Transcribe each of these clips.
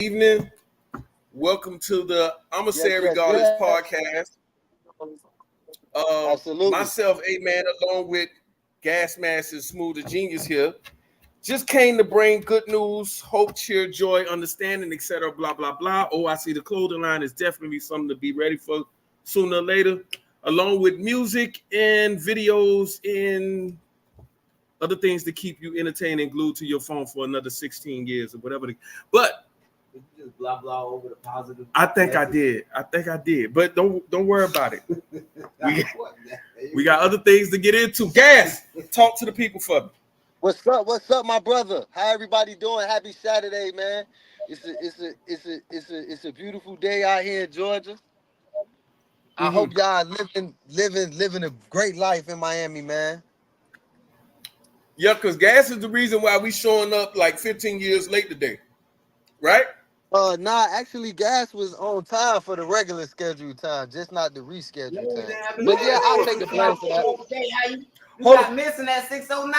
Evening. Welcome to the I'ma Yes, Say It yes, Regardless yes. podcast. Absolutely. Myself, A Man, along with Gas Mask and Smooth the Genius here, just came to bring good news, hope, cheer, joy, understanding, etc. Blah blah blah. Oh, I see the clothing line is definitely something to be ready for sooner or later, along with music and videos and other things to keep you entertained and glued to your phone for another 16 years or whatever. But Did you just blah blah over the positive? I think I did. I think I did. But don't worry about it. We got other things to get into. Gas, talk to the people for me. What's up? What's up, my brother? How everybody doing? Happy Saturday, man. It's a beautiful day out here in Georgia. I Mm-hmm. hope y'all living a great life in Miami, man. Yeah, because gas is the reason why we showing up like 15 years late today, right? Nah, actually, gas was on time for the regular scheduled time, just not the rescheduled time. But yeah, I'll take the blame for that. You Hold got on. missing at 609.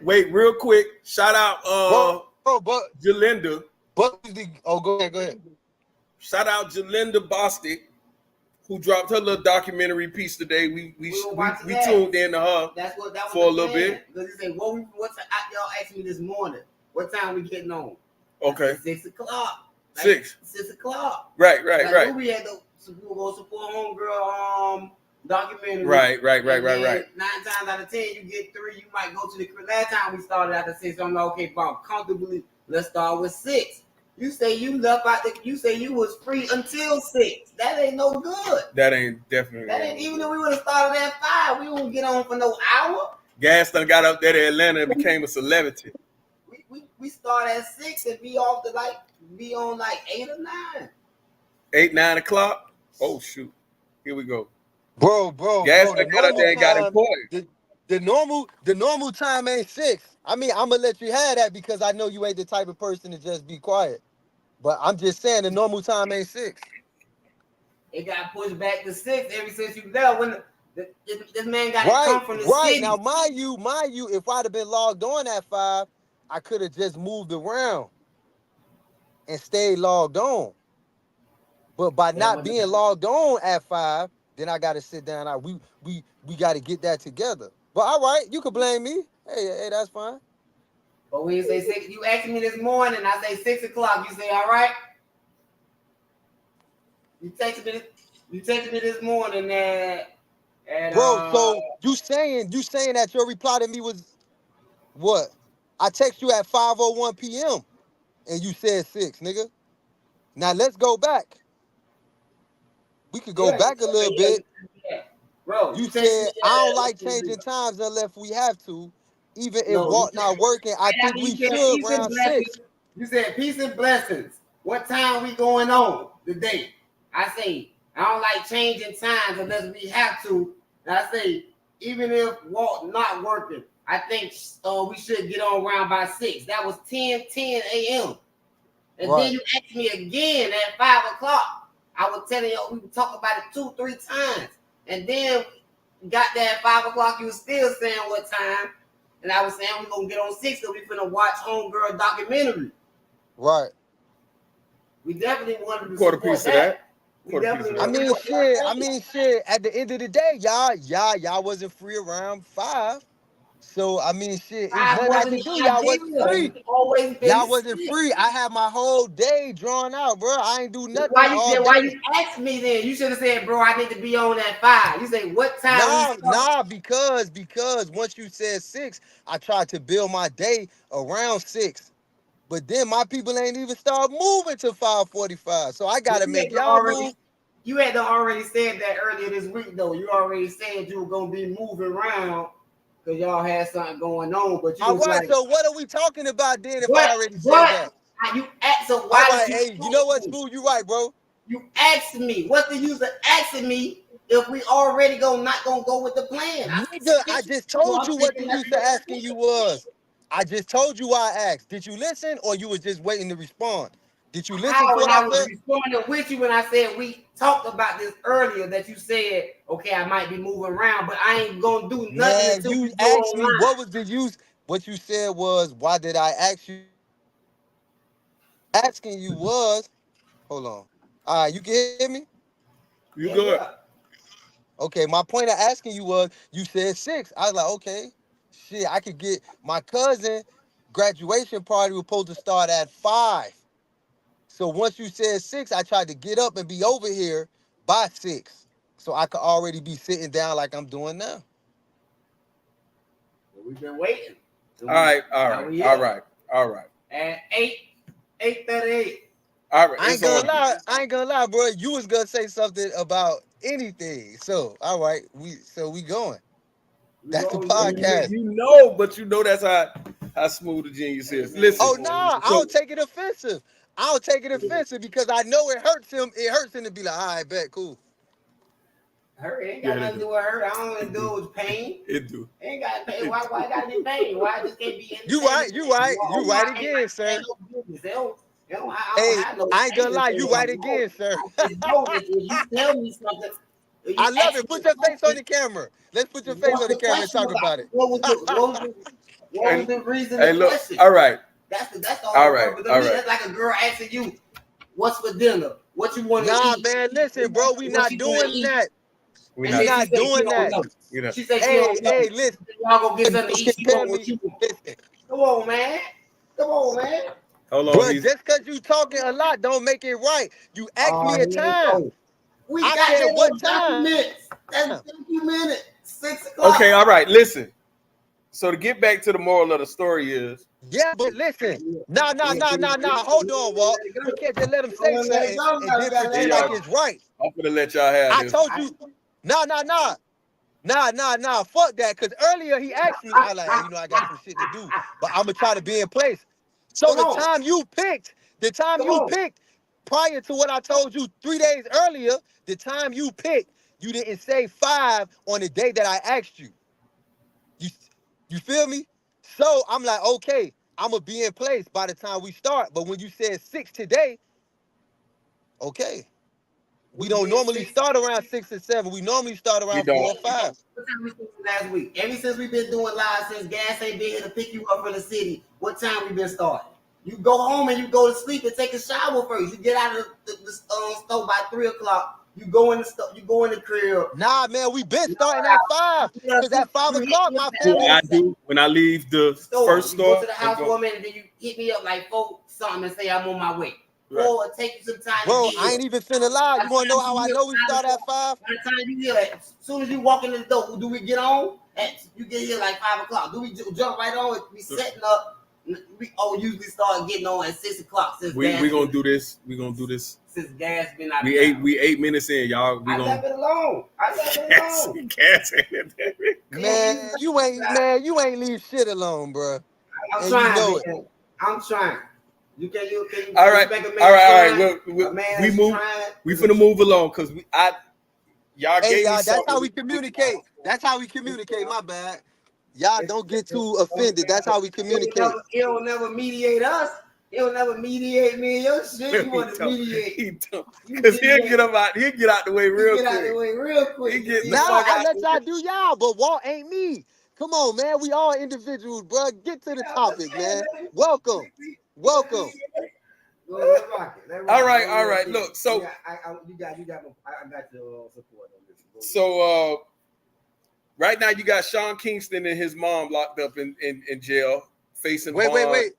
Wait, real quick. Shout out But Jalinda. go ahead, go ahead. Shout out Jalinda Bostic, who dropped her little documentary piece today. We tuned in to her That was for a the little plan. bit. Because he said, what's y'all asked me this morning? What time we getting on? Okay. 6 o'clock. Like, 6 o'clock. Right. Like, we had to go support homegirl documentary. Right. 9 times out of 10, you get 3. You might go to the crib. Last time we started after 6, I'm like, okay, Bob, comfortably, let's start with 6. You say you left out you say you was free until 6. That ain't no good. That ain't definitely. That ain't, even if we would have started at 5, we won't get on for no hour. Gas done got up there to Atlanta and became a celebrity. We start at 6 and be off be on like 8 or 9. 8, 9 o'clock. Oh shoot. Here we go. Bro, Gas the done got up normal there and got time, important. the normal time ain't 6. I mean, I'm gonna let you have that because I know you ain't the type of person to just be quiet. But I'm just saying the normal time ain't 6. It got pushed back to 6 ever since you left. When this man got to come from the city. Now, mind you, if I'd have been logged on at 5, I could have just moved around and stayed logged on. But by not being logged on at 5, then I got to sit down. We got to get that together. But all right, you can blame me. Hey, that's fine. But when you say 6, you asked me this morning, I say 6 o'clock. You say, all right? You texted me this morning Bro, so you saying that your reply to me was what? I text you at 5:01 p.m. and you said 6, nigga. Now let's go back. We could go back a little bit. Bro, You said I don't like changing times unless we have to. Even if Walt not working, I think we should round 6. You said peace and blessings. What time we going on today? I say I don't like changing times unless we have to. And I say even if Walt not working, I think we should get on around by 6. That was 10 a.m. And then you asked me again at 5 o'clock. I was telling you we would talk about it 2-3 times. And then got there at 5 o'clock, you was still saying what time. And I was saying we're gonna get on 6 because we finna watch Homegirl documentary. Right. We definitely wanted to Quarter piece of that. I mean shit. At the end of the day, y'all wasn't free around 5. So I mean shit, it's nothing I can do. Y'all wasn't free. Y'all wasn't free. I had my whole day drawn out, bro. I ain't do nothing. Why you asked me then? You should have said, bro, I need to be on at 5. You say what time? Because once you said 6, I tried to build my day around 6. But then my people ain't even start moving to 5:45. So I gotta make y'all move. You had already said that earlier this week, though. You already said you were gonna be moving around because y'all had something going on. But you was like, so what are we talking about then if I already said that? You asked, so why did you know what, Smooth? You right, bro. You asked me. What's the use of asking me if we already not gonna go with the plan? Nigga, I just told you what the use of asking you was. I just told you why I asked. Did you listen or you was just waiting to respond? Did you listen to what I was responding with you when I said we talked about this earlier that you said, okay, I might be moving around, but I ain't gonna do nothing until you asked me what was the use. What you said was, why did I ask you? asking you was, hold on. All right, you can hear me? You Yeah, good? yeah. Okay, my point of asking you was, you said 6. I was like, okay, shit, I could get my cousin graduation party was supposed to start at 5. So once you said 6, I tried to get up and be over here by 6. So I could already be sitting down like I'm doing now. We've been waiting. All right, all Now right, we all here. right, all right, At 8:38. all right. I ain't It's gonna on you. lie, bro. You was gonna say something about anything. So all right, we going. We That's the going, podcast. You know, but you know that's how smooth the genius is. Listen, Oh no, I so don't take it offensive. I don't take it offensive because I know it hurts him. It hurts him to be like, all right, bet, cool. Her ain't Yeah, got it nothing to do. do with her. I don't want It to do do. with pain. It do. Ain't got pain. It Why gotta be pain? Why I just can't be You entertained? right, you right, Oh you my, right again, sir. ain't no business. I don't Hey, have no I ain't pain gonna to lie, say you that. right again, sir. I just know that if you tell me something, if you I love ask it. me Put a your face on question, the camera. Let's put your face what's on the the camera and question talk about? about it. What was Hey, the reason hey, the look. question? All right, That's the all whole right, purpose of all me. right. That's like a girl asking you, "What's for dinner? What you want to Nah, eat? man, listen, bro, we What not you want to doing eat?" that. We And We not then she not say she doing don't that. know. you know. She say she Hey, don't know. hey, listen. Y'all go get something to Don't eat. She want compare what me. you want. Listen, Come on, man. Come on, man. Hold on, bro, he's just because you talking a lot don't make it right. You asked Oh, me a here we time. go. We I got said, that what on time? documents. That's 50 minutes. 6 okay. o'clock. All right, listen. So to get back to the moral of the story is, Yeah, but listen. Yeah. Nah. Yeah, Hold on, Walt. let it We go. can't just let him say Well, let it something go. and then Gotta hey let pretend it like y'all, it's right. I'm gonna let y'all have I this. told you, nah. Nah. Fuck that. Cause earlier he asked me, I like, hey, I got some shit to do, but I'm gonna try to be in place. So Come on. the time Come you on. picked, prior to what I told you 3 days earlier, the time you picked, you didn't say 5 on the day that I asked you. You, you feel me? So I'm like, okay, I'm gonna be in place by the time we start. But when you said 6 today, okay. We We don't did normally 6. start around 6 or 7. We normally start We around don't. 4 or 5. What time we started last week? Ever since we've been doing live, since Gas ain't been here to pick you up from the city, what time we been starting? You go home and you go to sleep and take a shower first. You get out of the stove by 3 o'clock. You go in the you go in the crib. Nah, man, we been You starting at 5. know, Cause at 5 you hit o'clock, me up my at What family. I do when I leave the store. first You go store to the and house go for a minute, then you hit me up like 4 something and say I'm on my way. right. Or it take you some time to Bro, get I here. ain't even finna lie. By You the wanna know time how I you know we start at 5? by the time you here, as soon as you walk in the door, do we get on? You get here like 5 o'clock. Do we jump right on? We setting up. We usually start getting on at 6 o'clock since We gonna do this. We gonna do this. since gas been out. We 8 minutes in, y'all. We I gonna left it alone. I left it gas, alone. gas in it. Man, you ain't leave shit alone, bro. I'm And you trying, know it. man. I'm trying. You can you All right, make a man all right. trying? A man We that's move. trying. We finna move along because y'all Hey, gave me y'all, that's how something. we communicate. That's how we communicate, my bad. Y'all don't get too offended. That's how we communicate. He'll never mediate us. He'll never mediate me and your shit. You want to mediate. He don't. You Cause he'll mediate. get him out. He'll get out the way You real get out the quick. way real quick. He You get the Nah, fuck I out. let y'all do y'all, but Walt ain't me. Come on, man. We all individuals, bro. Get to the topic, man. Welcome. Welcome. Go, let's rock it. Let's rock All it. right, Go all real right. quick. Look, so you got I got your support on this. Go ahead. so right now you got Sean Kingston and his mom locked up in jail facing bond. Wait.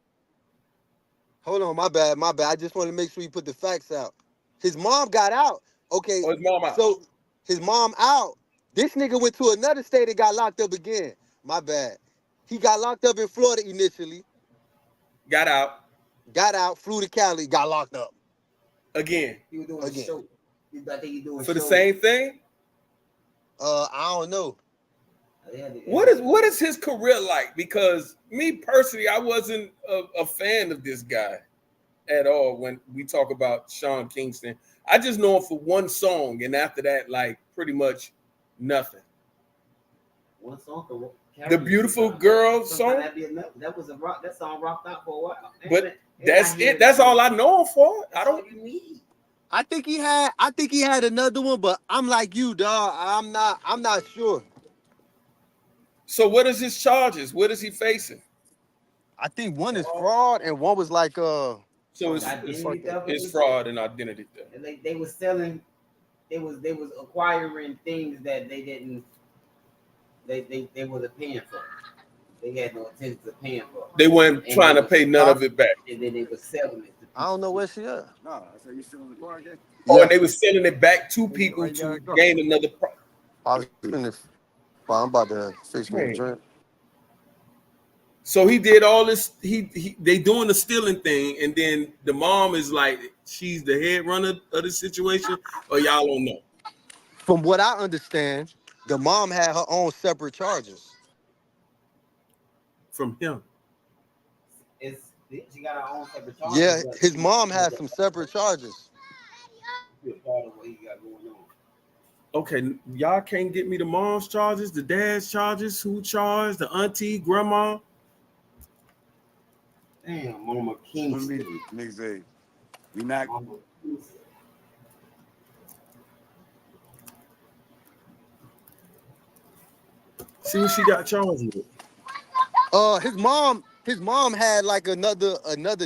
Hold on, my bad. I just want to make sure you put the facts out. His mom got out. Okay, Oh, his mom out. so his mom out. This nigga went to another state and got locked up again. My bad. He got locked up in Florida initially, Got out got out, flew to Cali, got locked up again He was doing a again. show. I think he doing for the shows. same thing. I don't know. What is his career like? Because me personally, I wasn't a fan of this guy at all when we talk about Sean Kingston. I just know him for one song, and after that, like pretty much nothing. One song for The Beautiful Girl song, That'd be enough. That was a rock. That song rocked out for a while. but that's it. That's all I know him for. I That's all don't. you need. I think he had another one, but I'm like you, dog. I'm not sure. So what is his charges? What is he facing? I think one is fraud and one was like So Identity theft. it's fraud and identity theft. And they was selling, they was acquiring things that they didn't, they wasn't paying for. They had no intention of paying for. They weren't trying to pay none of it back. And then they was selling it. I don't know where she at. No, I said you still in the car again? Oh, Yeah. and they were selling it back to people to gain another profit. I was finished. Well, I'm about to fix me a Right. drink. So he did all this. They doing the stealing thing, and then the mom is like, she's the head runner of the situation, or y'all don't know. From what I understand, the mom had her own separate charges. From him. She got her own separate charges. Yeah, his mom had some separate charges. Part of what he got going on. Okay, y'all can't get me the mom's charges, the dad's charges, who charged, the auntie, grandma. Damn, Mama Kingston. Niggas say, we not. Mama Kingston. See what she got charged with. His mom had like another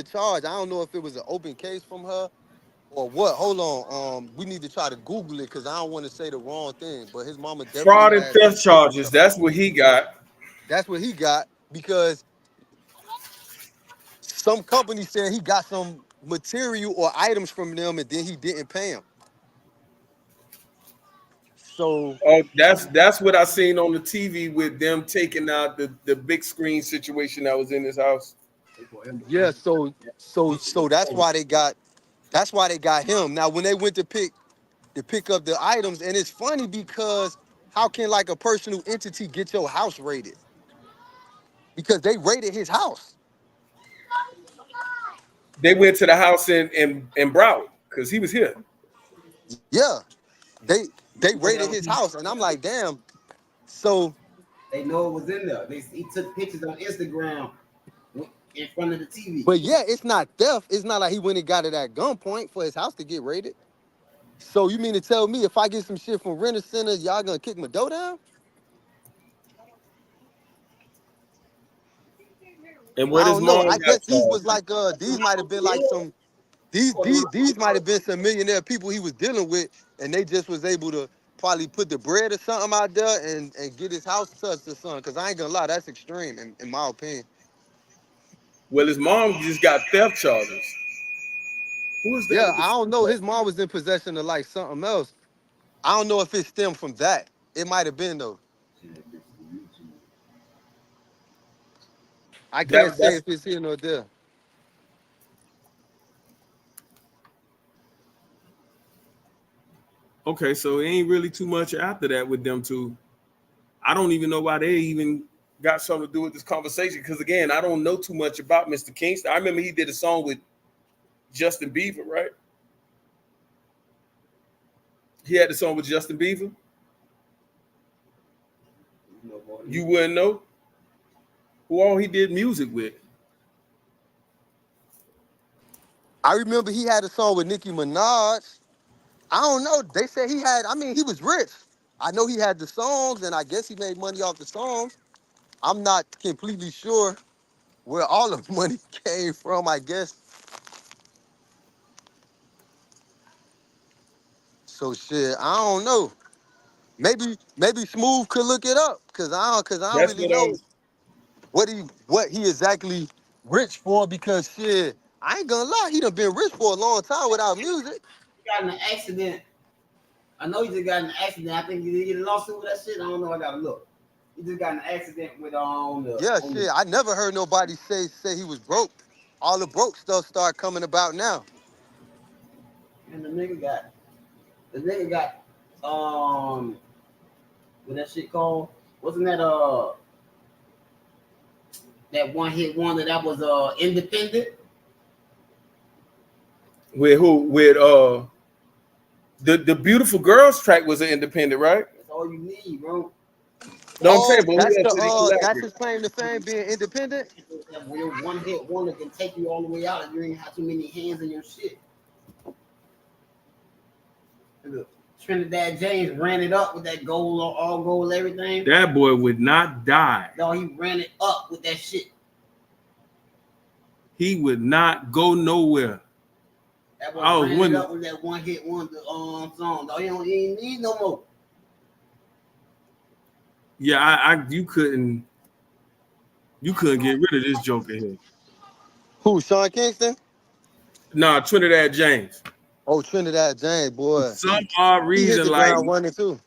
charge. I don't know if it was an open case from her or what. Hold on. We need to try to Google it because I don't want to say the wrong thing. But his mama definitely Fraud and had theft charges. That's what he got. That's what he got because some company said he got some material or items from them and then he didn't pay him. So Oh, that's what I seen on the TV with them taking out the big screen situation that was in his house. yeah, so that's why they got him. Now when they went to pick up the items, and it's funny because how can like a personal entity get your house raided? Because they raided his house. They went to the house in Broward because he was here. Yeah, they raided his house, and I'm like, damn. So They know it was in there. He took pictures on Instagram in front of the TV. but yeah, it's not theft. It's not like he went and got it at gunpoint for his house to get raided. So you mean to tell me if I get some shit from Renter Center, y'all gonna kick my door down? And what I his don't know. mom I got guess these charged was like these might have been like some these might have been some millionaire people he was dealing with, and they just was able to probably put the bread or something out there and get his house touched or something. Cause I ain't gonna lie, that's extreme in my opinion. Well, his mom just got theft charges. Who is that? Yeah, I don't know. His mom was in possession of like something else. I don't know if it stemmed from that. It might have been though. I can't say if it's here nor there. Okay, so it ain't really too much after that with them two. I don't even know why they even got something to do with this conversation because, again, I don't know too much about Mr. Kingston. I remember he did a song with Justin Bieber, right? He had the song with Justin Bieber. You wouldn't know who all he did music with. I remember he had a song with Nicki Minaj. I don't know. They said he was rich. I know he had the songs, and I guess he made money off the songs. I'm not completely sure where all the money came from, I guess. So shit, I don't know. Maybe Smooth could look it up, cause I don't That's really what know what he exactly rich for, because shit, I ain't gonna lie, he done been rich for a long time without music. He got in an accident. I know he just got in an accident. I think he did get a lawsuit with that shit. I don't know. I gotta look. He just got in an accident with I never heard nobody say he was broke. All the broke stuff start coming about now. And the nigga got what that shit called? Wasn't that that one hit wonder that was independent? with who? With the Beautiful Girls track was an independent, right? That's all you need, bro. No, I'm saying, but who That's else did he collab that's with? his claim to fame, being independent. That one hit wonder can take you all the way out if you ain't have too many hands in your shit. Look, Trinidad James ran it up with that gold, all gold, everything. That boy would not die. No, he ran it up with that shit. He would not go nowhere. That I was was ran it wondering. up with that one hit wonder song. Though he ain't need no more. Yeah, you couldn't get rid of this joker here. Who? Sean Kingston? Nah, Trinidad James. Oh, Trinidad James, For boy. some odd He hit reason, the like ground running too.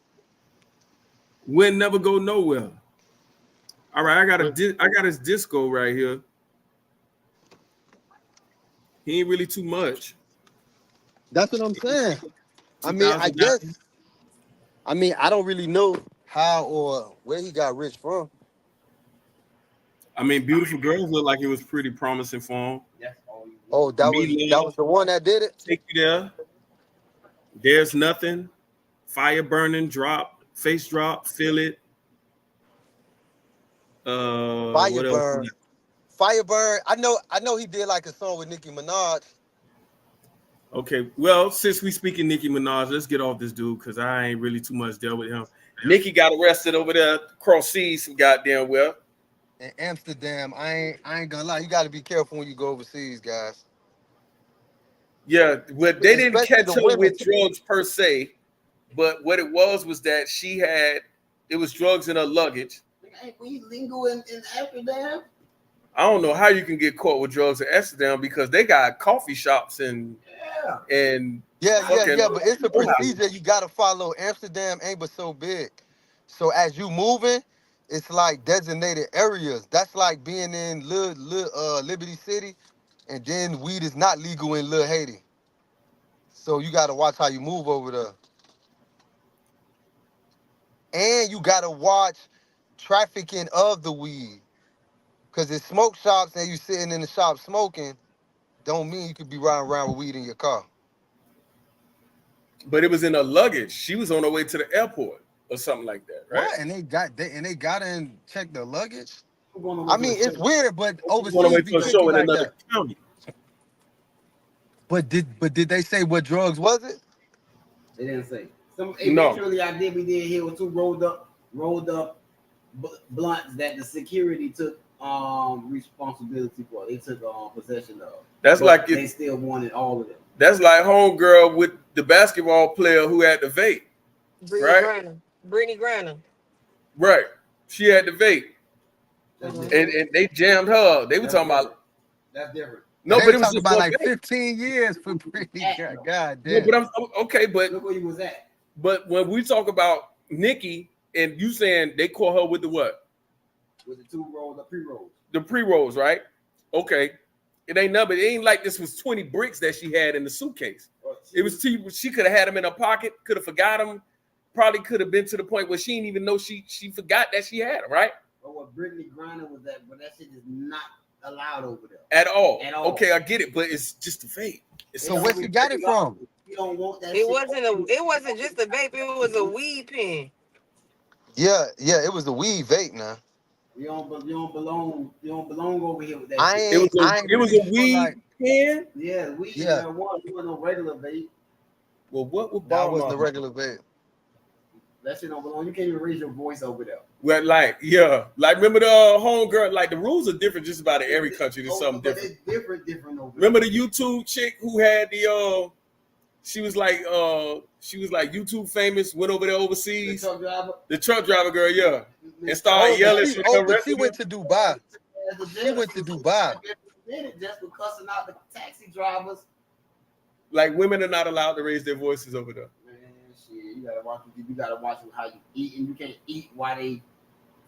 win never go nowhere. All right, I got his disco right here. He ain't really too much. That's what I'm saying. I mean, I 2009. guess. I mean, I don't really know how or where he got rich from. I mean, Beautiful Girls looked like it was pretty promising for him. That's all you Oh, that was the one that did it. Take You There. There's Nothing. Fire Burning. Drop. Face Drop. Feel It. What else? Fireburn. Fireburn. I know he did like a song with Nicki Minaj. Okay, well, since we speaking Nicki Minaj, let's get off this dude because I ain't really too much dealt with him. Nicki got arrested over there across seas some goddamn well. In Amsterdam, I ain't gonna lie. You got to be careful when you go overseas, guys. Yeah, but they didn't Especially catch the her women. with drugs per se. But what it was that it was drugs in her luggage. Hey, we lingo in Amsterdam. I don't know how you can get caught with drugs in Amsterdam because they got coffee shops and Yeah, fucking- but it's a procedure you gotta follow. Amsterdam ain't but so big. So as you moving, it's like designated areas. That's like being in Liberty City, and then weed is not legal in Little Haiti. So you gotta watch how you move over there. And you gotta watch trafficking of the weed. Cause it's smoke shops and you sitting in the shop smoking, don't mean you could be riding around with weed in your car. But it was in her luggage. She was on her way to the airport or something like that, right? What? And they got and checked the luggage. I mean, it's weird, but On her way overseas be to a tricky show in like another that. county. But did they say what drugs was it? They didn't say. No. Eventually, we did hear with two rolled up blunts that the security took responsibility for. They took possession of. That's But like they still wanted all of them. That's like homegirl with the basketball player who had the vape. Brittany Griner. Right. She had the vape. That's Mhm. different. And they jammed her. They were That's talking about That's different. no, They but it was talking just about one like vape. 15 years for Brittany. God No, damn. but I'm okay, but Look where you was at. when we talk about Nicki and you saying they caught her with the what? With the two rolls, the pre-rolls. The pre-rolls, right? Okay. It ain't nothing. It ain't like this was 20 bricks that she had in the suitcase. It was she could have had them in her pocket, could have forgot them, probably could have been to the point where she didn't even know she forgot that she had them, right? But what Brittany Griner was that, but that shit is not allowed over there. At all. At all. Okay, I get it, but it's just a vape. It's So where she got it from? You don't want that. It wasn't just a vape, it was a weed pen. Yeah, it was a weed vape now. You don't belong over here with that. I shit. ain't. It was a weed like, pen. Yeah, weed. Yeah. You want no regular vape. Well, what would that Barber? wasn't the regular vape. That shit don't belong. You can't even raise your voice over there. Well, like remember the homegirl? Like the rules are different just about in every country. There's something But different. it's different over Remember there. the YouTube chick who had the she was like YouTube famous, went over there The overseas. truck driver. The truck driver girl, yeah, and started yelling. But she went to Dubai. She went to Dubai. Just for cussing out the taxi drivers. Like women are not allowed to raise their voices over there. Man, shit, you gotta watch how you eat, and you can't eat while they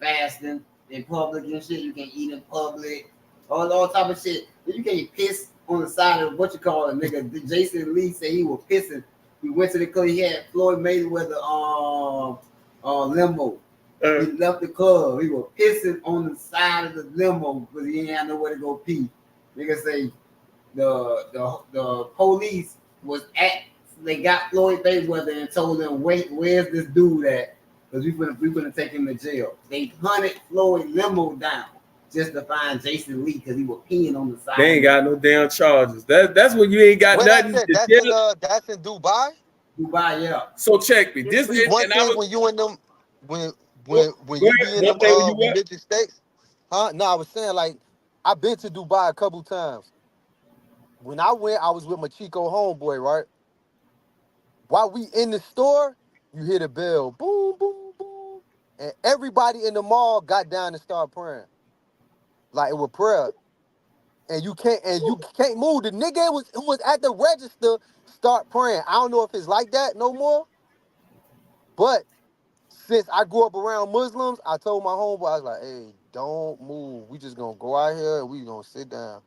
fasting in public and shit. You can't eat in public, all type of shit. You can't piss on the side of what you call it, nigga. Jason Lee said he was pissing. He went to the club. He had Floyd Mayweather limo. He left the club. He was pissing on the side of the limo because he didn't have nowhere to go pee. Nigga say the police was they got Floyd Mayweather and told them, wait, where's this dude at? Because we gonna take him to jail. They hunted Floyd limo down just to find Jason Lee because he was peeing on the side. They ain't got no damn charges. That's when you ain't got When nothing. I said that's in Dubai. Dubai, yeah. So check me. This is One and thing I was when you in them when you be in what them day were you at? religious states, huh? No, I was saying like I've been to Dubai a couple times. when I went, I was with my Chico homeboy, right? While we in the store, you hear the bell, boom, boom, boom, and everybody in the mall got down and started praying, like it was prayer. And you can't move. The nigga who was at the register start praying. I don't know if it's like that no more, but since I grew up around Muslims, I told my homeboy, I was like, hey, don't move. We just gonna go out here and we gonna sit down.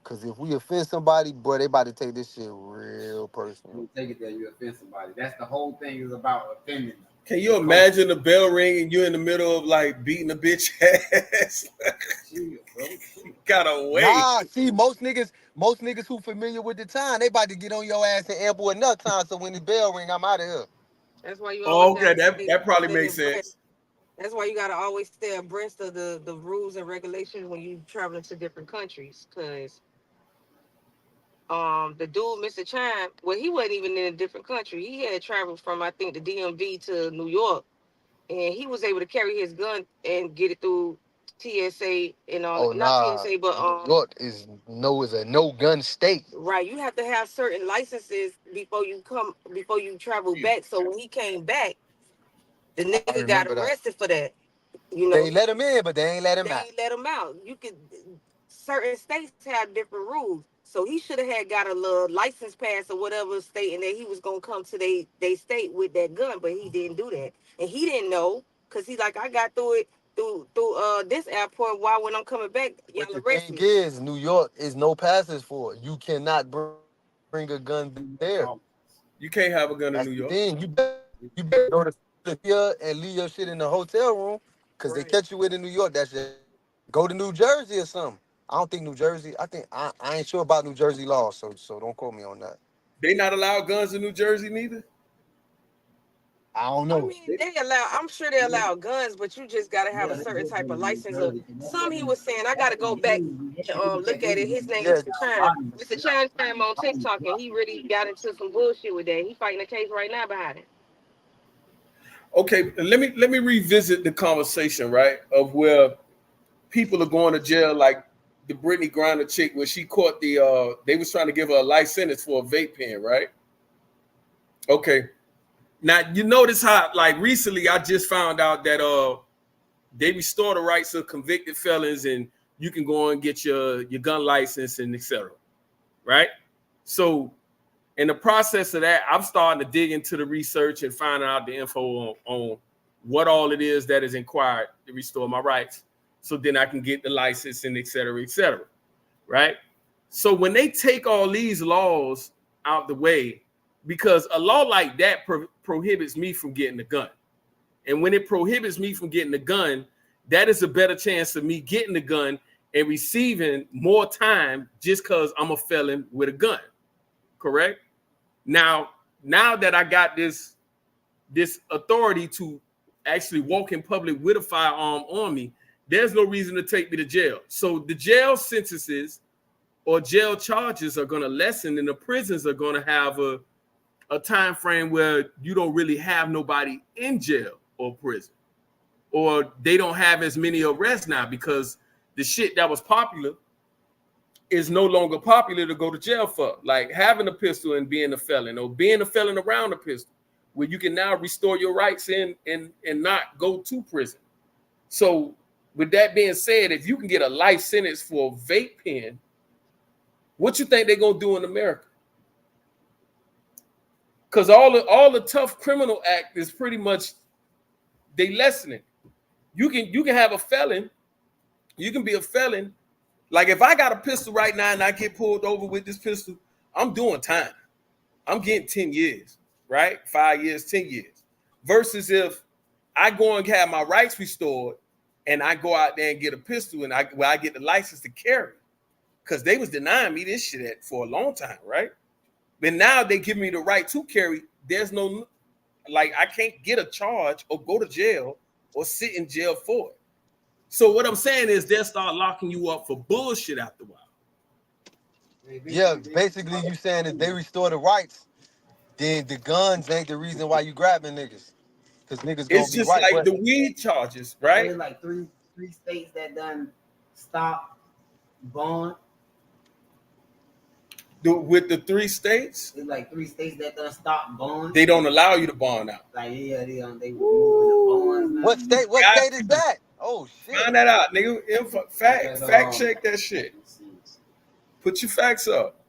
Cause if we offend somebody, boy, they about to take this shit real personal. You take it that you offend somebody. That's the whole thing is about offending them. Can you imagine the bell ring and you're in the middle of like beating a bitch ass? Chill, bro. Gotta wait. Nah, see, most niggas who familiar with the time, they about to get on your ass and ample enough time. So when the bell ring, I'm out of here. That's why you always Oh, okay, gotta that probably stay makes abreast. sense. That's why you gotta always stay abreast of the rules and regulations when you traveling to different countries. Cause the dude, Mr. Chime, well, he wasn't even in a different country. He had traveled from I think the DMV to New York, and he was able to carry his gun and get it through TSA and all. Oh Not nah, TSA, but New York is a no gun state. right. You have to have certain licenses before you travel back. So when he came back, the I nigga got remember that. arrested for that. You They know, let him in, but they ain't let him they out. ain't let him out. You could certain states have different rules. So he should have had got a little license pass or whatever stating that he was gonna come to they state with that gun, but he didn't do that. And he didn't know because he like I got through it through this airport. Why when I'm coming back, y'all But the arrest thing me. is, New York is no passes for it. You cannot bring a gun there. You can't have a gun in That's New the York. thing. You better go to here and leave your shit in the hotel room because they Right. catch you with in New York. That's just go to New Jersey or something. I don't think New Jersey. I ain't sure about New Jersey law, so don't quote me on that. They not allowed guns in New Jersey neither. I don't I know. mean, they allow. I'm sure they allow guns, but you just gotta have a certain type of license. Or some he was saying, I gotta go back and look at it. His name Yeah, Mr. Chine. Mr. Chine came on TikTok and he really got into some bullshit with that. He fighting a case right now behind it. Okay, let me revisit the conversation, right? Of where people are going to jail, like the Brittany Griner chick, where she caught they was trying to give her a life sentence for a vape pen, right? Okay. Now you notice how, like, recently I just found out that they restore the rights of convicted felons, and you can go and get your gun license and etc. Right? So in the process of that, I'm starting to dig into the research and find out the info on what all it is that is required to restore my rights. So then I can get the license and et cetera, right? So when they take all these laws out the way, because a law like that prohibits me from getting a gun. And when it prohibits me from getting a gun, that is a better chance of me getting the gun and receiving more time just because I'm a felon with a gun. Correct? Now that I got this authority to actually walk in public with a firearm on me, there's no reason to take me to jail. So the jail sentences or jail charges are going to lessen, and the prisons are going to have a time frame where you don't really have nobody in jail or prison, or they don't have as many arrests now because the shit that was popular is no longer popular to go to jail for, like having a pistol and being a felon, or being a felon around a pistol, where you can now restore your rights and not go to prison. So with that being said, if you can get a life sentence for a vape pen, what you think they're gonna do in America? Because all the tough criminal act is pretty much they lessening. You can have a felon, you can be a felon. Like if I got a pistol right now and I get pulled over with this pistol, I'm doing time. I'm getting 10 years, right? 5 years, 10 years. Versus if I go and have my rights restored and I go out there and get a pistol and I get the license to carry. Because they was denying me this shit for a long time, right? But now they give me the right to carry. There's no, like, I can't get a charge or go to jail or sit in jail for it. So what I'm saying is they'll start locking you up for bullshit after a while. Yeah, basically you saying if they restore the rights, then the guns ain't the reason why you grabbing niggas. Cause niggas gonna It's be just right. like But the weed charges, right? There's like three states that done stop bond. With the 3 states, It's like 3 states that done stop bonds. they don't allow you to bond out. Like they moving the bonds now. What state? What Got state is that? Oh shit! Find that out, nigga. Fact Because, check that shit. Put your facts up.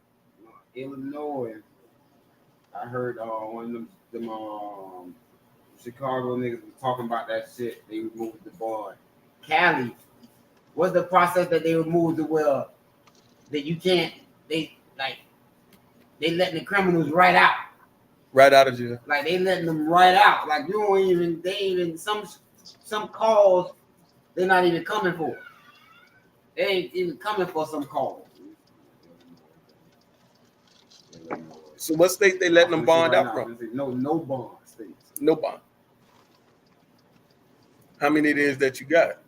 Illinois. I heard one of them Chicago niggas was talking about that shit. They removed the bond. Cali. What's the process that they removed the well that you can't? They letting the criminals right out. Right out of jail. Like they letting them right out. Like you don't even. They even some calls. They're not even coming for. They ain't even coming for some calls. So what state they letting them bond out from? No bond states. No bond. How many it is that you got?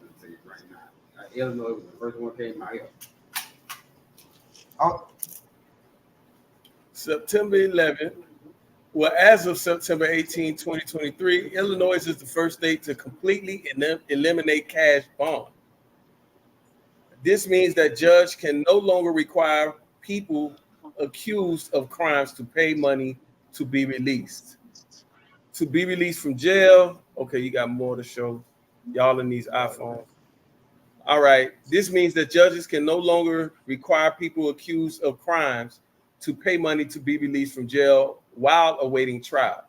I'll tell you right now. Illinois was the first one that came out here. Oh, September 11th. Well, as of September 18, 2023, Illinois is the first state to completely eliminate cash bond. This means that judge can no longer require people accused of crimes to pay money to be released. To be released from jail. Okay, you got more to show. Y'all in these iPhones. All right. This means that judges can no longer require people accused of crimes to pay money to be released from jail while awaiting trial.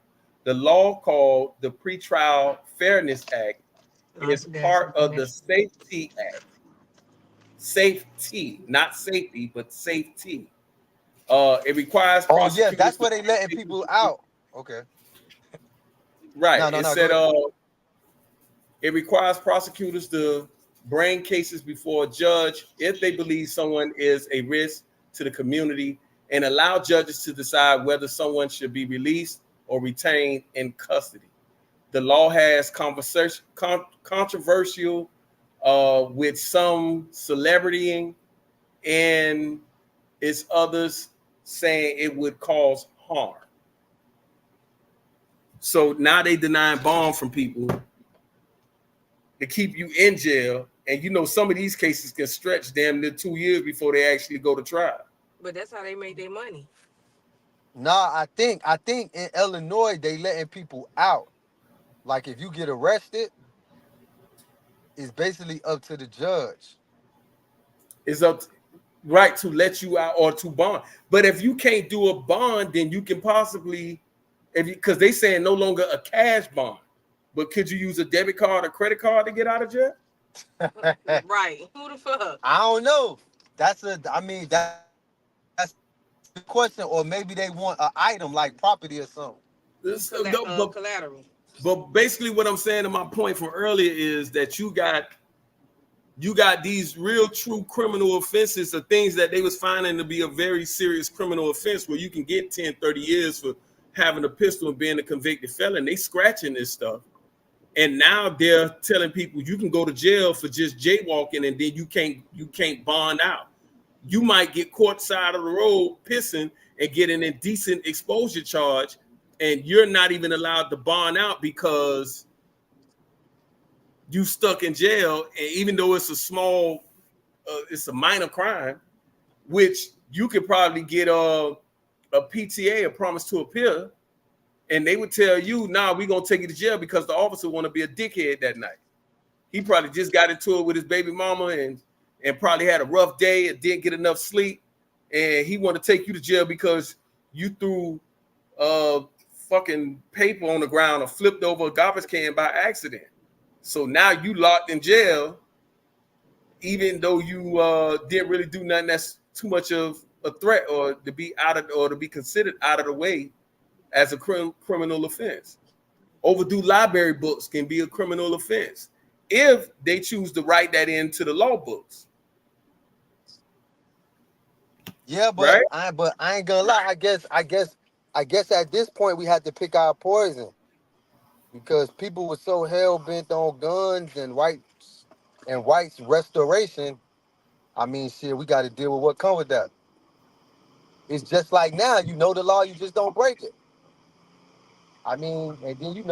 The law called the Pretrial Fairness Act is part of the Safety Act. Safety, not safety, but safety. It requires. Oh yeah, that's where they letting people out. Okay. Right. It said it requires prosecutors to bring cases before a judge if they believe someone is a risk to the community, and allow judges to decide whether someone should be released or retained in custody. The law has controversial with some celebritying, and it's others saying it would cause harm. So now they denying bond from people to keep you in jail. And you know, some of these cases can stretch damn near 2 years before they actually go to trial. But that's how they make their money. Nah, I think in Illinois they letting people out. Like if you get arrested, it's basically up to the judge. It's up to, right, to let you out or to bond. But if you can't do a bond, then you can possibly, because they saying no longer a cash bond. But could you use a debit card or credit card to get out of jail? Right. Who the fuck? I don't know. That's the question, or maybe they want an item like property or something. Collateral. But basically what I'm saying to my point from earlier is that you got these real true criminal offenses or things that they was finding to be a very serious criminal offense where you can get 10, 30 years for having a pistol and being a convicted felon. They scratching this stuff. And now they're telling people you can go to jail for just jaywalking, and then you can't bond out. You might get caught side of the road pissing and get an indecent exposure charge, and you're not even allowed to bond out because you stuck in jail. And even though it's it's a minor crime, which you could probably get a PTA, a promise to appear, and they would tell you, nah, we're going to take you to jail because the officer want to be a dickhead that night. He probably just got into it with his baby mama and probably had a rough day and didn't get enough sleep. And he want to take you to jail because you threw fucking paper on the ground or flipped over a garbage can by accident. So now you locked in jail, even though you didn't really do nothing that's too much of a threat or to be considered out of the way as a criminal offense. Overdue library books can be a criminal offense if they choose to write that into the law books. Yeah, but right? I ain't gonna lie. I guess at this point we had to pick our poison because people were so hell bent on guns and whites restoration. I mean, shit, we got to deal with what comes with that. It's just like now, you know the law, you just don't break it. I mean, and then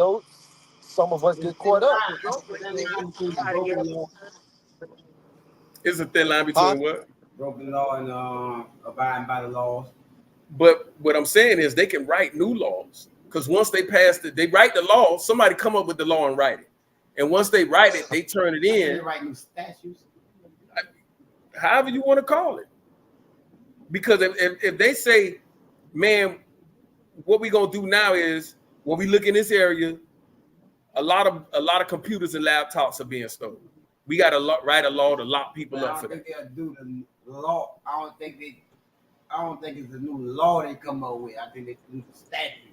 some of us get caught up. It's a thin line between what? broke the law and abiding by the laws. But what I'm saying is they can write new laws because once they pass it, they write the law. Somebody come up with the law and write it, and once they write it, they turn it They in. write new statutes. However you want to call it. Because if they say, man, what we gonna do now is when we look in this area, a lot of computers and laptops are being stolen. We got to write a law to lock people But up I for don't that. think they'll do the law. I don't think it's a new law they come up with. I think they do the statute.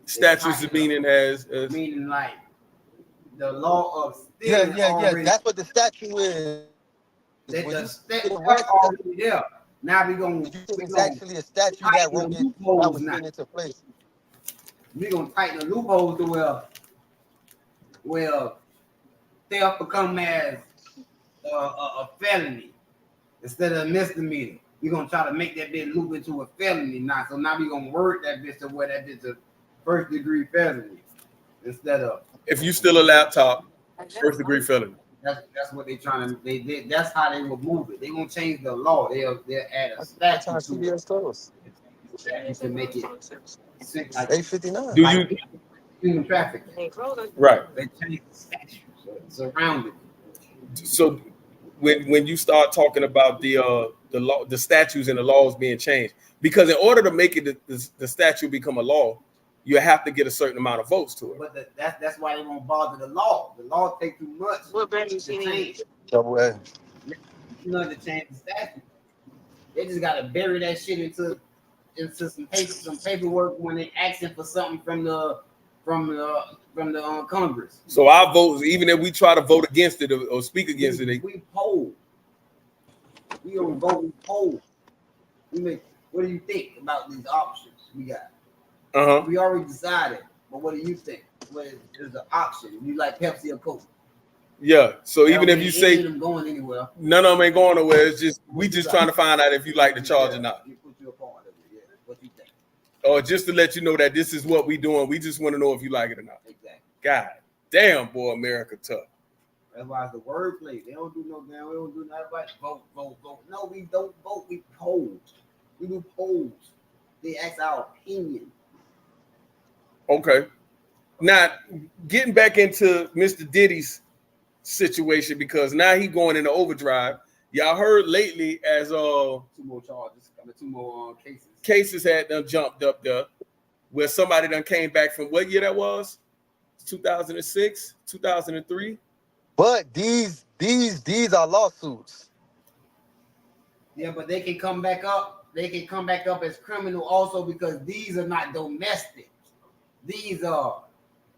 Statutes of meaning as Meaning like the law of Yeah, stealing yeah, yeah. already. That's what the statue is. That When the you statute get arrested, already there. Now it's actually a statue that tighten the wrote it that loopholes was now. put into place. We gonna tighten the loopholes to where theft become as a felony instead of a misdemeanor. We're gonna try to make that bitch loop into a felony now. So now we're gonna word that bitch to where that bitch a first degree felony instead of if you steal a laptop, first degree felony. that's what they trying to they did. That's how they will move it. They gonna change the law. They'll add a What statute time to it CBS closed? to make it like 8:59. Do like you human trafficking. right? They change the statute surrounding it. So when you start talking about the law, the statutes and the laws being changed, because in order to make it the statute become a law, you have to get a certain amount of votes to it. But that's why they won't bother the law. The law take too much. What better you to see? change. Double A. You know, to change the statute. They just gotta bury that shit into some paperwork when they asking for something from the Congress. So our votes, even if we try to vote against it or speak against it, We poll. We don't vote. We poll. We make. What do you think about these options we got? We already decided. But what do you think? What is the option? You like Pepsi or Coke? yeah. So That even don't if you mean say any of them going anywhere. none of them ain't going nowhere, it's just we just trying to find out if you like the charge or not. You put you a part of it. Yeah. What you think? Or just to let you know that this is what we doing. We just want to know if you like it or not. Exactly. God damn, boy, America tough. That's why it's the wordplay. They don't do no damn. We don't do nothing but vote, vote, vote. No, we don't vote. We poll. We do polls. They ask our opinion. Okay. Now, getting back into Mr. Diddy's situation, because now he going into overdrive. Y'all heard lately as 2 more charges. 2 more cases had done jumped up there, where somebody done came back from what year that was? 2006, 2003. But these are lawsuits. Yeah, but they can come back up. They can come back up as criminal also because these are not domestic. These are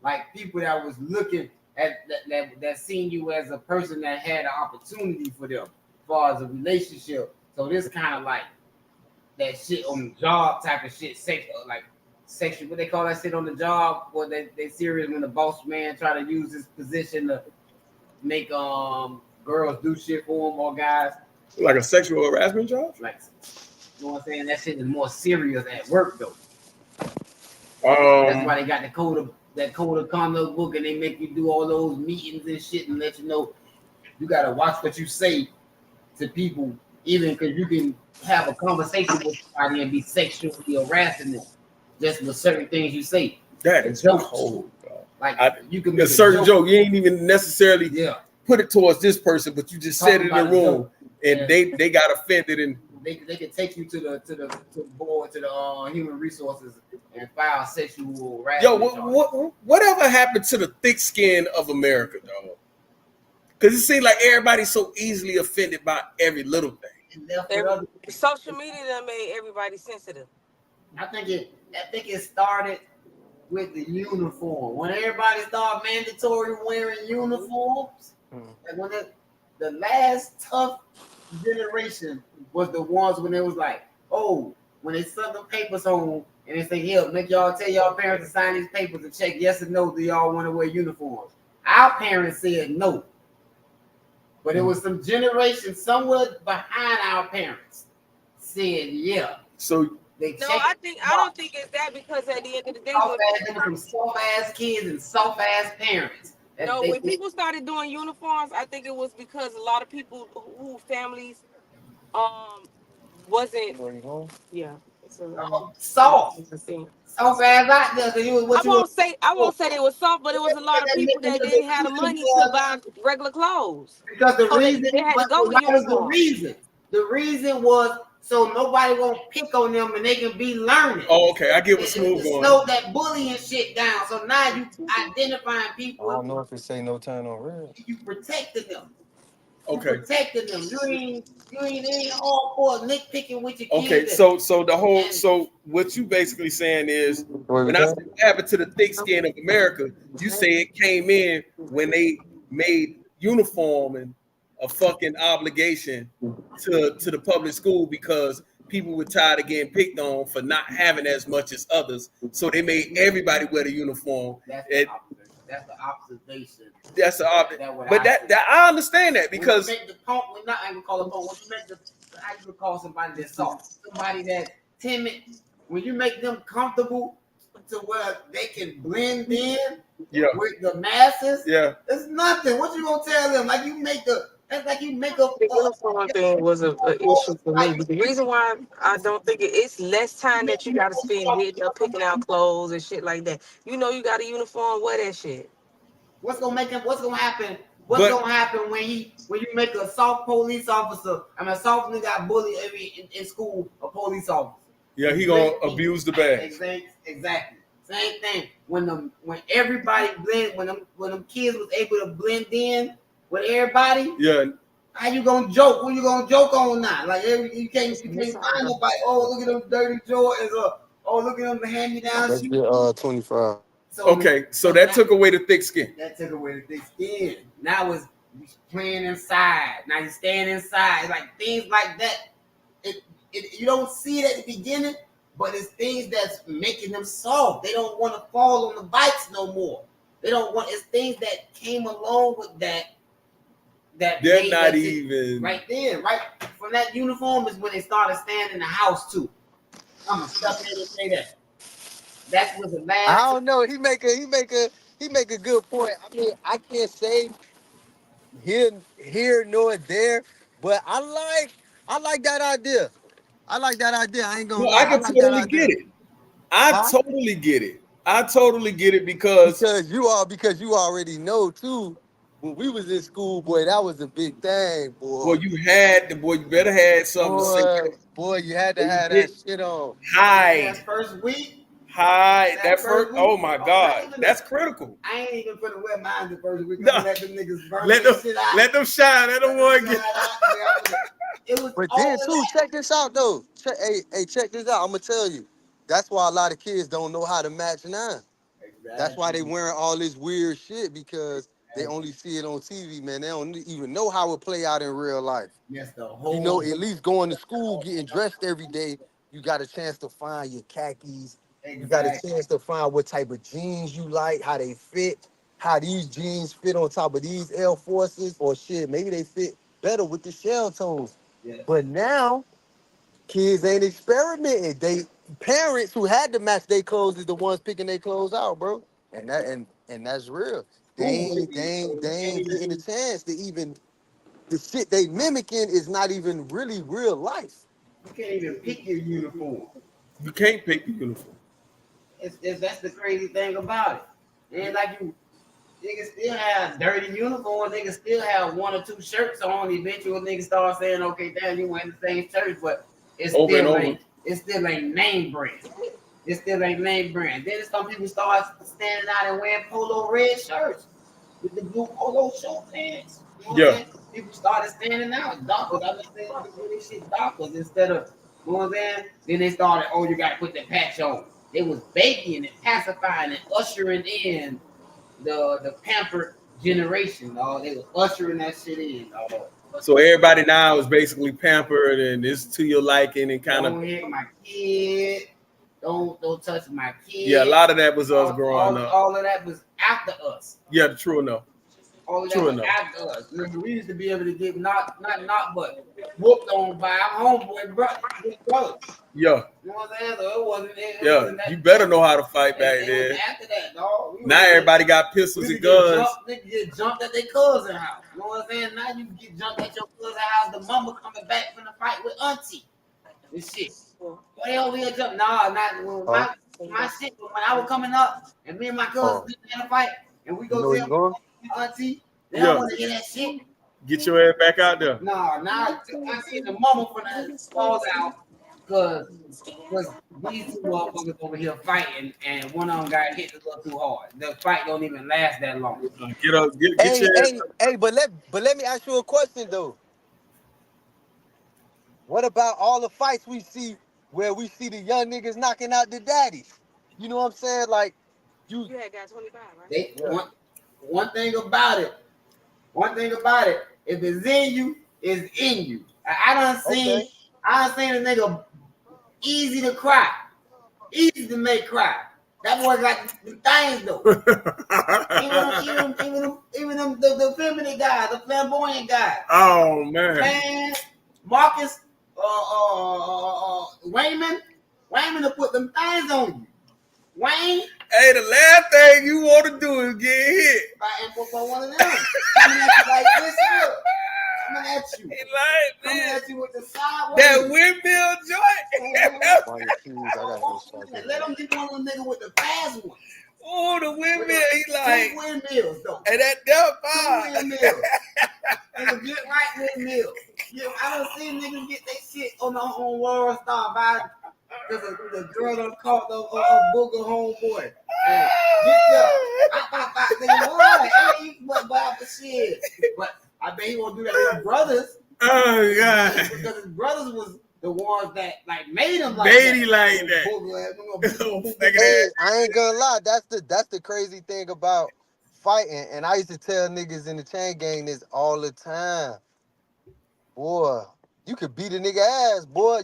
like people that was looking at that seen you as a person that had an opportunity for them as far as a relationship. So this kind of like that shit on the job type of shit, like sexual, what they call that shit on the job, or they serious when the boss man try to use his position to make girls do shit for him or guys. Like a sexual harassment job? Like, you know what I'm saying? That shit is more serious at work though. That's why they got the code of conduct book, and they make you do all those meetings and shit and let you know you gotta watch what you say to people, even because you can have a conversation with somebody and be sexually harassing them just with certain things you say. That is cold, bro. Like you can a make certain joke. You ain't even necessarily put it towards this person, but you just said it in the room, and they got offended, and they can take you to the board, to the human resources, and file sexual harassment. Yo, whatever happened to the thick skin of America, dog? Because it seems like everybody's so easily offended by every little thing. Social media done made everybody sensitive. I think it started with the uniform. When everybody started mandatory wearing uniforms, like when the last tough generation was the ones when it was like, oh, when they sent the papers home and they say, here, make y'all tell y'all parents to sign these papers and check yes or no, do y'all want to wear uniforms? Our parents said no. But it was some generation somewhere behind our parents said yeah. So I don't think it's that, because at the end of the day, some soft ass kids and soft ass parents. When people started doing uniforms, I think it was because a lot of people who families wasn't yeah. It's Soft. a thing. Soft ass out there. So you was I what you was. won't say they was soft, but it was a lot of people that Because the didn't have the reason money to was buy regular clothes, because the so reason, they had to but go with that was the uniform. reason. The reason was so nobody won't pick on them and they can be learning. Oh, okay. I get what Smooth To going. slow that bullying shit down. So now you identifying I people. don't know if it say no turn on red. You protecting them. Okay. You protecting them. You ain't all for nitpicking with your kids. Okay, so the whole so what you basically saying is when I say what happened to the thick skin of America, you say it came in when they made uniforming a fucking obligation to the public school because people were tired of getting picked on for not having as much as others. So they made everybody wear the uniform. That's the observation. That's the object. But that I understand that because when you make the punk, we're not even call it punk. When you make the how you would call somebody that's soft, somebody that's timid, when you make them comfortable to where they can blend in with the masses, it's nothing. What you gonna tell them? Like you make that's like you make a The uniform thing was an issue for me. But the reason why I don't think it's less time that you got to spend getting up, picking out clothes and shit like that. You know, you got a uniform, wear that shit. What's gonna make him? What's gonna happen? What's gonna happen when you make a soft police officer? I mean, a soft nigga got bullied in school. A police officer. Yeah, he gonna abuse the badge. Exactly. Same thing. When everybody blend, when them kids was able to blend in with everybody. Yeah. How you gonna joke? Who you gonna joke on now? Like you can't find nobody. Oh, look at them dirty Jordans. Oh, look at them hand me down. Let's get 25. So that took away the thick skin. That took away the thick skin. Now it's playing inside. Now you're staying inside. Like things like that. You don't see it at the beginning, but it's things that's making them soft. They don't want to fall on the bikes no more. They don't want. It's things that came along with that. They're not even right then. Right from that uniform is when they started staying in the house too. I'm gonna step in and say that. That was the last. I don't know. He make a good point. I mean, I can't say here nor there, but I like that idea. I like that idea. I ain't gonna lie. I can totally get it. I totally get it. I totally get it because you already know too. When we was in school, boy, that was a big thing, boy. Boy, you better had something to say. Boy, you had to have that shit on. Hide. That first week. Hide. That first week. Oh my God. That's critical. I ain't even gonna wear mine the first week. No. Let them niggas burn let them shine. Let them one get. It was but then too, check this out though. Check this out. I'm gonna tell you. That's why a lot of kids don't know how to match now. Exactly. That's why they wearing all this weird shit because they only see it on TV, man. They don't even know how it play out in real life. Yes, the whole. You know, at least going to school, getting dressed every day, you got a chance to find your khakis. Exactly. You got a chance to find what type of jeans you like, how they fit, how these jeans fit on top of these Air Forces, or shit, maybe they fit better with the shell tones. Yes. But now, kids ain't experimenting. Parents who had to match their clothes is the ones picking their clothes out, bro. And that's real. They ain't getting a chance to even. The shit they mimicking is not even really real life. You can't even pick your uniform. You can't pick the uniform. That's the crazy thing about it. And like niggas still have dirty uniforms. Niggas still have one or two shirts on. Eventually, niggas start saying, "Okay, damn, you wearing the same shirt," but it still ain't name brand. It still ain't name brand. Then some people start standing out and wearing polo red shirts with the blue polo short pants. You know what I'm saying? People started standing out darker. I was saying this shit darker instead of, you know what I'm saying? Then they started, oh, you got to put the patch on. They was baking and pacifying and ushering in the pampered generation. They was ushering that shit in. So everybody now is basically pampered and it's to your liking and kind of. Don't hit my kid. Don't touch my kid. Yeah, a lot of that was us growing up. All of that was after us. Yeah, true enough. Oh, that True was enough. after us. Listen, we used to be able to get not but whooped on by our homeboy big brother. Yeah, You know what I'm saying? So it wasn't yeah. that. You better know how to fight back It then. was after that, dog. Now everybody got pistols and guns. They get jumped at their cousin house. You know what I'm saying? Now you get jumped at your cousin house. The mama coming back from the fight with auntie and shit. Why they over here jump? Nah, not my shit. When I was coming up and me and my cousin in a fight and we You go know where tell you going? auntie, they Yeah. don't want to hear that shit. Get your ass back out there. Nah, now I see the mama from the falls out because these two motherfuckers over here fighting and one of them got hit a little too hard. The fight don't even last that long. Get up, get Hey, your ass. hey, but let me ask you a question though. What about all the fights we see where we see the young niggas knocking out the daddies? You know what I'm saying? Like You had got 25, right? They one thing about it, if it's in you, it's in you. I done seen a nigga easy to cry, easy to make cry. That boy got the things though. even them the feminine guys, the flamboyant guys. Oh man. Man, Marcus, Wayman will put them things on you. Wayne. Hey, the last thing you want to do is get hit. For one of them. Coming at you like this here. Coming at you. Coming at you with the sideways. That windmill joint. Let them get one of them niggas with the fast one. Oh, the windmill. He like. Two windmills, though. And that dumb Two windmills. Niggas get right windmill. Yeah, I done seen niggas get their shit on World Star by because the girl done caught the booger homeboy. Get there. I nigga, why? Ain't but about the shit. But I bet he won't do that with his brothers. Oh God. Because his brothers was the ones that like made him like made that. Like that. Hey, I ain't gonna lie. That's the crazy thing about fighting. And I used to tell niggas in the chain gang this all the time. Boy, you could beat a nigga ass, boy.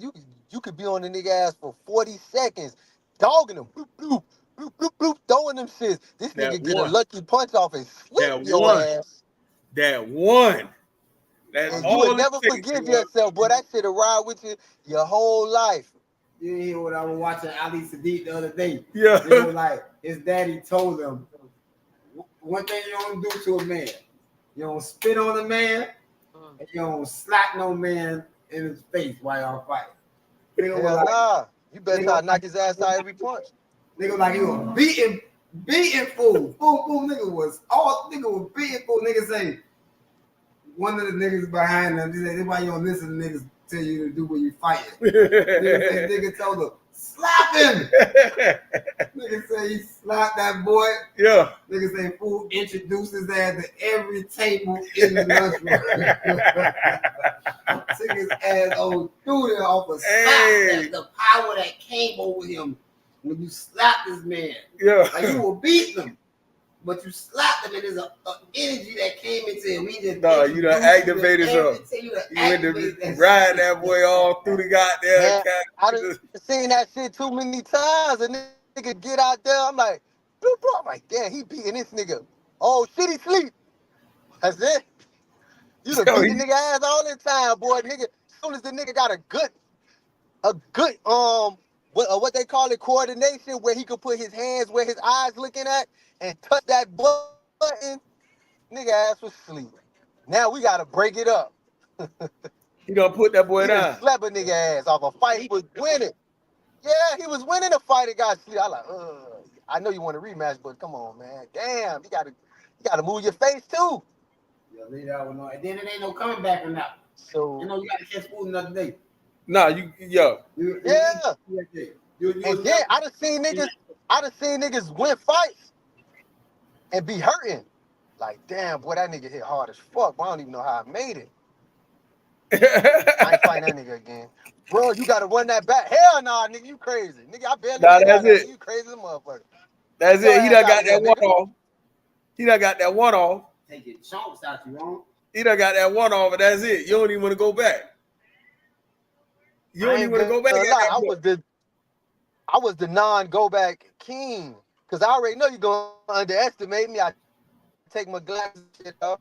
You could be on the nigga ass for 40 seconds, dogging him, bloop, bloop, bloop, bloop, bloop, throwing them shits. This nigga get a lucky punch off and slip your ass. That one. That's and all you would never forgive yourself, boy. That shit'll ride with you your whole life. You hear what I was watching Ali Sadiq the other day? Yeah. It was like his daddy told him, one thing you don't do to a man, you don't spit on a man, and you don't slap no man in his face while y'all fighting. Hell nah. You better try to knock his ass out every punch. Nigga like he was beating fool. Fool nigga was beating fool. Nigga say, one of the niggas behind them, he said, why you don't listen to niggas tell you to do when you fighting? nigga told him, slap him. Nigga say he slapped that boy. Yeah. Nigga say fool introduced his ass to every table in the lunchroom. Took his ass over through there off a slap. The power that came over him when you slapped this man. Yeah. Like you were beating him. But you slapped him and there's a energy that came into him. You done activated up. You went to ride that boy all through the goddamn cat. I done seen that shit too many times. A nigga get out there, I'm like, I'm like, damn, he beating this nigga. Oh shit, he sleep. That's it. You done beat the nigga ass all the time, boy. Nigga, as soon as the nigga got a good what they call it, coordination, where he could put his hands where his eyes looking at and touch that button, nigga ass was asleep. Now we gotta break it up. He done put that boy down. Slap a nigga ass off a fight he was winning. Yeah, he was winning a fight and got sleep. I like, I know you want a rematch, but come on, man. Damn, you gotta move your face too. Yeah, leave that one on. And then it ain't no coming back from that. So you know you gotta catch food another day. Nah, and then I done seen niggas win fights and be hurting. Like, damn, boy, that nigga hit hard as fuck. But I don't even know how I made it. I ain't fighting that nigga again. Bro, you gotta run that back. Hell nah, nigga, you crazy. Nigga, I barely that's it. You crazy as a motherfucker. That's it. He done got that one off. He done got that one off. Take your chunks out you wrong. He done got that one off, and that's it. You don't even want to go back. You don't even want to go back. I was the non-go back king. Cause I already know you're gonna underestimate me. I take my glasses and shit off.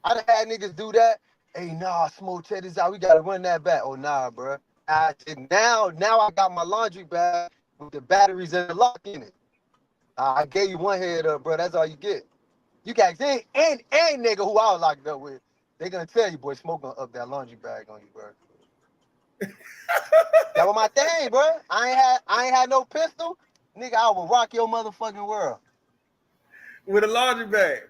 I done had niggas do that. Hey, nah, Smoke, check this out. We gotta run that back. Oh, nah, bro. Now I got my laundry bag with the batteries and the lock in it. I gave you one head up, bro. That's all you get. You got any nigga who I was locked up with, they gonna tell you, boy, Smoke gonna up that laundry bag on you, bro. That was my thing, bro. I ain't had no pistol. Nigga, I will rock your motherfucking world. With a laundry bag.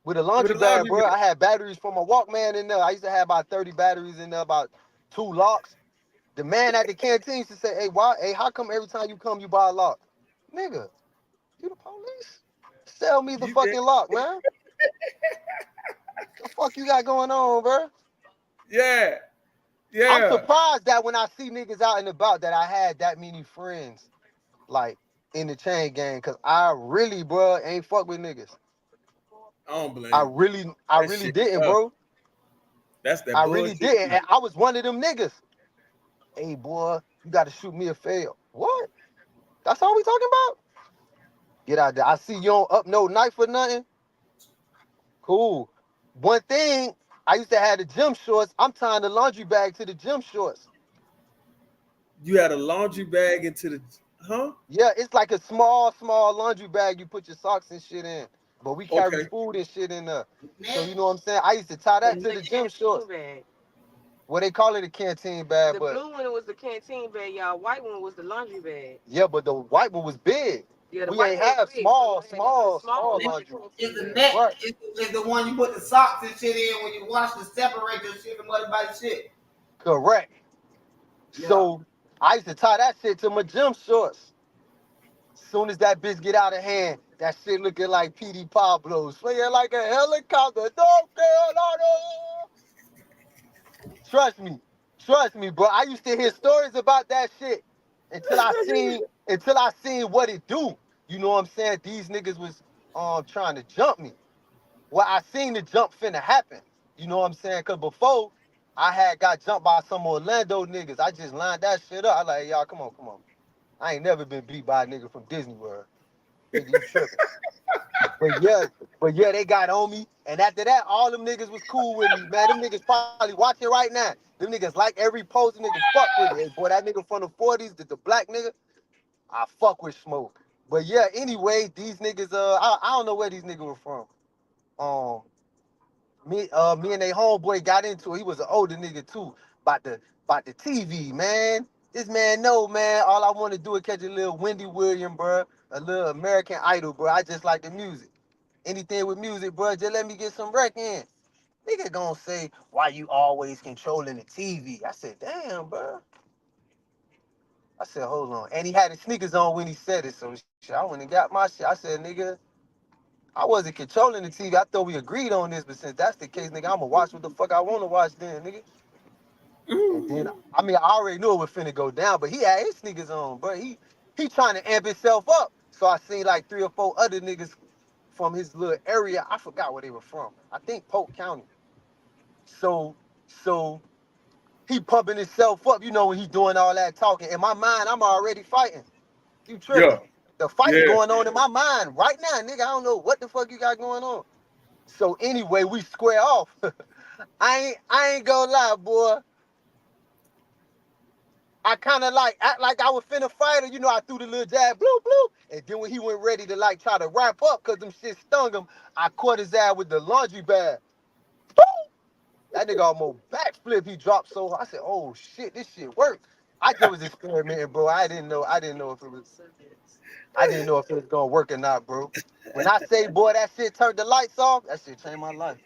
With a With laundry a bag, laundry bro, bag. I had batteries from a Walkman in there. I used to have about 30 batteries in there, about 2 locks. The man at the canteen used to say, hey, why? Hey, how come every time you come, you buy a lock? Nigga, you the police? Sell me the You fucking lock, man. The fuck you got going on, bro? yeah. I'm Yeah. surprised that when I see niggas out and about that I had that many friends, like, in the chain gang, because I really, bro, ain't fuck with niggas. I don't blame I you. really, I That really shit didn't, tough. bro. That's that I really bullshit didn't. shit. And I was one of them niggas. Hey, boy, you got to shoot me a fail. What? That's all we talking about? Get out there. I see you don't up no knife or nothing. Cool. One thing, I used to have the gym shorts. I'm tying the laundry bag to the gym shorts. You had a laundry bag into the huh? Yeah, it's like a small laundry bag you put your socks and shit in. But we carry Okay. food and shit in there. So Man, you know what I'm saying? I used to tie that It's to the the gym canteen shorts. bag. Well, they call it a canteen bag, The but blue one was the canteen bag, y'all. White one was the laundry bag. yeah, but the white one was big. Yeah, the We white ain't one was have big, so you had the small small one was the laundry. it's canteen the bag. net. Right. It's the one you put the socks and shit in when you wash to separate your shit from other body's shit. Correct. Yeah. So I used to tie that shit to my gym shorts. Soon as that bitch get out of hand, that shit looking like PD Pablo, swinging like a helicopter. North Carolina. Trust me, trust me, bro. I used to hear stories about that shit until I seen what it do. You know what I'm saying? These niggas was trying to jump me. Well, I seen the jump finna happen. You know what I'm saying? Cause before I had got jumped by some Orlando niggas. I just lined that shit up. I like, y'all, come on, come on. I ain't never been beat by a nigga from Disney World. Nigga, you tripping. But yeah, but yeah, they got on me. And after that, all them niggas was cool with me, man. Them niggas probably watching right now. Them niggas like every post, them niggas fuck with it. Hey, boy, that nigga from the 40s, the black nigga, I fuck with Smoke. But yeah, anyway, these niggas, I don't know where these niggas were from. Um, me and they homeboy got into it. He was an older nigga too. About the TV, man. This man know, man. All I want to do is catch a little Wendy Williams, bro. A little American Idol, bro. I just like the music. Anything with music, bro, just let me get some rec in. Nigga gonna say, why you always controlling the TV? I said, damn, bro. I said, hold on. And he had his sneakers on when he said it, so shit, I went and got my shit. I said, nigga, I wasn't controlling the TV. I thought we agreed on this, but since that's the case, nigga, I'ma watch what the fuck I wanna watch then, nigga. And then, I mean, I already knew it was finna go down, but he had his sneakers on, bro. He trying to amp himself up. So I seen like 3 or 4 other niggas from his little area. I forgot where they were from. I think Polk County. So, so he pumping himself up, you know, when he doing all that talking. In my mind, I'm already fighting. You Yeah. tripping. The fight Yeah. going on in my mind right now, nigga. I don't know what the fuck you got going on. So anyway, we square off. I ain't gonna lie, boy. I kind of like act like I was finna fight her. You know, I threw the little jab, bloop, bloop. And then when he went ready to like try to wrap up because them shit stung him, I caught his ass with the laundry bag. Boom! That nigga almost backflip. He dropped so I said, oh shit, this shit worked. I just was experimenting, bro. I didn't know if it was gonna work or not, bro. When I say, boy, that shit turned the lights off, that shit changed my life.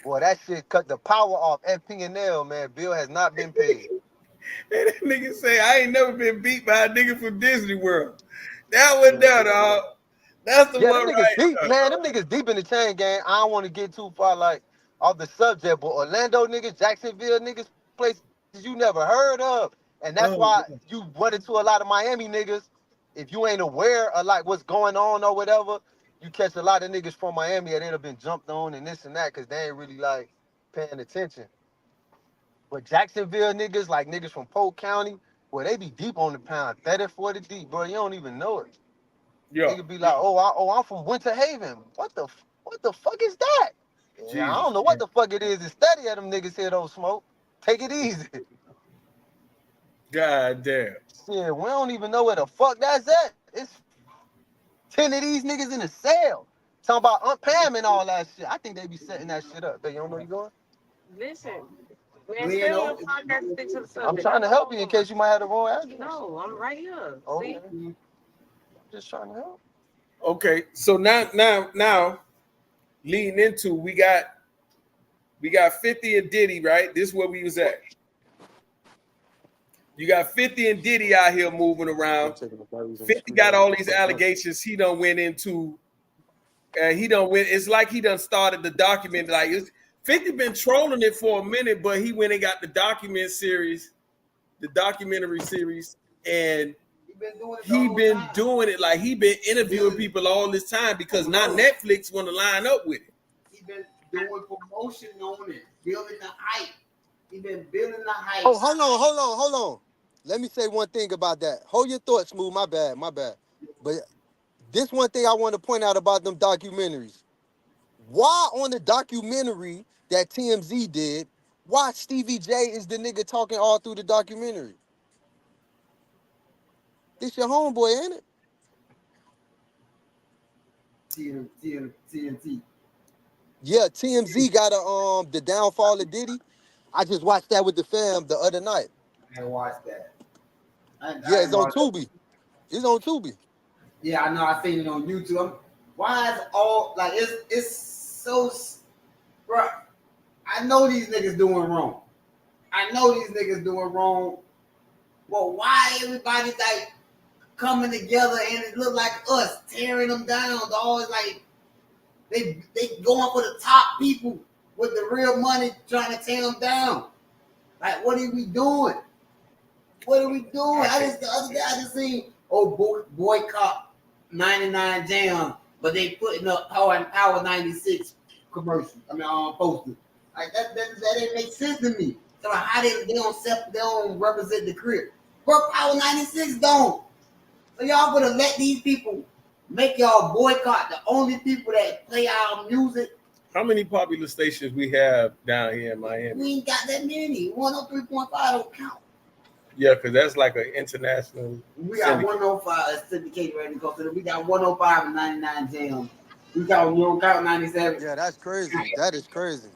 Boy, that shit cut the power off FP&L, man. Bill has not been paid. And that nigga say I ain't never been beat by a nigga from Disney World. That one down, dog. That's the Yeah, them one niggas right deep, there. man. Them niggas deep in the chain gang. I don't want to get too far like off the subject, but Orlando niggas, Jacksonville niggas, places you never heard of. And that's Oh, why you run into a lot of Miami niggas. If you ain't aware of like what's going on or whatever, you catch a lot of niggas from Miami that end up been jumped on and this and that because they ain't really like paying attention. But Jacksonville niggas, like niggas from Polk County, where they be deep on the pound, 30, 40 deep, bro. You don't even know it. Yeah. Nigga be like, I'm from Winter Haven. What the fuck is that? Yeah, I Jesus. don't know what the fuck it is. It's steady at them niggas here though, Smoke. Take it easy. God damn. Shit, we don't even know where the fuck that's at. It's 10 of these niggas in a cell. Talking about Aunt Pam and all that shit. I think they be setting that shit up. You don't know you going? Listen, man, Lean stay on over. the podcast, stick to the subject. I'm trying to help you in case you might have the wrong address. No, I'm right here. Okay. See? Just trying to help. Okay, so now leading into we got 50 and Diddy, right? This is where we was at. You got 50 and Diddy out here moving around. 50 got all these allegations he done went into. He done went. It's like he done started the document. Like 50 been trolling it for a minute, but he went and got the documentary series, and he been doing it like he been interviewing people all this time because now Netflix want to line up with it. He been doing promotion on it, building the hype. He been building the hype. Oh, hold on. Let me say one thing about that. Hold your thoughts, Smooth. My bad. But this one thing I want to point out about them documentaries. Why on the documentary that TMZ did, why Stevie J is the nigga talking all through the documentary? This your homeboy, ain't it? TNT. Yeah, TMZ got the downfall of Diddy. I just watched that with the fam the other night. I ain't watched that. Yeah, it's on Tubi. It's on Tubi. Yeah, I know. I seen it on YouTube. Why is all like it's so, bro? I know these niggas doing wrong. Well, why everybody like coming together and it look like us tearing them down? Dog, it's like they going for the top people with the real money, trying to tear them down. Like, what are we doing? I just seen boycott 99 Jam, but they putting up Power 96 commercial. Posters. Like that didn't make sense to me. So how they don't represent the crib. But Power 96 don't. So y'all gonna let these people make y'all boycott the only people that play our music? How many popular stations we have down here in Miami? We ain't got that many. 103.5 don't count. Yeah, because that's like an international. We got 105 syndicated ready to go. So we got 105 and 99 Jam. We don't count 97. Yeah, that's crazy. That is crazy.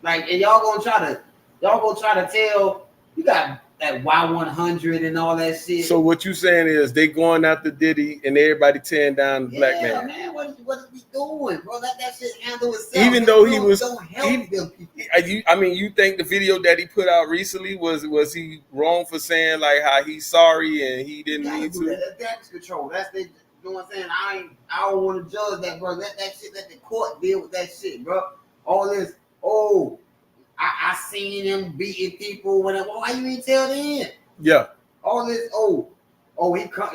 Like, and y'all gonna try to tell you got that Y100 and all that shit. So what you saying is they going after Diddy and everybody tearing down the black man. Man, what is we doing, bro? Let that shit handle itself. Even though he was, don't help them people. You think the video that he put out recently was he wrong for saying like how he's sorry and he didn't need to? That's damage control. That's the, you know what I'm saying? I don't want to judge that, bro. Let the court deal with that shit, bro. All this, I seen him beating people. Whatever. Why you ain't tell them? Yeah. All this.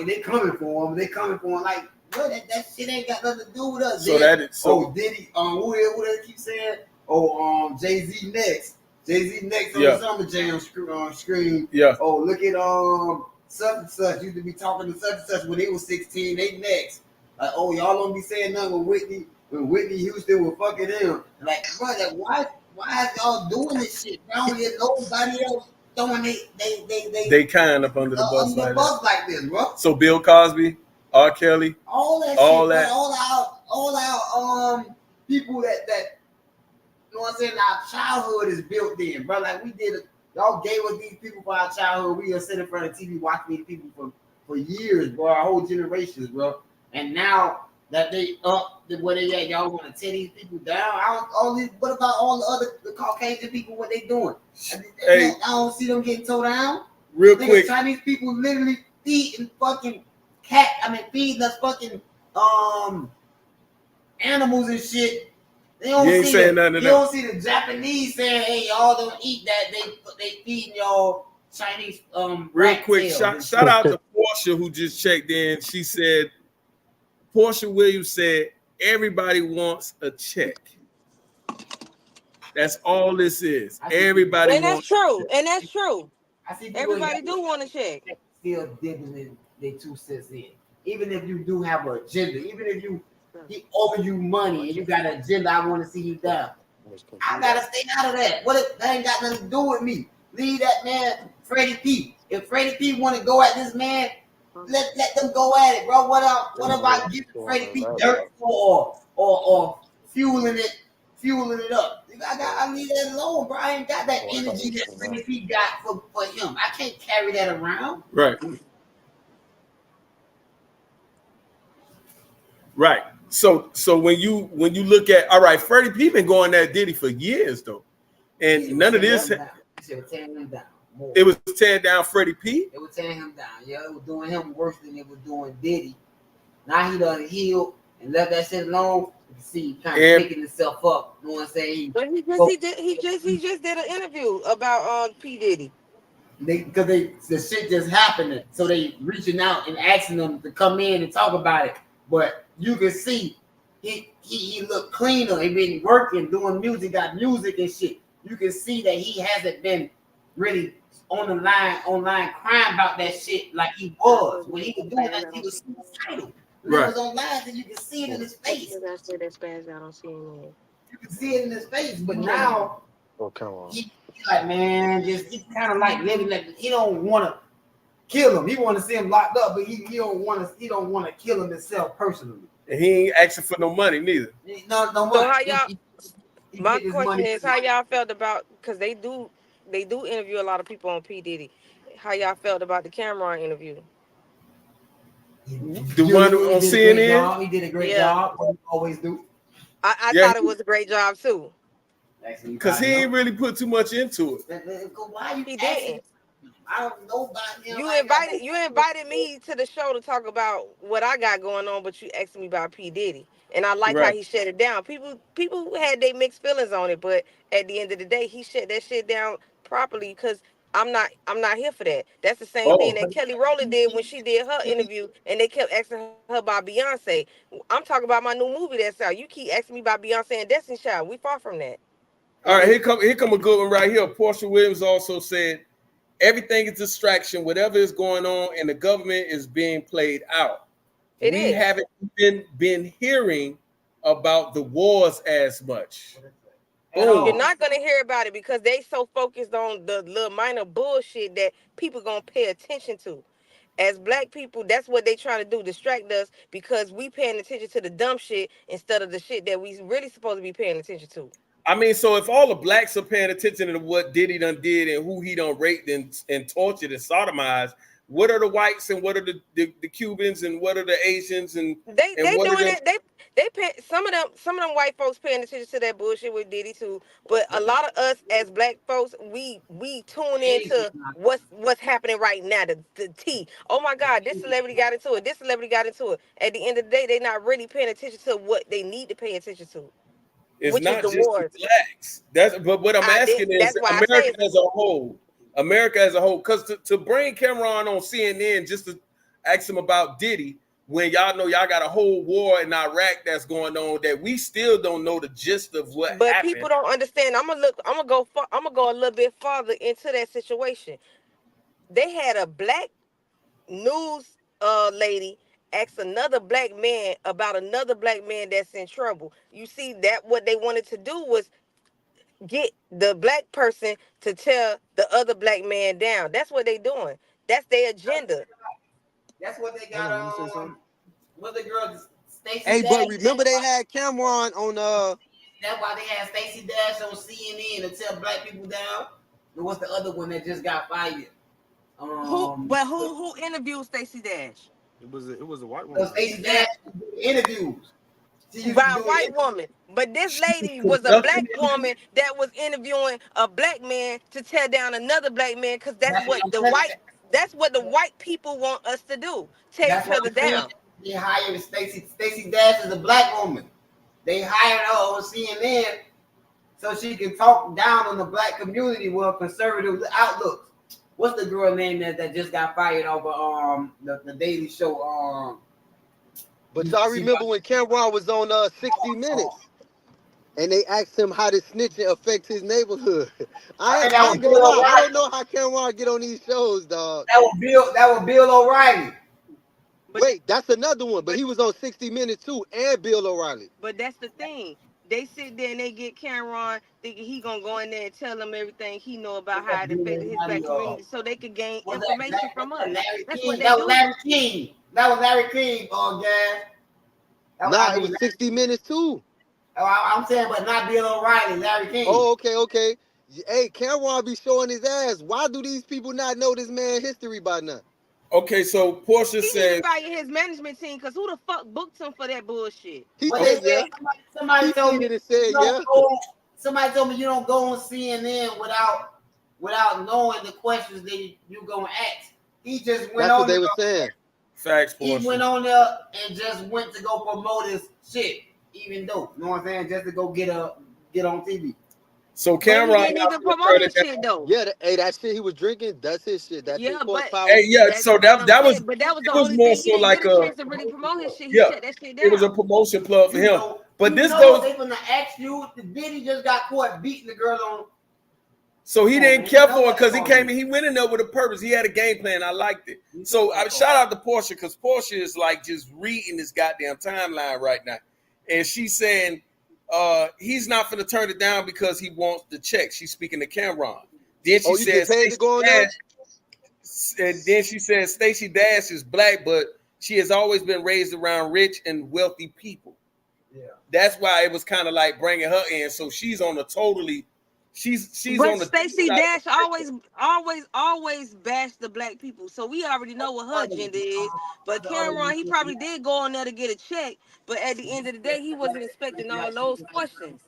They coming for him. Like, bro, that shit ain't got nothing to do with us. So that is so. Diddy. Who they keep saying? Jay-Z next. On the Summer Jam screen. Yeah. Oh, look at such and such used to be talking to such and such when they was 16. They next. Like, y'all don't be saying nothing when Whitney Houston was fucking them. Like, bro, why is y'all doing this shit? I don't hear nobody else throwing they kind of under the bus like this, bro. So Bill Cosby, R. Kelly, all that, all our people that you know what I'm saying, our childhood is built in, bro. Like y'all gave us these people for our childhood. We are sitting in front of TV watching these people for years, bro, our whole generations, bro. And now that they up to where they at, y'all want to tear these people down. What about all the Caucasian people? What they doing? I don't see them getting towed down. Real quick, Chinese people literally feeding fucking feeding us fucking animals and shit. They don't don't see the Japanese saying, "Hey, y'all don't eat that." They feeding y'all Chinese Real quick, shout out to Portia who just checked in. She said. Portia Williams said, everybody wants a check. That's all this is. Everybody and wants that's true. I see everybody do want a check. Still digging their 2 cents in. even if you do have an agenda, even if he owe you money and you got an agenda, I want to see you down. I gotta stay out of that. What if that ain't got nothing to do with me? Leave that man, Freddie P. If Freddie P want to go at this man, let them go at it, bro. What about giving Freddie P dirt or fueling it up? I leave that alone, bro. I ain't got that energy that Freddie P got for him. I can't carry that around. Right. Right. So when you look at, all right, Freddie P been going at Diddy for years though, and none of this. It was tearing him down. More. It was tearing down Freddie P. It was tearing him down. Yeah, it was doing him worse than it was doing Diddy. Now he done healed and left that shit alone. You can see he kind of picking himself up. You know what I'm saying? But he just did an interview about P Diddy. Because the shit just happening, so they reaching out and asking them to come in and talk about it. But you can see he looked cleaner. He been working, doing music, got music and shit. You can see that he hasn't been really online crying about that shit like he was. When he was doing that, he was suicidal. When he was online, so you can see it in his face. You can see it in his face, but now he like, man, he kind of like living that. He don't want to kill him. He want to see him locked up, but he don't want to kill him himself personally. And he ain't asking for no money neither. No money. So how y'all? My question is, how y'all felt about, because they do interview a lot of people on P Diddy. How y'all felt about the Cameron interview? The one on CNN. He did a great job. What he always do. I thought it was a great job too. Because he ain't really put too much into it. Why he didn't? I don't know about him. You invited me to the show to talk about what I got going on, but you asked me about P Diddy, and I like how he shut it down. People had their mixed feelings on it, but at the end of the day, he shut that shit down properly because I'm not here for that. That's the same thing that Kelly Rowland did when she did her interview, and they kept asking her about Beyonce. I'm talking about my new movie that's out. You keep asking me about Beyonce and Destiny Child. We far from that. All right, here come a good one right here. Portia Williams also said, everything is distraction. Whatever is going on, and the government is being played out. We haven't been hearing about the wars as much. You're not gonna hear about it because they so focused on the little minor bullshit that people gonna pay attention to. As black people, that's what they trying to do, distract us because we paying attention to the dumb shit instead of the shit that we really supposed to be paying attention to. I mean, so if all the blacks are paying attention to what Diddy done did and who he done raped and tortured and sodomized, what are the whites and what are the Cubans and what are the Asians and they doing it? They pay some of them white folks paying attention to that bullshit with Diddy too, but a lot of us as black folks we tune into what's happening right now. The tea. Oh my God, this celebrity got into it. This celebrity got into it. At the end of the day, they're not really paying attention to what they need to pay attention to. It's not just the blacks. But what I'm asking is America as a whole. America as a whole. Because to bring Cameron on CNN just to ask him about Diddy, when y'all know y'all got a whole war in Iraq that's going on that we still don't know the gist of what happened. But people don't understand. I'm gonna go a little bit farther into that situation. They had a black news lady ask another black man about another black man that's in trouble. You see that what they wanted to do was get the black person to tell the other black man down. That's what they doing. That's their agenda. That's what they got what the girl Stacey Hey, Dash, but remember they had Cameron on that's why they had Stacey Dash on CNN to tell black people down. And what's the other one that just got fired? Who interviewed Stacey Dash? It was a white woman. Stacey Dash interviews. By a white woman. But this lady was a black woman that was interviewing a black man to tear down another black man because that's what the white people want us to do. Tear each other down. They hired Stacey Dash is a black woman. They hired her on CNN so she can talk down on the black community with conservative outlooks. What's the girl name that just got fired over the Daily Show? But y'all remember when Cameron was on 60 Minutes and they asked him how did snitching affect his neighborhood? I don't know how Cameron get on these shows, dog. That was Bill O'Reilly. Wait, that's another one. But he was on 60 Minutes too, and Bill O'Reilly. But that's the thing. They sit there and they get Cameron thinking he gonna go in there and tell them everything he know about how it affected his black community, so they could gain information from us. That's what they that do. was Larry King. That was Larry King, Gas. Nah, it was 60 Minutes too. I'm saying, but not Bill O'Reilly, Larry King. Oh, okay. Hey, Cameron be showing his ass. Why do these people not know this man history by now? Okay, so Portia He says need to fire his management team, because who the fuck booked him for that bullshit? He But said, they yeah. said, somebody told me He said, yeah. somebody told me you don't go on CNN without knowing the questions that you gonna ask. He just went That's on what they there. were saying. facts, He Portia. went on there and just went to go promote his shit, even though, you know what I'm saying, just to go get on TV. So But he Cameron, didn't even promote his shit though. Yeah, that shit he was drinking, that's his shit. That's his Yeah, but horsepower. hey, yeah. that's So what that I'm that was saying. But that was it the was only more thing. so He didn't like get a chance to really promote his shit. He yeah, shut that shit it was a down. promotion plug for him. But you this know goes. they gonna ask you. The Diddy just got caught beating the girl on. So he Oh, didn't man, care you know for it what because he it's came gonna in. He went in there with a purpose. He had a game plan. I liked it. You So know what it's shout out to Portia because Portia is like just reading this goddamn timeline right now, and she's saying he's not going to turn it down because he wants the check. She's speaking to Cameron. Then she Oh, you get says, paid to go on there? and then she says Stacey Dash is black, but she has always been raised around rich and wealthy people. Yeah. That's why it was kind of like bringing her in. So she's on a totally, she's But on the. Stacey Dash always bashed the black people. So we already know what her agenda is. But Cameron, he probably did go on there to get a check. But at the end of the day, he wasn't expecting all those questions.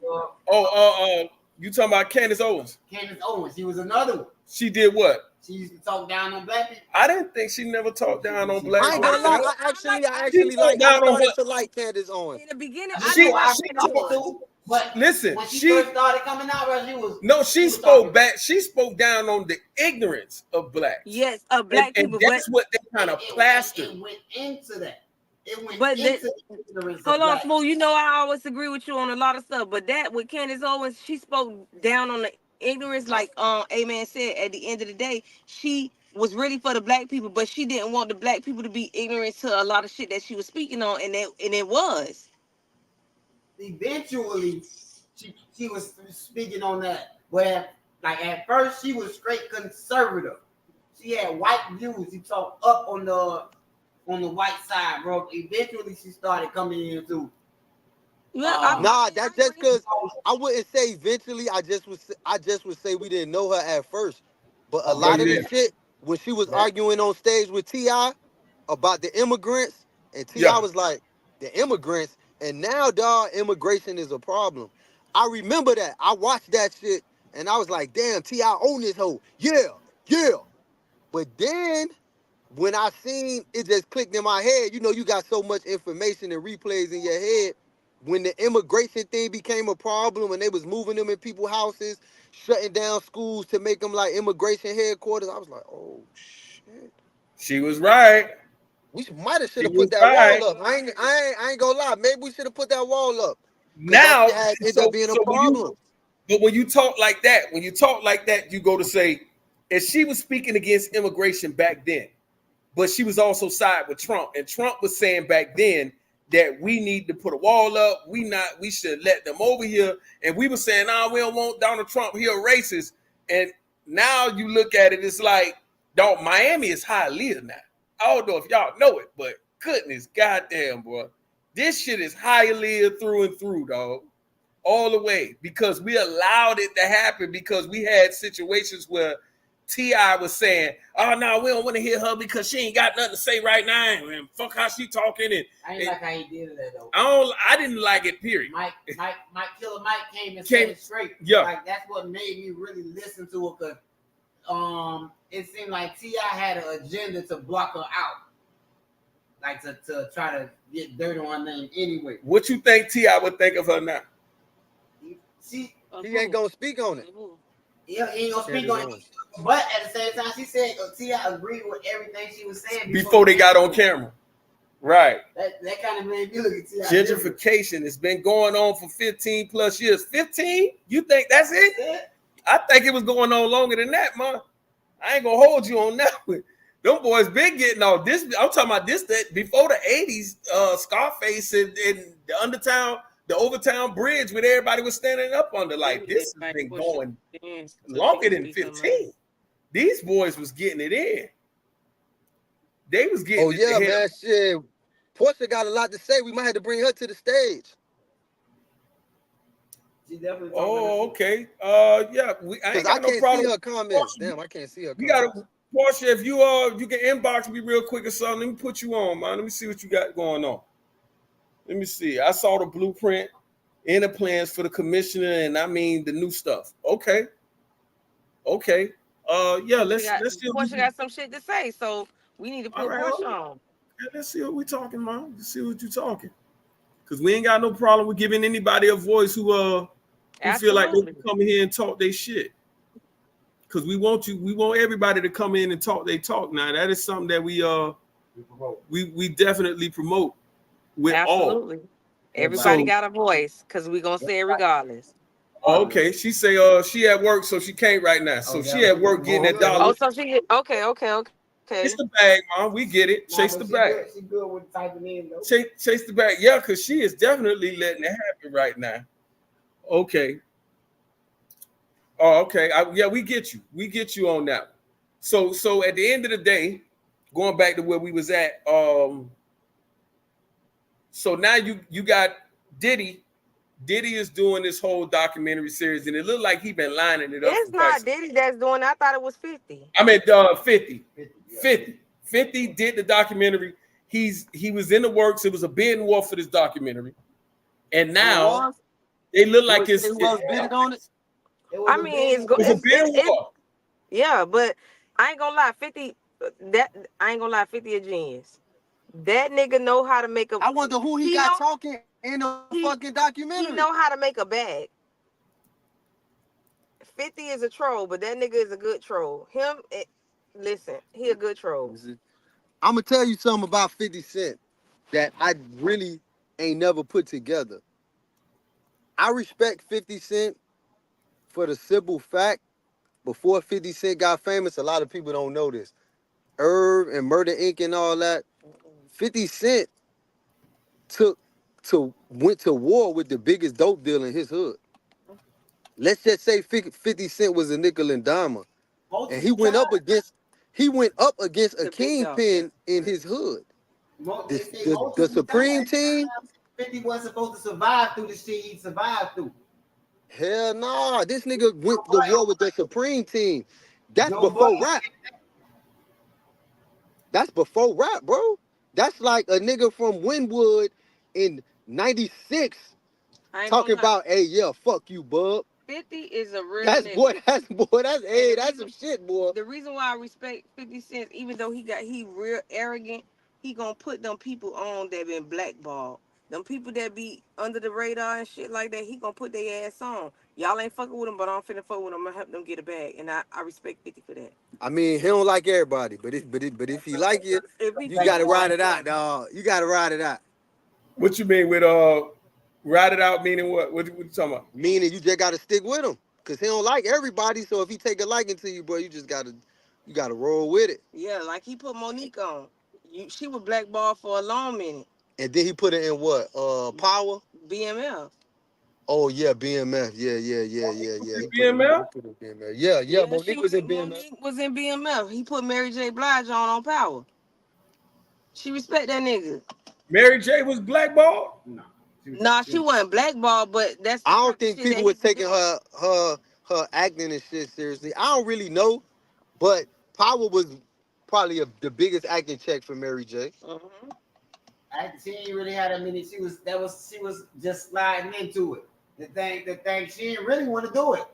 You talking about Candace Owens? Candace Owens, she was another one. She did what? She used to talk down on black people. I didn't think she never talked down on black I ain't people. gonna lie. I started to like Candace Owens. In the beginning, I I She- didn't like she- Candace Owens. But Listen, when she she first started coming out, bro, she was no, she was spoke talking. back. She spoke down on the ignorance of blacks. Yes, of black and people. But that's what they kind of plastered. It went into that. It went But into the ignorance hold of on, black. Smooth. You know I always agree with you on a lot of stuff. But that with Candace Owens, she spoke down on the ignorance, like A-Man said. At the end of the day, she was really for the black people, but she didn't want the black people to be ignorant to a lot of shit that she was speaking on, and it was. Eventually, she was speaking on that. Where like at first she was straight conservative. She had white views. She talked up on the white side, bro. Eventually, she started coming into. Yeah, Nah, that's just because I wouldn't say eventually. I just would say we didn't know her at first. But a lot of the shit when she was arguing on stage with T.I. about the immigrants, and T.I. was like, the immigrants, and now dog, immigration is a problem. I remember that. I watched that shit and I was like, damn, T.I. own this hoe. Yeah. But then when I seen it just clicked in my head, you know, you got so much information and replays in your head. When the immigration thing became a problem and they was moving them in people's houses, shutting down schools to make them like immigration headquarters, I was like, oh shit. She was right. We might have should have She put was that right. wall up. I ain't gonna lie. Maybe we should have put that wall up. Now, that shit ended up being a problem. But when you talk like that, you go to say, and she was speaking against immigration back then, but she was also side with Trump, and Trump was saying back then that we need to put a wall up. We should let them over here, and we were saying, nah, we don't want Donald Trump. He a racist. And now you look at it, it's like, dog, Miami is high lived now. I don't know if y'all know it, but goodness, goddamn, boy, this shit is higher lived through and through, dog. All the way, because we allowed it to happen, because we had situations where T.I. was saying, oh no, we don't want to hear her because she ain't got nothing to say right now, and fuck how she talking. And I ain't like how he did that though. I didn't like it, period. Mike Killer Mike came and said it straight. Yeah. Like that's what made me really listen to it, because it seemed like T.I. had an agenda to block her out. Like to try to get dirt on her name anyway. What you think T.I. would think of her now? He ain't gonna speak on it. Yeah, he ain't gonna speak on it. But at the same time, she said T.I. agreed with everything she was saying before they got on camera. Right. That kind of made me look at T.I. Gentrification has been going on for 15 plus years. 15? You think that's it? I think it was going on longer than that, man. I ain't gonna hold you on that one. Them boys been getting all this. I'm talking about this that before the 80s, Scarface and the Undertown, the Overtown Bridge when everybody was standing up under. Like this has been going longer than 15. These boys was getting it in. They was getting Oh yeah, man, shit. Portia got a lot to say. We might have to bring her to the stage. Oh, okay. Yeah, I ain't got no can't problem. see her comments. Damn, I can't see her comments. You gotta, Portia, if you can inbox me real quick or something, let me put you on, man. Let me see what you got going on. Let me see. I saw the blueprint and the plans for the commissioner, and I mean the new stuff. Okay. Yeah, let's see. Portia got some shit to say, so we need to put Portia on. Yeah, let's see what we talking, man. Let's see what you talking. Because we ain't got no problem with giving anybody a voice who feel like they can come in here and talk their shit. Because we want everybody to come in and talk their talk. Now that is something that we definitely promote with all. Everybody got a voice because we gonna say it regardless. Okay, she say she at work, so she can't right now. So she at work getting that dollar. Oh, so she okay. Chase the bag, man. We get it. Chase the bag. She good with typing in though. Chase the bag. Yeah, because she is definitely letting it happen right now. Okay. Oh, okay. Yeah, we get you. We get you on that. So at the end of the day, going back to where we was at, so now you got Diddy. Diddy is doing this whole documentary series, and it looked like he been lining it up. It's not Diddy that's doing it. I thought it was 50. I mean, 50. 50 did the documentary. He was in the works. It was a bidding war for this documentary, and now they look like it's bidding on it. I mean, it's yeah, but I ain't gonna lie, 50 a genius. That nigga know how to make a. I wonder who he got talking in the fucking documentary. He know how to make a bag. 50 is a troll, but that nigga is a good troll. Listen, he a good troll. I'm gonna tell you something about 50 Cent that I really ain't never put together. I respect 50 Cent for the simple fact, before 50 Cent got famous, a lot of people don't know this. Irv and Murder Inc. and all that, 50 Cent went to war with the biggest dope deal in his hood. Let's just say 50 Cent was a nickel and dimer. And he went up against a kingpin in his hood. The Supreme team. 50 wasn't supposed to survive through the shit he survived through. Hell no, this nigga went to war with the Supreme team. That's before rap. That's before rap, bro. That's like a nigga from Wynwood in 96 talking about, hey, yeah, fuck you, bub. 50 is a real that's nigga. That's some shit, boy. The reason why I respect 50 Cent, even though he real arrogant, he gonna put them people on that been blackballed. Them people that be under the radar and shit like that, he gonna put their ass on. Y'all ain't fucking with him, but I'm finna fuck with him. I'm gonna help them get a bag, and I respect 50 for that. I mean, he don't like everybody, but if he like you, you gotta ride it out, dog. You gotta ride it out. What you mean with ride it out? Meaning what? What you talking about? Meaning you just gotta stick with him, cause he don't like everybody. So if he take a liking to you, bro, you gotta roll with it. Yeah, like he put Monique on. She was blackballed for a long minute. And then he put it in what? Power? BMF. Oh yeah, BMF. Yeah. BMF? Yeah. Monique was in BMF. Monique was in BMF. He put Mary J. Blige on Power. She respect that nigga. Mary J. was blackballed? No. Nah, she wasn't blackballed, but that's. I don't think people were taking her acting and shit seriously. I don't really know, but Power was probably the biggest acting check for Mary J. Mm-hmm. She ain't really had a minute. She was just sliding into it. The thing she didn't really want to do it.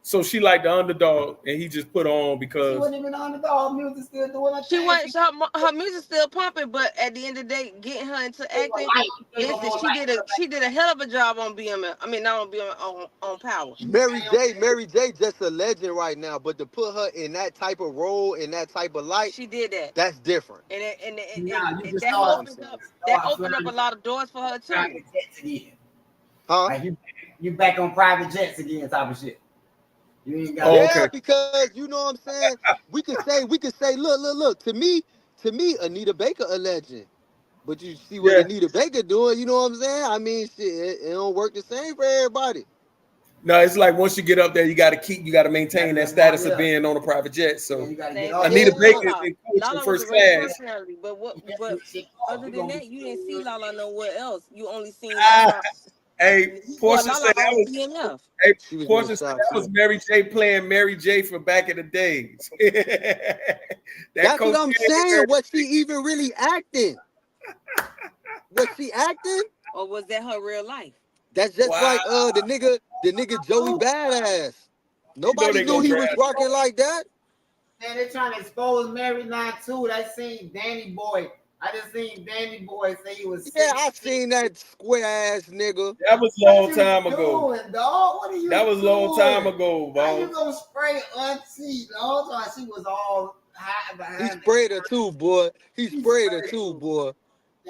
So she liked the underdog, and he just put on because she wasn't even the underdog. Music still doing her thing. Her music still pumping, but at the end of the day, getting her into acting, she did a hell of a job on BMF. I mean, not on BMF, on Power. Mary J just a legend right now, but to put her in that type of role, in that type of light, she did that. That's different. And that opened up a lot of doors for her too. Huh? Like you back on private jets again, type of shit. You ain't Oh, got Yeah, okay. because you know what I'm saying. We could say, look. To me, Anita Baker a legend. But you see what Yeah. Anita Baker doing. You know what I'm saying? I mean, shit, it don't work the same for everybody. No, it's like once you get up there, you got to maintain that status of yeah. being on a private jet. Yeah, So you gotta get Same off. thing Anita with Yeah. Baker is Lala. in coaching Lala was a first great class. personality, Yeah, but shit off. other We than gonna that, be you didn't see Lala nowhere else. You only seen Ah, Lala. hey, Well, Portia Lala said that on was. BMF. Hey, She was doing Portia said shots. that was Mary J playing Mary J from back in the days. That That's what cocaine I'm and saying. Mary Was she even really acting? Was she acting? Or was that her real life? That's just Wow. like the nigga Joey Badass. You know Nobody they knew gonna he drag was you. rocking like that. Man, they trying to expose Mary now too. They seen Danny Boy. I just seen Danny Boy say he was Yeah, 16. I seen that square ass nigga. That was a What long you time ago. doing, dog? What are you That was a long time doing? ago, How you boss. gonna spray auntie? The whole time she was all high He behind the sprayed her too, boy. He He sprayed her sprayed too, too. boy.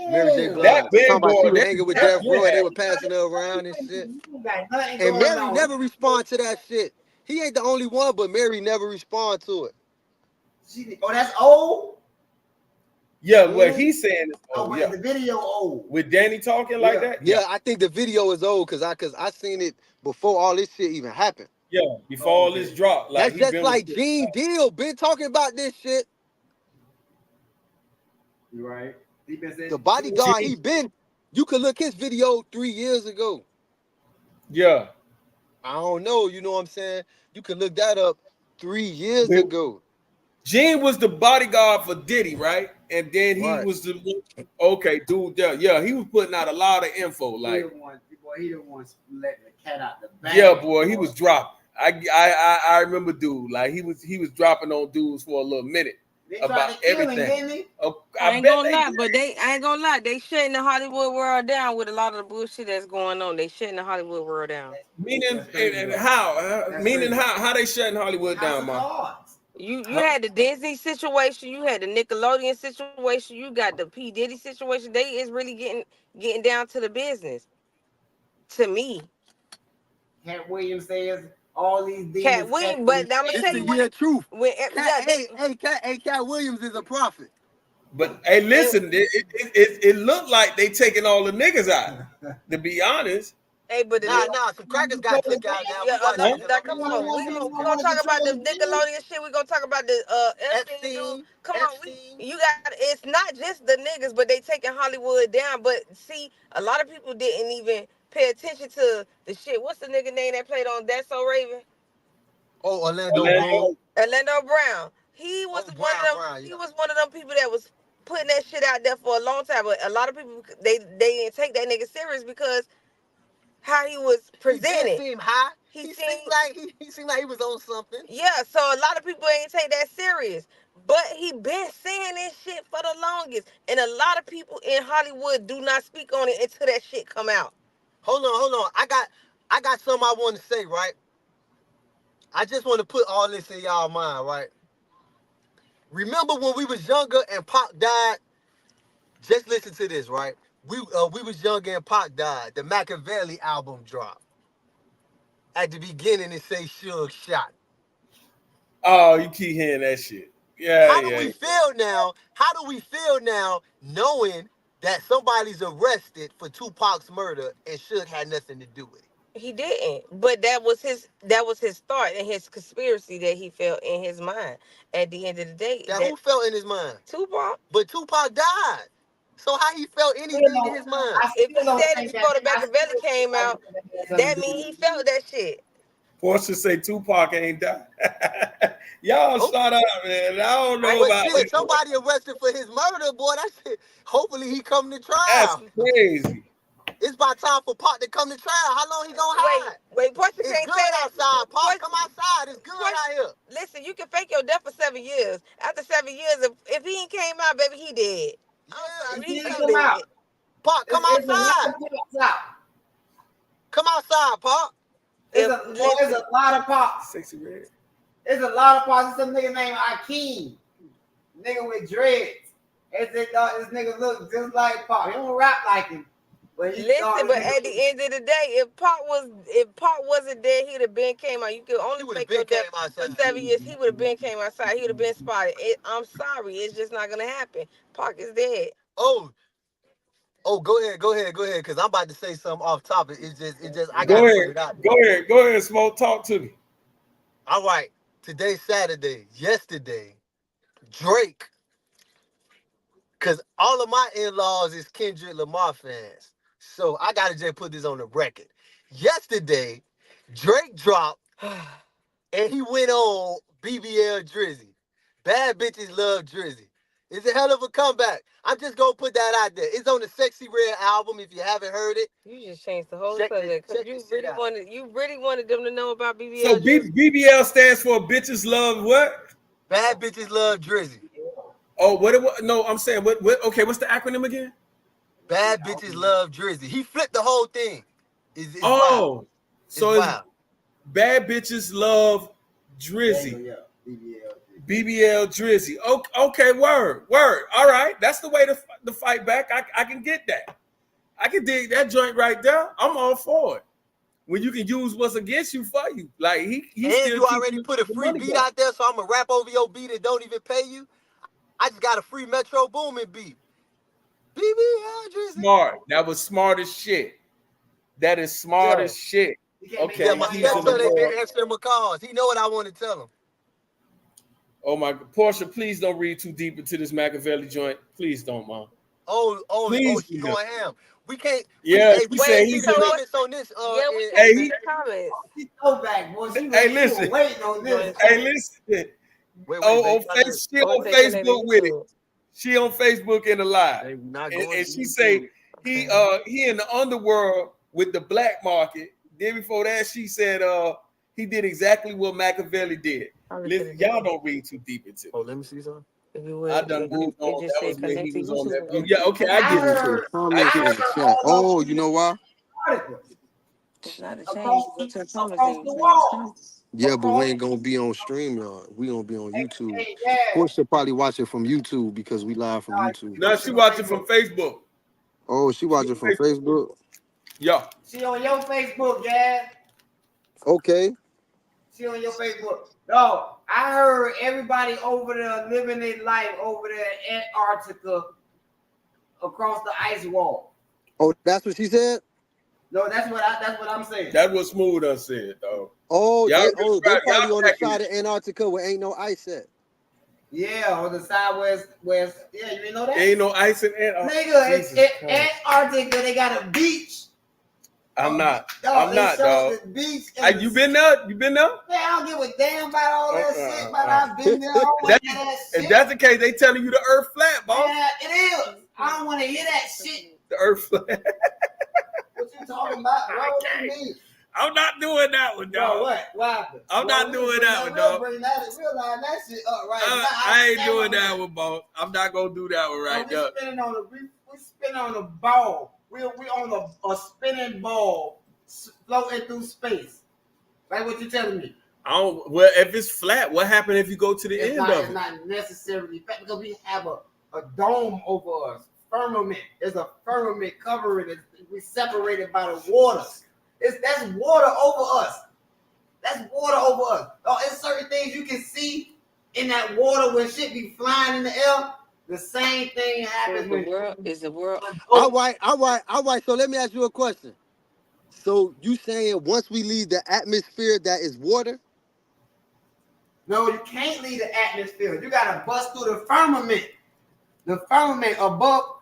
Mary J. Damn. That Blige. Talking been about she going. was hanging with That's Jeff been Roy. They were happening. passing her around and shit. You got nothing And going Mary on. never respond to that shit. He ain't the only one, but Mary never respond to it. Oh, that's old? Yeah, what Mhm. he's saying is, Oh, oh but yeah, the video old. with Danny talking like Yeah. that, yeah, Yeah, I think the video is old because I seen it before all this shit even happened. yeah. Before Oh, all okay. this drop, like That's he just been with. like Gene Deal been talking about this shit. You right. He been saying The bodyguard, Gene, he been. You could look his video 3 years ago. yeah. I don't know, you know what I'm saying? You could look that up 3 years But ago. Gene was the bodyguard for Diddy, right? And then he Right. was the okay, dude. Yeah, he was putting out a lot of info. he Like, the one, boy, he the one letting the cat out the bag. yeah, boy, he was dropping. I remember, dude. Like he was dropping on dudes for a little minute They tried about to kill him, everything. didn't they? I I ain't bet gonna they lie, did. but I ain't gonna lie. They shutting the Hollywood world down with a lot of the bullshit that's going on. They shutting the Hollywood world down. Meaning That's crazy, and though. how? That's Meaning crazy. how they shutting Hollywood House down, of man? Cards. You Huh? had the Disney situation, you had the Nickelodeon situation, you got the P Diddy situation. They is really getting down to the business. To me, Cat Williams says all these Cat demons Williams, came but from I'm gonna It's tell the you year what. of truth. When Cat, yeah, they, Cat Williams is a prophet. But hey, and, listen, it looked like they taking all the niggas out. To be honest, hey, but the Nah, some crackers got took out now. yeah, We watched huh? it now on come the on, news. we gonna talk about the Nickelodeon shit. We gonna talk about the Epstein dude. Come on, Epstein. you got it's not just the niggas, but they taking Hollywood down. But see, a lot of people didn't even pay attention to the shit. What's the nigga name that played on That's So Raven? Oh, Orlando Orlando. Bloom. Orlando Brown. He was Oh, one of them. Brown, He yeah. was one of them people that was putting that shit out there for a long time. But a lot of people they didn't take that nigga serious because how he was He did presented. seem high. He He seemed seemed like he seemed like he was on something. yeah. So a lot of people ain't take that serious. But he been saying this shit for the longest, and a lot of people in Hollywood do not speak on it until that shit come out. Hold on. I got something I want to say, right? I just want to put all this in y'all mind, right? Remember when we was younger and Pop died? Just listen to this, right? We was younger and Pop died. The Machiavelli album dropped. At the beginning, it say Suge shot. Oh, you keep hearing that shit. Yeah, How do yeah. we feel now? How do we feel now knowing that somebody's arrested for Tupac's murder and Suge had nothing to do with it? He didn't, but that was his thought and his conspiracy that he felt in his mind. At the end of the day, That that who felt in his mind? Tupac. But Tupac died. So how he felt anything in his mind? If he Still don't said it think that. before the I Machiavelli still came think out, that has something that to do means with he it. felt that shit. Portia say Tupac ain't died. Y'all Oh, shut up, man. I don't I know ain't but about shit, that. somebody arrested for his murder, boy. That shit. Hopefully he come to That's trial. crazy. It's about time for Pop to come to trial. How long he gonna hide? wait. Portia It's can't say good that. outside, Pop. Portia, Come outside. It's good Portia, out here. listen, you can fake your death for 7 years. After 7 years, if he ain't came out, baby, he dead. I'm Yeah, sorry, He he didn't too come out. dead. Pop, come It's a lot outside. of pops out. Come outside, Pop. If It's listen, a lot of pops. Sexy red. It's a lot of pops. It's a nigga named Akeem. Nigga with dreads. This nigga look just like Pop. He don't rap like him, Listen, but at the end of the day, if Pop wasn't there, he'd have been came out. You could only fake your death for 7 years. He would have been came outside. He would have been spotted. I'm sorry, it's just not gonna happen. Pac is dead. Oh, go ahead, because I'm about to say something off topic. It's just I Go gotta put ahead. it out. Go ahead, Smoke. Talk to me. All right, today's Saturday. Yesterday, Drake, because all of my in-laws is Kendrick Lamar fans. So I gotta just put this on the record. Yesterday, Drake dropped and he went on BBL Drizzy. Bad bitches love Drizzy. It's a hell of a comeback. I'm just gonna put that out there. It's on the Sexy Red album. If you haven't heard it, You just changed the whole Check subject because you really wanted them to know about BBL. So BBL stands for bitches love what? Bad bitches love Drizzy. Oh, what it was? No, I'm saying what? Okay, what's the acronym again? Bad bitches love Drizzy. He flipped the whole thing. It's Oh, wild. so It's it's wild. bad bitches love Drizzy. Yeah, BBL Drizzy. Okay, word. All right, that's the way to fight back. I can get that. I can dig that joint right there. I'm all for it. When you can use what's against you for you, like he And still you already put a free beat out there, so I'm gonna rap over your beat and don't even pay you. I just got a free Metro Boomin beat. BBL Drizzy. Smart. That was smart as shit. That is smart as shit. Okay. Yeah, my stepson ain't been answering my calls. He know what I want to tell him. Oh my God, Portia, please don't read too deep into this Machiavelli joint. Please don't, Mom. Oh, she going ham. We can't. Yeah, we said can't he's see the comments on this. we can't see the comments. She go back, boy. Hey, listen. Waiting on this. Hey, listen. She on Facebook with it. She on Facebook in the live, and she say he in the underworld with the black market. Then before that, she said he did exactly what Machiavelli did. Listen, y'all don't read too deep into it. Oh, let me see something. I done moved on. That was when he was on that. YouTube. Yeah, okay, I get it. Comments in the chat. Oh, you know why? It's not a change. You go to the comments and the wall. Yeah, but we ain't gonna be on StreamYard. We gonna be on YouTube. Yeah. Portia should probably watch it from YouTube because we live from YouTube. No, she watching from Facebook. Oh, she watching from Facebook? Yeah. She on your Facebook, Gaz. Okay. She on your Facebook. No, I heard everybody over there living their life over there in Antarctica across the ice wall. Oh, that's what she said? No, that's what I'm saying. That's what Smooth done said, though. Oh, Y'all they really probably y'all on the cracking side it. of Antarctica where ain't no ice at. Yeah, on the side where yeah, you didn't know that? Ain't no ice in Antarctica. Nigga, it's Antarctica, they got a beach. I'm not, dog. dog. The beach You been there? You been there? Man, I don't give a damn about all that shit, but I've been there. I don't want to hear that shit. If that's the case, they telling you the earth flat, boss. Yeah, it is. I don't want to hear that shit. The earth flat. What you talking about? What do you mean? I'm not doing that one, dog. Bro, what happened? I'm not doing that one, dog. We'll line that shit up right now. I ain't doing that one, boss. I'm not gonna do that one right now. We spinning on the ball. We on a spinning ball floating through space. Like what you telling me? Well, if it's flat, what happened if you go to the end of it? It's not necessarily flat because we have a dome over us. Firmament. There's a firmament covering it. We separated by the water. That's water over us. That's water over us. There's certain things you can see in that water when shit be flying in the air. The same thing happens when the world. All right. So let me ask you a question. So you saying once we leave the atmosphere, that is water? No, you can't leave the atmosphere. You gotta bust through the firmament. The firmament above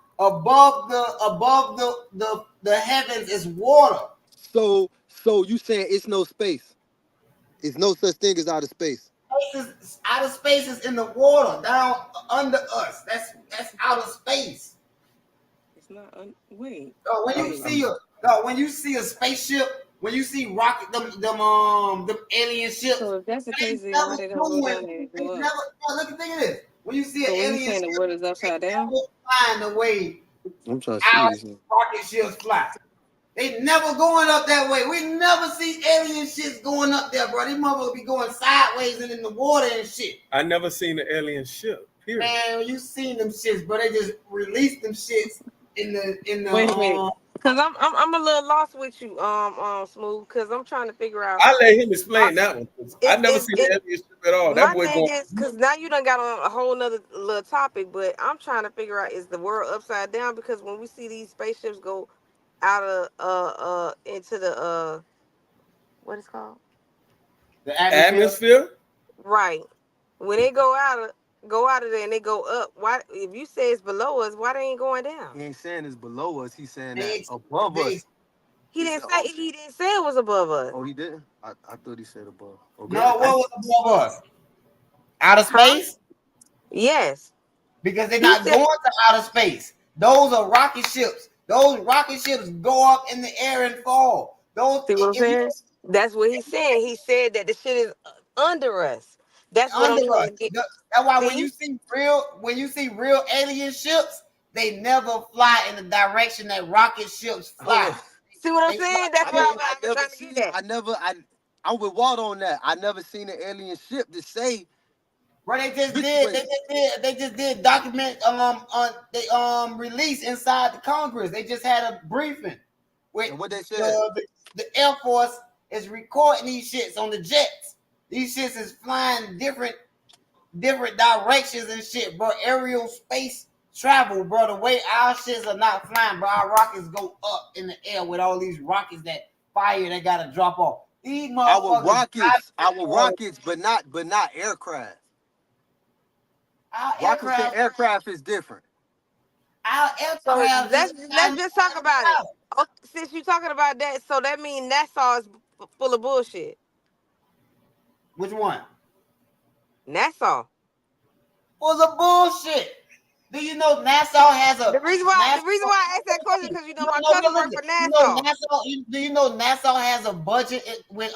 the heavens is water. So you saying it's no space? It's no such thing as outer space. Outer space is in the water down under us. That's outer space. It's not. Wait. When you see a spaceship, when you see rocket, them alien ships. So if that's the case, then why they don't go down there and go up? Look at this. When you see an So alien saying ship, the world is upside down? flying the way I'm trying to our see this. rocket ships fly. They never going up that way. We never see alien shits going up there, bro. These motherfuckers be going sideways and in the water and shit. I never seen an alien ship. Period. Man, you seen them shits, bro. They just released them shits in the Wait a minute. Cause I'm a little lost with you, Smooth. Cause I'm trying to figure out. I let him explain that one. I never Is seen it? the alien ship at all. That My boy thing going. is, cause now you done got on a whole nother little topic, but I'm trying to figure out, is the world upside down? Because when we see these spaceships go out of into the what is called, The atmosphere. Atmosphere? right, when they go out of there and they go up, why, if you say it's below us, why they ain't going down? He ain't saying it's below us. He's saying that They, above they, us. It's the ocean. He didn't say it was above us. Oh, he didn't. I thought he said above. Okay. no, what was above us? Outer Huh? space? Yes. Because they're He not said. going to outer space. Those are rocket ships. Those rocket ships go up in the air and fall. Those, See what I'm if you saying? That's what he's saying. He said that the shit is under us. That's what I'm under trying us, to get. that's why when See? you see real alien ships, they never fly in the direction that rocket ships Hold fly. on. See what I'm They fly saying? That's I what mean, I I was never trying to seen. get at. I'm with Walt on that. I never seen an alien ship to say Bro, they just which did. way. They just did document. They release inside the Congress. They just had a briefing with And what they said. the Air Force is recording these shits on the jets. These shits is flying different directions and shit, bro. Aerial space travel, bro. The way our shits are not flying, bro. Our rockets go up in the air with all these rockets that fire that gotta drop off. These motherfuckers. Our rockets, but not aircraft. Our Rockets and aircraft. aircraft is different. Our So aircraft just let's just talk about it. Oh, since you're talking about that, so that means NASA is full of bullshit. Which one? NASA. Was a bullshit. Do you know NASA has a The NASA? reason why I asked that question because No, my no, cousin no, worked listen. for NASA. Do you know NASA has a budget with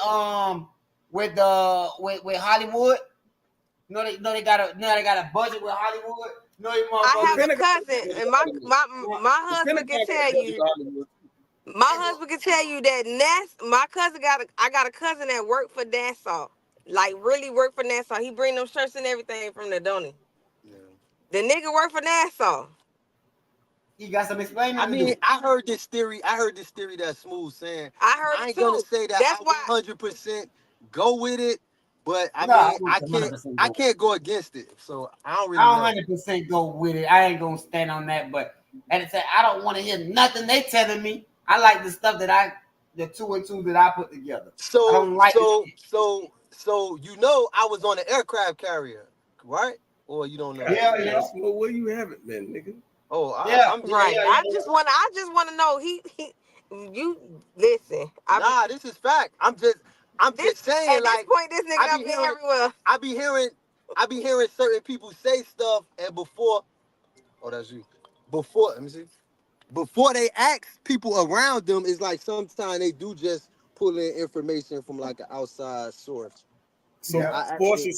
Hollywood? They got a budget with Hollywood. No, you I The have a motherfuckers. Pentagon cousin, and my The husband can Pentagon got a tell budget you. to Hollywood. My husband can tell you that my cousin I got a cousin that worked for NASA. Like really worked for NASA. He bring them shirts and everything from there, don't he? Yeah. The nigga worked for NASA. You got some explaining I to mean, do. I heard this theory. That Smooth saying. I heard I it ain't gonna too. say that That's I why 100% go with it, but I No, I mean, wouldn't 100% I go. can't go against it. So I don't really I don't know. 100% go with it. I ain't gonna stand on that. But at the same, I don't want to hear nothing they telling me. I like the stuff the two and two that I put together. I So don't like so so so you know I was on an aircraft carrier, right? Or you don't know God that? Yeah, damn, yeah, Smooth, where you have it, man, nigga? Oh, yeah, I'm yeah, right. yeah, I yeah. just want to know he you listen. nah. This is fact. I'm This just saying. at this Like point this nigga I done be been hearing everywhere. I be hearing I be hearing certain people say stuff, and before, oh, that's you. Before, let me see. Before they ask people around them, it's like sometimes they do just pull in information from like an outside source. So So Yeah. I actually,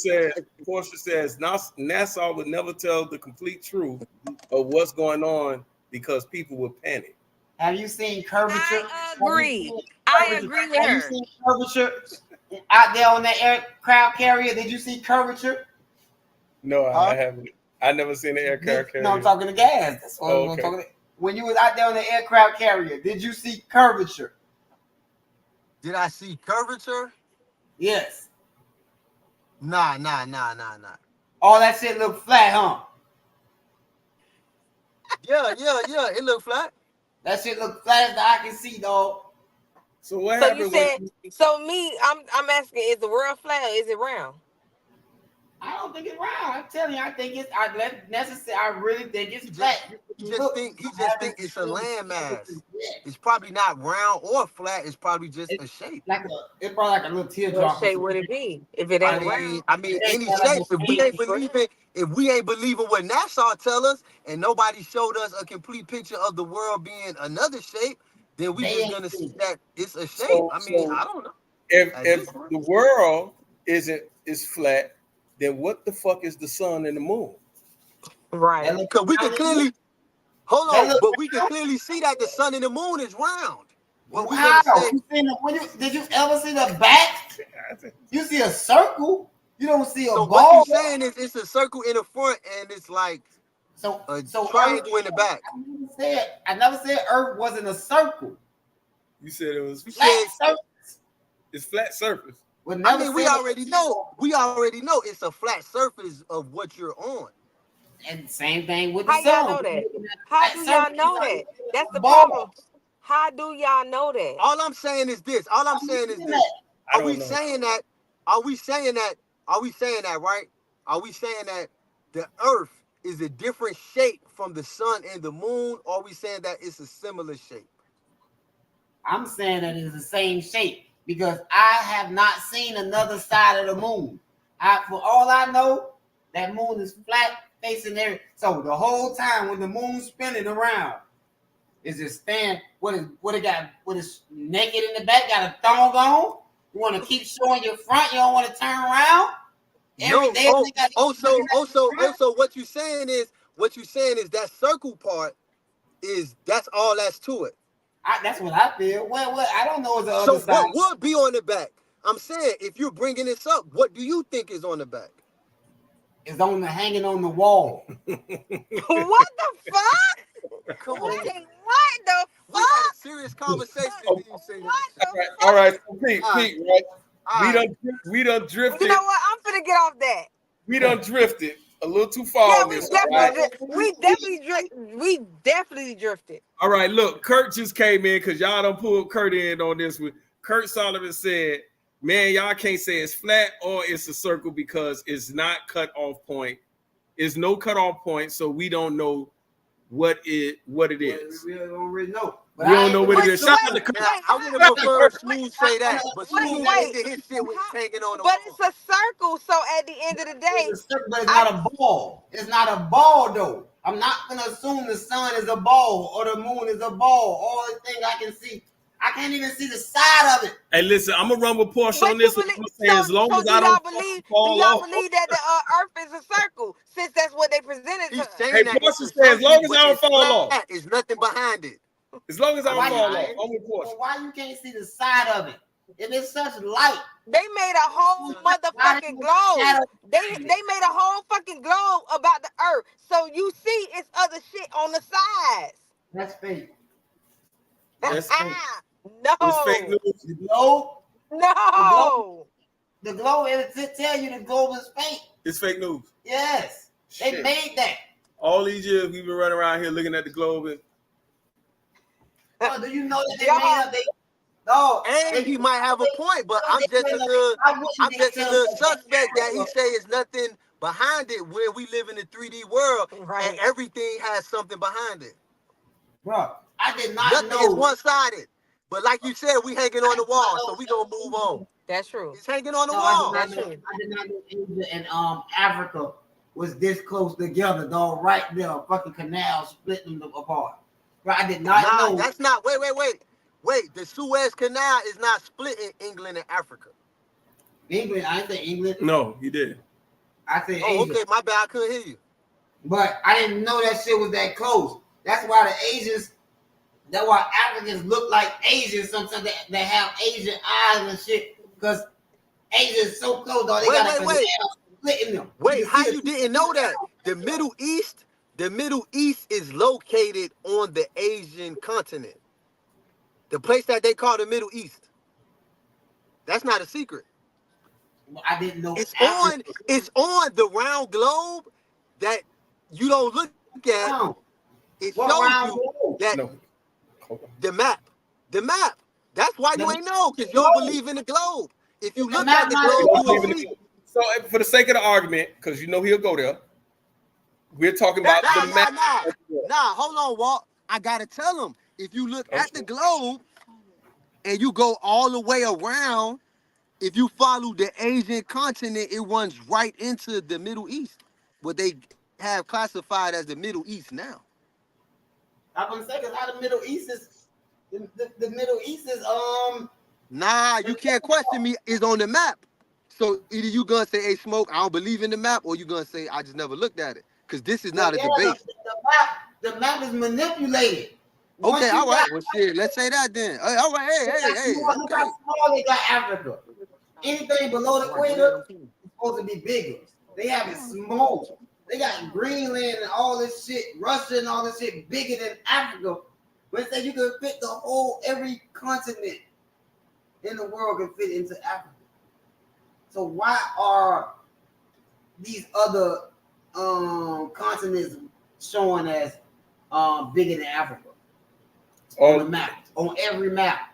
Portia says NASA would never tell the complete truth of what's going on because people would panic. Have you seen curvature? I agree. I agree with Have you her. seen curvature out there on that aircraft carrier? Did you see curvature? No, huh? I haven't. I never seen an aircraft No, I'm carrier. talking to gas. That's what Oh, I'm okay. talking to. When you was out there on the aircraft carrier, did you see curvature? Did I see curvature? Yes. Nah. All that shit looked flat, huh? Yeah. It looked flat. That shit looked flat as the eye can see, dog. So what So you happened when? said so me, I'm asking, is the world flat or is it round? I don't think it's round. I'm telling you, I think it's necessary. I really think it's He flat. just Look, he I just think haven't it's a seen landmass. yet. It's probably not round or flat. It's probably just a shape. It's probably like a little What teardrop or shape something. would it be if it I ain't mean, round? it Any ain't like shape. a If we ain't believing what NASA tell us, and nobody showed us a complete picture of the world being another shape, then we they just ain't gonna see seen. that it's a shape. So I mean, so I don't know. At if this point, the world is flat, then what the fuck is the sun and the moon? That Right. look because we can round to you. clearly hold That on, look but we can clearly see that the sun and the moon is round. What we How? gonna say? You seen the, did you ever see the back? You see a circle. You don't see a So what you ball. saying is it's a circle in the front, and it's like So A so triangle in the back. I never said Earth wasn't a circle. You said it was You Flat said, surface. it's flat surface. Would I never mean, we said already know. We already know it's a flat surface of what you're on. and same thing with the How y'all sun. know that? We're looking at How flat do y'all surface, know like that? That's the ball. problem. How do y'all know that? All I'm saying is this. All I'm saying is looking this. I Are we don't know. saying that? Are we saying that? Are we saying that, right? Are we saying that the earth is a different shape from the sun and the moon? Or are we saying that it's a similar shape? I'm saying that it's the same shape because I have not seen another side of the moon. For all I know, that moon is flat facing there. So the whole time when the moon's spinning around, is it stand? What it got? What is naked in the back? Got a thong on? You want to keep showing your front? You don't want to turn around? Every No. day they got Also, what you're saying is that circle part that's all that's to it. that's what I feel. What? I don't know what's the So other side. what would be on the back? I'm saying, if you're bringing this up, what do you think is on the back? It's on the hanging on the wall. What the fuck? Come What on. the We had fuck? a serious conversation. Oh, And you say What that. the fuck? All right, so Pete, All right. right? All right. We done drifted. You know what? I'm finna get off that. We done drifted a little too far Yeah, on we this one, right? definitely drifted. All right, look, Kurt just came in because y'all done pulled Kurt in on this one. Kurt Solomon said, man, y'all can't say it's flat or it's a circle because it's not cut off point. It's no cut off point, so we don't know what it is. We don't really know. We don't know what it is. Shout out to Kurt. Now, I would have preferred Smooth say that, but Smooth wait. ended his shit with hanging on the But wall. it's a circle, so at the end of the day, It's a circle, but it's not a ball. It's not a ball though. I'm not gonna assume the sun is a ball or the moon is a ball. All the thing I can see, I can't even see the side of it. Hey, listen, I'm gonna run with Porsche but on this you one. believe, I'm saying as long so as do I y'all don't believe? Do fall y'all off. believe that the Earth is a circle? Since that's what they presented to He's us. saying Hey, that it's Porsche a said, as long circle, as but I don't it's fall off. flat. There's nothing behind it. As long as I don't Why fall you- off, I'm with Porsche. Well, why you can't see the side of it? If it's such light, They made a whole motherfucking globe. They made a whole fucking globe about the Earth. So you see, it's other shit on the sides. that's fake. That's fake. No. It's fake news. The globe, No. the globe, it tell you the globe is fake. It's fake news. Yes, they Shit. made that. All these years we've been running around here looking at the globe. And Oh, do you know that they Y'all- made up? No, And he might have a point, but I'm just a little suspect that he say it's nothing behind it where we live in the 3D world Right. and everything has something behind it. Bro, I did not Nothing know. is one-sided. But like you said, we hanging on the wall, so we gonna move on. That's true. It's hanging on the No, wall. I did not know Asia and Africa was this close together, dog. Right there, a fucking canal splitting them apart. Bro, I did not know. That's not. Wait. The Suez Canal is not splitting England and Africa. England, I didn't say England. no, you did. I said Oh, Asia. okay. My bad. I couldn't hear you. But I didn't know that shit was that close. That's why the Asians, that's why Africans look like Asians sometimes. They have Asian eyes and shit. Because Asia is so close, dog. They got a canal splitting them. Wait, how you didn't know that? The Middle East is located on the Asian continent. The place that they call the Middle East. That's not a secret. I didn't know. It's on the round globe that you don't look at. It What shows round you globe? that No. the map. That's why you ain't know, because you don't believe in the globe. If you look at the globe, you will see. So, for the sake of the argument, because you know he'll go there, we're talking about the map. Nah, hold on, Walt. I gotta tell him. If you look at the globe and you go all the way around, if you follow the Asian continent, it runs right into the Middle East, what they have classified as the Middle East now. I'm gonna say, because how the Middle East is, the Middle East is Nah, you can't question me. It's on the map. So either you gonna say, hey, Smoke, I don't believe in the map, or you gonna say, I just never looked at it. Because this is not a debate. The map is manipulated. Okay, all right. Well, shit, let's say that then. All right, hey. Look how small they got Africa. Anything below the equator is supposed to be bigger. They have it small. They got Greenland and all this shit, Russia and all this shit bigger than Africa. But it said you could fit the whole, every continent in the world can fit into Africa. So why are these other continents showing as bigger than Africa on the map, on every map?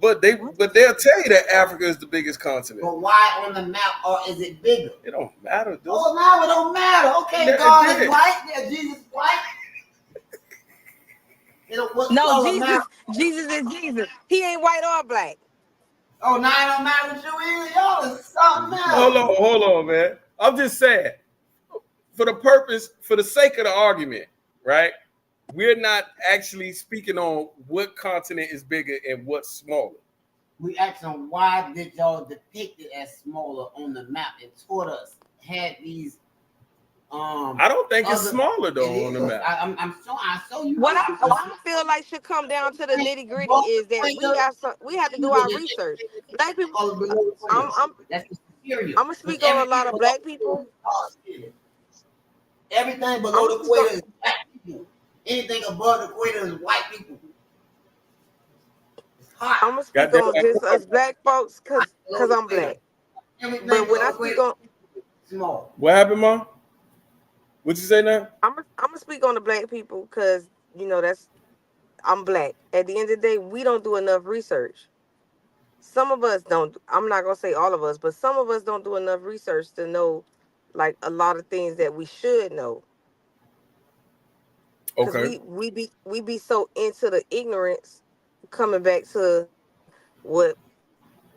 But they'll tell you that Africa is the biggest continent. But why on the map or is it bigger? It don't matter. Oh, now it don't matter. Okay, God is white. Yeah, Jesus is white. No, Jesus is Jesus. He ain't white or black. Oh, now it don't matter with you either. Y'all is something else. Hold on, man. I'm just saying, for the sake of the argument, right? We're not actually speaking on what continent is bigger and what's smaller. We asked them why did y'all depict it as smaller on the map and taught us had these. Um, I don't think it's smaller though on the map. I show you. What I feel like should come down to the nitty gritty is that we have to do our research. Black people, I'm gonna speak on a lot of black people. Everything below the equator is black people. Anything above the equator is white people. It's hot. I'm gonna speak on just us black folks because I'm black. But when I speak on small. What happened, Mom? What'd you say now? I'm gonna speak on the black people because I'm black. At the end of the day, we don't do enough research. Some of us don't. I'm not gonna say all of us, but some of us don't do enough research to know like a lot of things that we should know. Okay. We be so into the ignorance. Coming back to what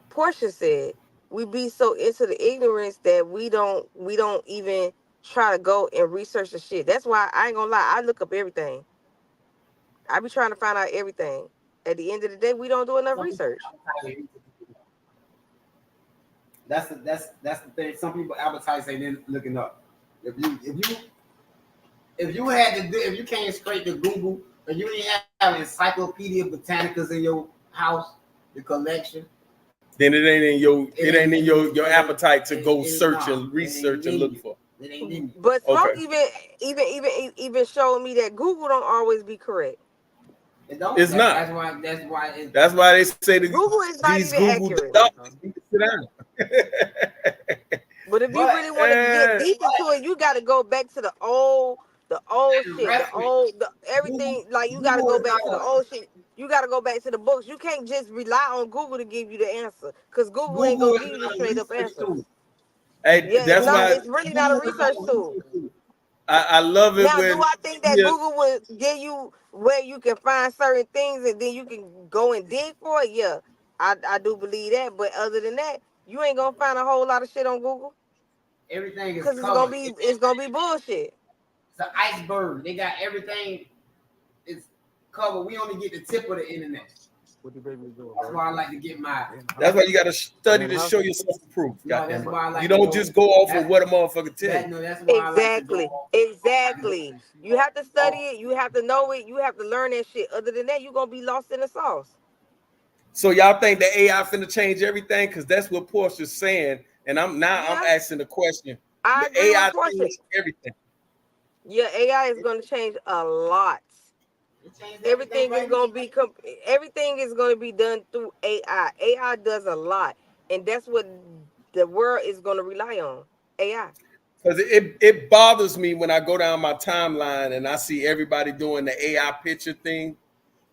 Portia said, we be so into the ignorance that we don't even try to go and research the shit. That's why I ain't gonna lie. I look up everything. I be trying to find out everything. At the end of the day, we don't do enough research. That's the thing. Some people advertise they didn't looking up. If you came straight to Google, and you didn't have Encyclopedia Britannicas in your house, the collection, then it ain't in your appetite to go search and research and look for. But Smoke even showed me that Google don't always be correct. It's not. That's why they say that Google is not even Google accurate. Sit down. But if you really want to get deep into it, you got to go back to the old shit, everything. Like you got to go back to the old shit. You got to go back to the books. You can't just rely on Google to give you the answer, because Google ain't gonna give you the straight up answer. Hey, that's why it's really not a research tool. I love it. Now, do I think that Google would give you where you can find certain things and then you can go and dig for it? Yeah, I do believe that. But other than that, you ain't gonna find a whole lot of shit on Google. Everything is because it's gonna be bullshit. It's an iceberg. They got everything. It's covered. We only get the tip of the internet. What the baby doing? That's why I like to get my. That's why you got to study to show yourself the proof. No, that's why I like you don't just go off of what a motherfucker tell you. Exactly. You have to study it. You have to know it. You have to learn that shit. Other than that, you're gonna be lost in the sauce. So y'all think the AI finna change everything? Because that's what Portia's saying. And I'm asking the question. I the agree AI with change everything. Yeah, AI is gonna change a lot. Everything is gonna be done through AI. AI does a lot, and that's what the world is gonna rely on. AI. Because it bothers me when I go down my timeline and I see everybody doing the AI picture thing,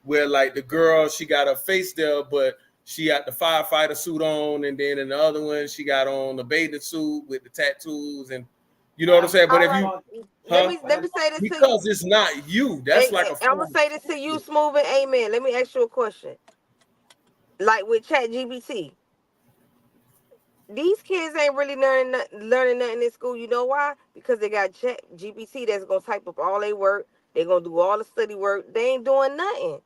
where like the girl, she got her face there, but she got the firefighter suit on, and then in the other one she got on the bathing suit with the tattoos, and you know what I'm saying. But let me say this because it's not you. That's like I'm gonna say this to you, Smooth and Amen. Let me ask you a question. Like with ChatGPT, these kids ain't really learning nothing in school. You know why? Because they got ChatGPT that's gonna type up all their work. They're gonna do all the study work. They ain't doing nothing.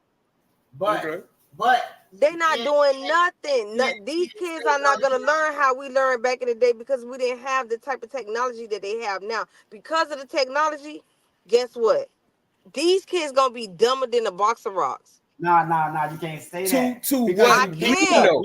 But they're not doing nothing. These kids are not gonna learn how we learned back in the day, because we didn't have the type of technology that they have now. Because of the technology, guess what? These kids gonna be dumber than a box of rocks. Nah, you can't say that. To what we know.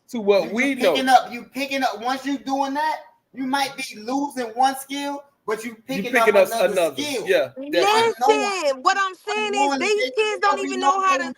To what we know. You picking up. Once you doing that, you might be losing one skill, but you You picking up picking up another another. skill. Yeah, definitely. But no one, Listen, what I'm saying is knowing these kids don't even know how to.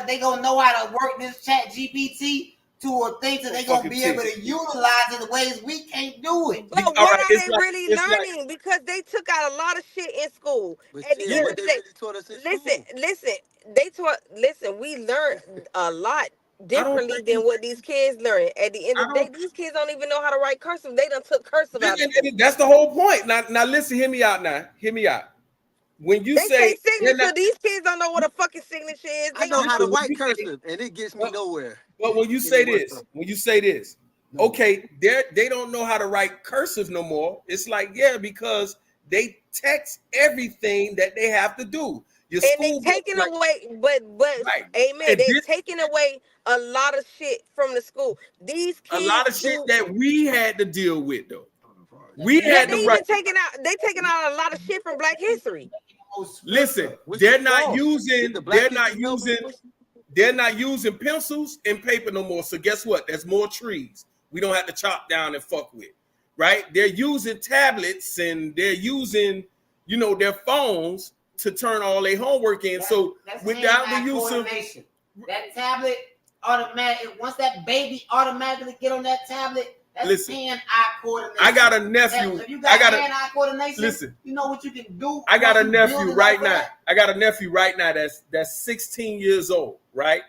they gonna know how to work this chat GPT to a thing that they gonna Fucking be able teach. to utilize it the ways we can't do it. But All what right, are it's they like really it's like learning? Because they took out a lot of shit in school. But At the shit, end what of the they day, really taught us in listen, school? listen. They taught. Listen, we learned a lot I don't differently think than what these kids learn. At the end I of the day, don't. these kids don't even know how to write cursive. They done took cursive out of school. And that's the whole point. Now listen, hear me out. Now hear me out. When you They say say they're not, signature. These kids don't know what a fucking signature is. I They know don't how know. to listen, when write you say, cursive, and it gets me but, nowhere. but when you say Anywhere. this, okay, they don't know how to write cursive no more. It's like, yeah, because they text everything that they have to do. Your And they school book, taking like, away, but right. amen. And They this taking away a lot of shit from the school. These a lot kids of shit do. that we had to deal with though. We Yeah, had they to write. even taking out. They taking out a lot of shit from Black History. Listen, Which they're is not false. Did using the Black they're History not Museum? using they're not using pencils and paper no more. So guess what? There's more trees. We don't have to chop down and fuck with. Right? They're using tablets and they're using, their phones to turn all their homework in. So That's without the hand-eye use of coordination. That tablet automatic. Once that baby automatically get on that tablet, that's listen, hand-eye coordination. I got a nephew. If you got hand-eye coordination, listen. you know what you can do. I got a once you nephew build it right like now. that. I got a nephew right now that's 16 years old, right?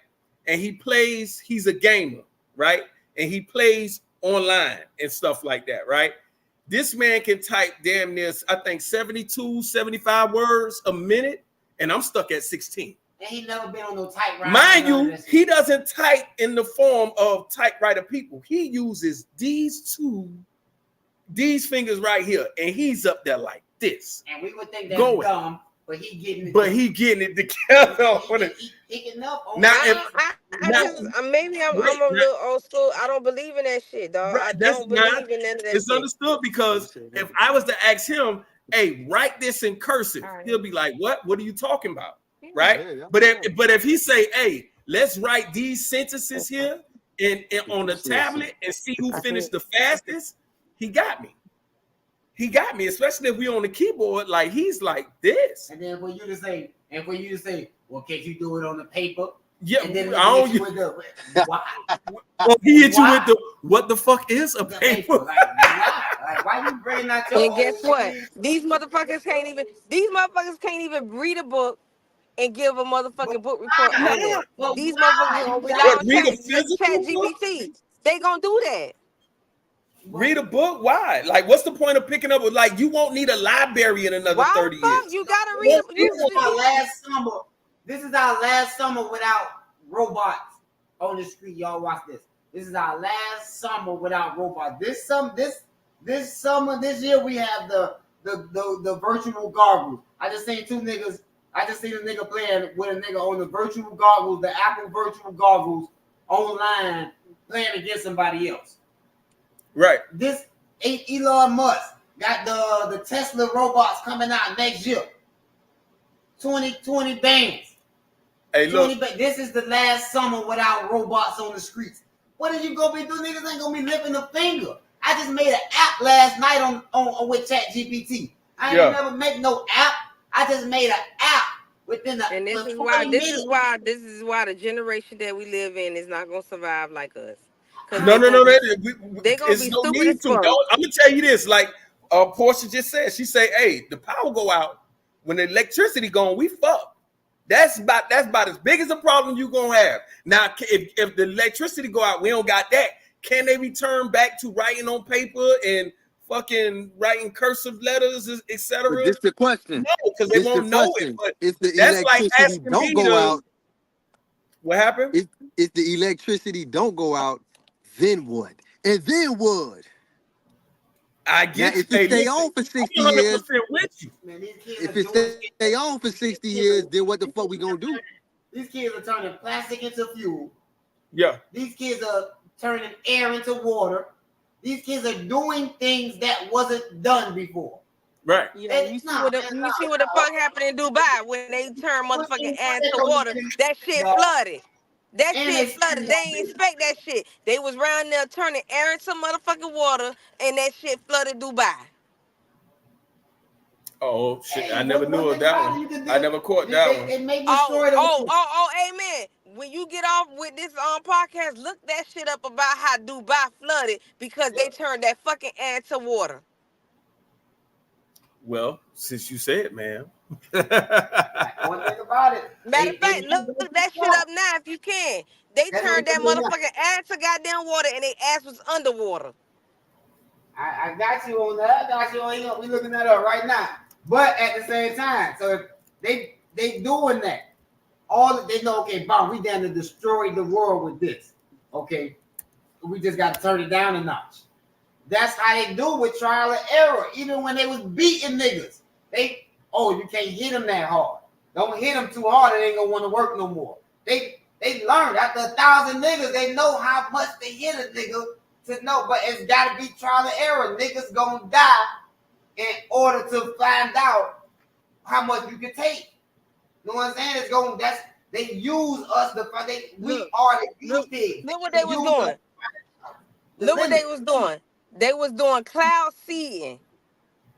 And he's a gamer, right? And he plays online and stuff like that, right? This man can type damn near, I think 72, 75 words a minute, and I'm stuck at 16. And he never been on no typewriter. Mind you, he doesn't type in the form of typewriter people. He uses these fingers right here, and he's up there like this. And we would think that's dumb, but he getting it together. He getting up on Now, Maybe I'm a little old school. I don't believe in that shit, dog. I that's don't not. believe in none of that It's shit. understood because if I was to ask him, "Hey, write this in cursive," he'll be like, "What? What are you talking about?" Right? Yeah, but if he say, "Hey, let's write these sentences here and on the tablet and see who finished the fastest," he got me. He got me, especially if we on the keyboard. Like he's like this. And then for you to say, well, can't you do it on the paper? Yeah, and then I don't. with the, why? Well, he hit you with the what the fuck is a paper? Like, why you bringing out your And guess what? These motherfuckers can't even read a book and give a motherfucking book report on that. These motherfuckers gonna rely on read a physical chat GPT. They gonna do that. Read a book? Why? Like, what's the point of picking up? Like, you won't need a library in another 30 years. You gotta read. This is our last summer without robots on the street. Y'all watch this. This is our last summer without robots. This summer, this year we have the virtual goggles. I just seen two niggas. I just seen a nigga playing with a nigga on the virtual goggles, the Apple virtual goggles online, playing against somebody else. Right. This Elon Musk got the Tesla robots coming out next year. 20 bands. Hey, look. This is the last summer without robots on the streets. What are you gonna be doing? Niggas ain't gonna be lifting a finger. I just made an app last night on with Chat GPT. I ain't never make no app. I just made an app within the. And this is why the generation that we live in is not gonna survive like us. No. They're gonna be no stupid need as to. fuck. I'm gonna tell you this. Like Portia just said, she say, "Hey, the power go out when the electricity gone. We fuck. That's about as big as a problem you gonna have. Now, if the electricity go out, we don't got that. Can they return back to writing on paper and fucking writing cursive letters, etc.? But this the question. No, because they won't know it. But if the that's like electricity asking don't me go out, what happened? If the electricity don't go out, then what? And then what? I get now, if it stay on for 60 years, with you. Man, if it stay on for 60 years, then what the fuck we gonna do? These kids are turning plastic into fuel. Yeah. These kids are turning air into water. These kids are doing things that wasn't done before. Right. Yeah, you see what the fuck happened in Dubai when they turned motherfucking air into water? That shit flooded. That shit flooded. They ain't expect that shit. They was around there turning air into motherfucking water, and that shit flooded Dubai. Oh shit! I Hey, never knew of think that about it, one. you can I do- never caught that one. It may Oh, destroy the oh, world. oh, oh, amen. When you get off with this podcast, look that shit up about how Dubai flooded because they turned that fucking air to water. Well, since you said, man. One thing about it, Matter of fact, it may look go that too shit far. up now if you can. They That's what turned we that can do now. motherfucking air to goddamn water and their ass was underwater. I got you on that. I got you on. We looking that up right now. But at the same time, so if they doing that, all they know. Okay, Bob, we down to destroy the world with this. Okay, we just got to turn it down a notch. That's how they do with trial and error. Even when they was beating niggas, you can't hit them that hard. Don't hit them too hard. It ain't gonna want to work no more. They learned after 1,000 niggas. They know how much they hit a nigga to know, but it's got to be trial and error. Niggas gonna die in order to find out how much you can take. You know what I'm saying? They use us we Look, are the look, pigs. look what They they was use us doing. the Look what they limit. was doing. They was doing cloud seeding.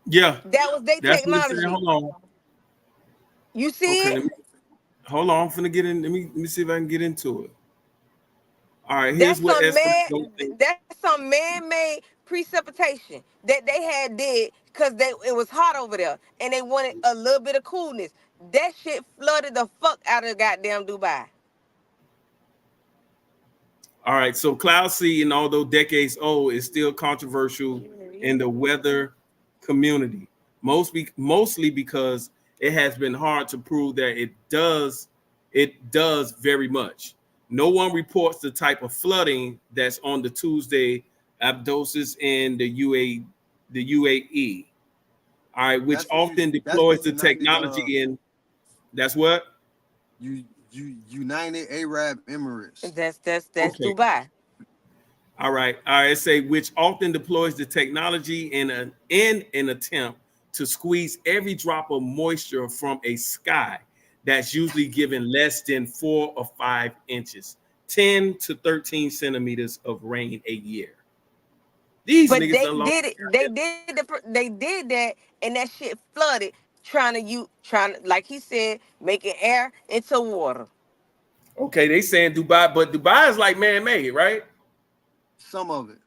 Yeah, That was their that's what it said. technology. Hold on. You see Okay, it? hold on. I'm finna get in. Let me see if I can get into it. All right, here's That's what some estimates. man-made precipitation that they had did because it was hot over there and they wanted a little bit of coolness. That shit flooded the fuck out of goddamn Dubai. All right, so cloud seeding, although decades old, is still controversial in the weather community. Mostly because it has been hard to prove that it does very much. No one reports the type of flooding that's on the Tuesday abdosis in the UAE. All right, which often That's deploys the the technology in that's what? United Arab Emirates. That's Okay. Dubai. All right. All right. Say which often deploys the technology in an attempt to squeeze every drop of moisture from a sky that's usually given less than 4 or 5 inches, 10 to 13 centimeters of rain a year. These But niggas they done lost. did it. They did that, and that shit flooded. Trying to, like he said, making air into water. Okay, they saying Dubai, but Dubai is like man-made, right? Some of it.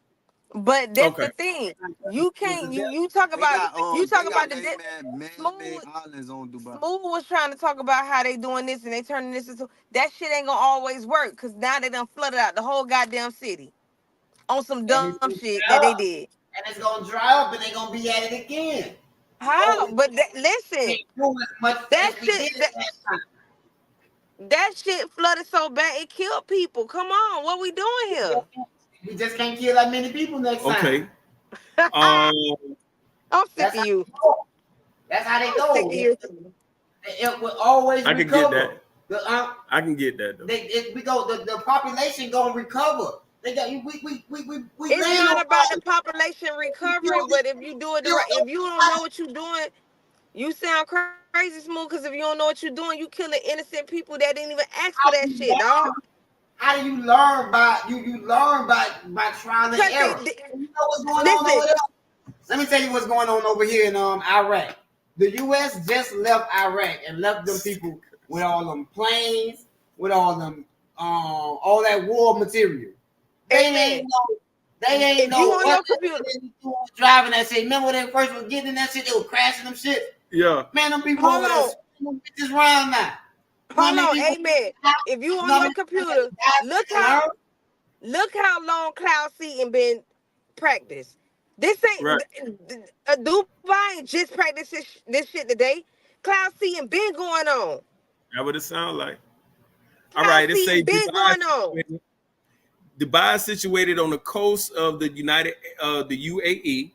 But that's Okay. the thing. You can't. You They got talk they about got the man-made smooth. islands on Dubai. Smooth was trying to talk about how they doing this and they turning this into that shit ain't gonna always work because now they done flooded out the whole goddamn city on some And dumb it's gonna shit dry that they up. did. And it's gonna dry up and they're gonna be at it again. How? We But listen, can't do as much that as we shit did at that time. that shit flooded so bad it killed people. Come on, what we doing here? We just can't kill that many people next time. Okay. Um, I'm sick That's of how you. they go. That's how they I'm sick of go. you. It will always I can get recover. that. I can get that though. The population gonna recover. We It's land not on about the population recovering, but if you do it the right, if you don't know what you're doing, you sound crazy smooth. Because if you don't know what you're doing, you killing innocent people that didn't even ask for that shit, dog. How do you learn by you learn by trial and Cause error? You know what's going on listen, over there? Let me tell you what's going on over here in Iraq. The U.S. just left Iraq and left them people with all them planes, with all that war material. They ain't if you know on what your computer, they was driving that shit. Remember when they first was getting in that shit? They were crashing them shit. Yeah. Man, them people hold over there, on, them bitches round now. hold on, amen. If you on your computer, look how long cloud seeding been practiced. This Right. ain't Dubai ain't just practice this shit today. Cloud seeding been going on. That's what it sounds like. All Cloud right. It say seeding been going on. Dubai is situated on the coast of the the UAE,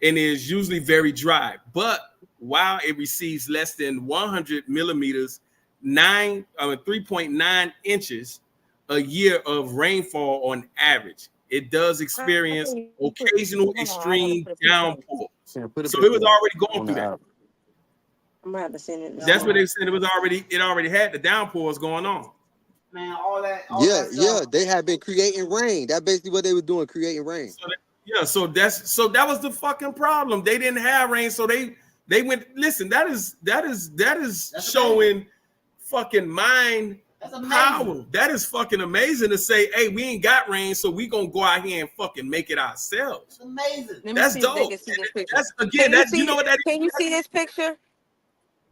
and is usually very dry. But while it receives less than 100 millimeters, 3.9 inches a year of rainfall on average, it does experience occasional Hold on, I gotta extreme put a picture on. downpours. Yeah, put a So it was picture already going on through the that. app. I'm gonna have to send it. That's what they said. It already had the downpours going on. Man, all that Yeah, stuff. they have been creating rain. That's basically what they were doing, creating rain. So that was the fucking problem. They didn't have rain, so they They went. Listen, that is That's showing fucking mind That's amazing. power. That is fucking amazing to say, hey, we ain't got rain, so we gonna go out here and fucking make it ourselves. It's amazing. Let me That's see if they dope. can see this picture. That's again, that you know what that is? Can you see this picture?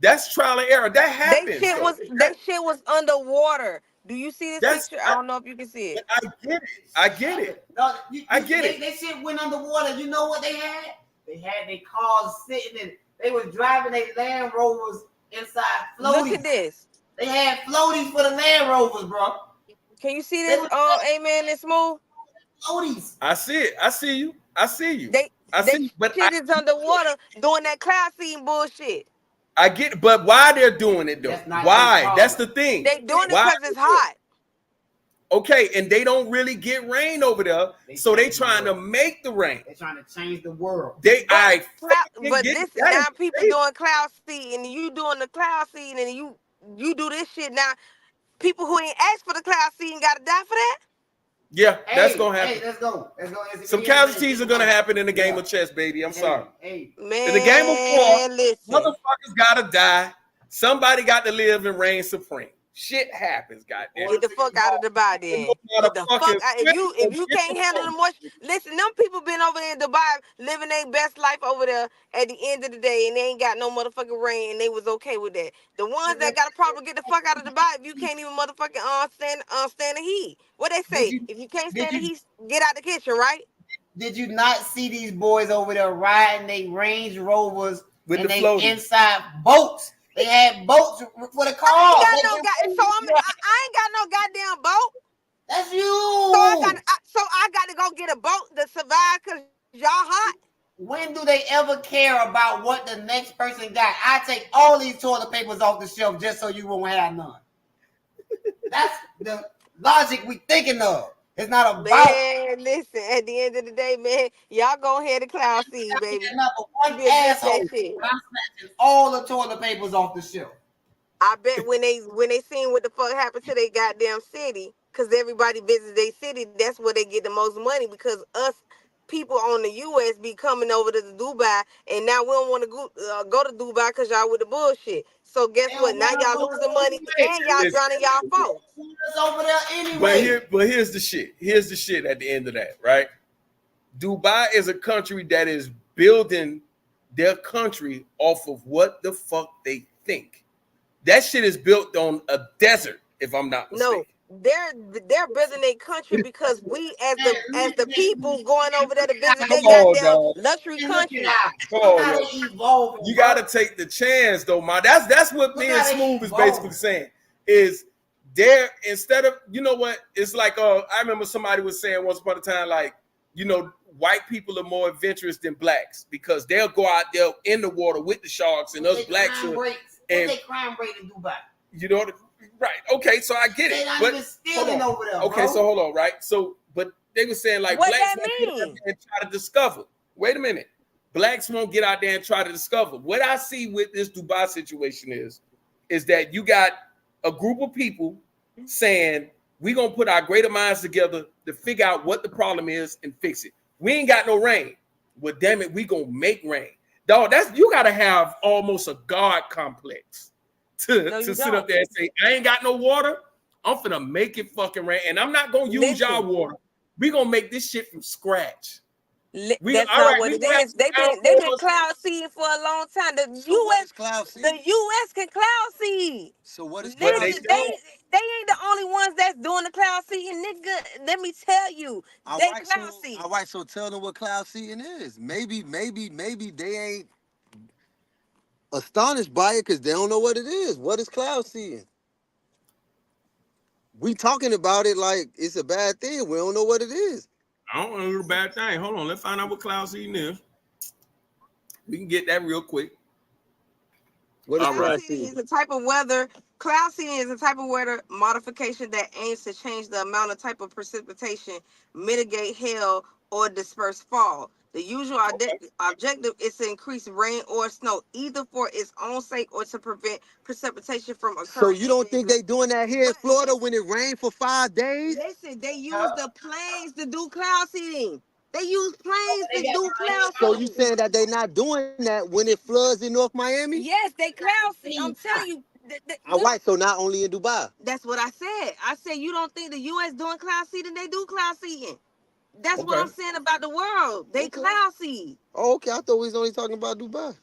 That's trial and error. That happens. That shit was underwater. Do you see this That's- picture? I don't know if you can see it. I get it. I get it. No, I get it. That shit went underwater. You know what they had? They had their cars sitting in. They was driving their Land Rovers inside floaties. Look at this. They had floaties for the Land Rovers, bro. Can you see this? Oh, amen. It's smooth. Floaties. I see it. I see you. I see you. I They see you. But shit is underwater doing that cloud seeding bullshit. I get it. But why they're doing it though? That's not Why? their That's fault. the thing. They doing it Why? because it's hot. Okay, and they don't really get rain over there, so they trying to make the rain. They're trying to change the world. But this now people doing cloud seeding and you doing the cloud seeding and you do this shit now. People who ain't asked for the cloud seeding gotta die for that. Yeah, that's gonna happen. Hey, let's go. Some casualties are gonna happen in the game of chess, baby. I'm sorry. Hey, Man, In the game of war, listen. motherfuckers gotta die. Somebody got to live and reign supreme. Shit happens, goddamn. Get the fuck out of Dubai then. Get the fuck out. If you can't handle the moisture, listen, them people been over there in Dubai living their best life over there at the end of the day and they ain't got no motherfucking rain and they was okay with that. The ones that got a problem, get the fuck out of Dubai if you can't even motherfucking stand the heat. What they say? If you can't stand the heat, get out the kitchen, right? Did you not see these boys over there riding their Range Rovers With and the they floaties. Inside boats? They had boats for the cars. I ain't got no goddamn boat. That's you. So I got to go get a boat to survive because y'all hot. When do they ever care about what the next person got? I take all these toilet papers off the shelf just so you won't have none. That's the logic we thinking of. It's not about. Man, listen, at the end of the day, man, y'all go ahead and cloud seed, baby. Number one asshole. I'm snatching all the toilet papers off the shelf. I bet when they seen what the fuck happened to their goddamn city, because everybody visits their city, that's where they get the most money because us people on the U.S. be coming over to Dubai, and now we don't want to go to Dubai because y'all with the bullshit. So guess what? Now y'all losing money and y'all drowning y'all folks. Over there anyway. But here's the shit. Here's the shit at the end of that, right? Dubai is a country that is building their country off of what the fuck they think. That shit is built on a desert, if I'm not mistaken. No, they're building a country because we as the people going over there to visit their goddamn luxury country. You gotta take the chance though, man. That's what me and Smooth is basically saying. Is there instead of what? It's like I remember somebody was saying once upon a time, like, white people are more adventurous than blacks because they'll go out there in the water with the sharks and us blacks are. What's their crime rate in Dubai? You know, right? Okay, so I get it. But stealing over there, okay, bro. so hold on, right? So, but they were saying like what blacks that won't get out there and try to discover. Wait a minute, blacks won't get out there and try to discover. What I see with this Dubai situation is that you got a group of people saying we're gonna put our greater minds together to figure out what the problem is and fix it. We ain't got no rain. Well, damn it, we gonna make rain. Dog, you gotta have almost a God complex to sit up there and say, I ain't got no water. I'm finna make it fucking rain. And I'm not gonna use y'all water. We gonna make this shit from scratch. That's not what it is. They've been cloud seeding for a long time. The U.S. can cloud seed. So what is they ain't the only ones that's doing the cloud seeding, nigga. Let me tell you, they cloud seed. All right, so tell them what cloud seeding is. Maybe they ain't astonished by it because they don't know what it is. What is cloud seeding? We talking about it like it's a bad thing. We don't know what it is. I don't know it's a bad thing. Hold on, let's find out what cloud seeding is. We can get that real quick. What is cloud seeding? Is a type of weather. Cloud seeding is a type of weather modification that aims to change the amount of type of precipitation, mitigate hail, or disperse fall. The usual objective is to increase rain or snow, either for its own sake or to prevent precipitation from occurring. So you don't think they doing that here in Florida when it rained for 5 days? Listen, they use the planes to do cloud seeding. They use planes They to got do cloud So you seeding. saying that they not doing that when it floods in North Miami? Yes, they cloud seed. I'm telling you, All right, so not only in Dubai. that's what I said. I said you don't think the U.S. doing cloud seeding? They do cloud seeding. That's what Okay. I'm saying about the world. They cloud seed. Oh, okay, I thought we was only talking about Dubai.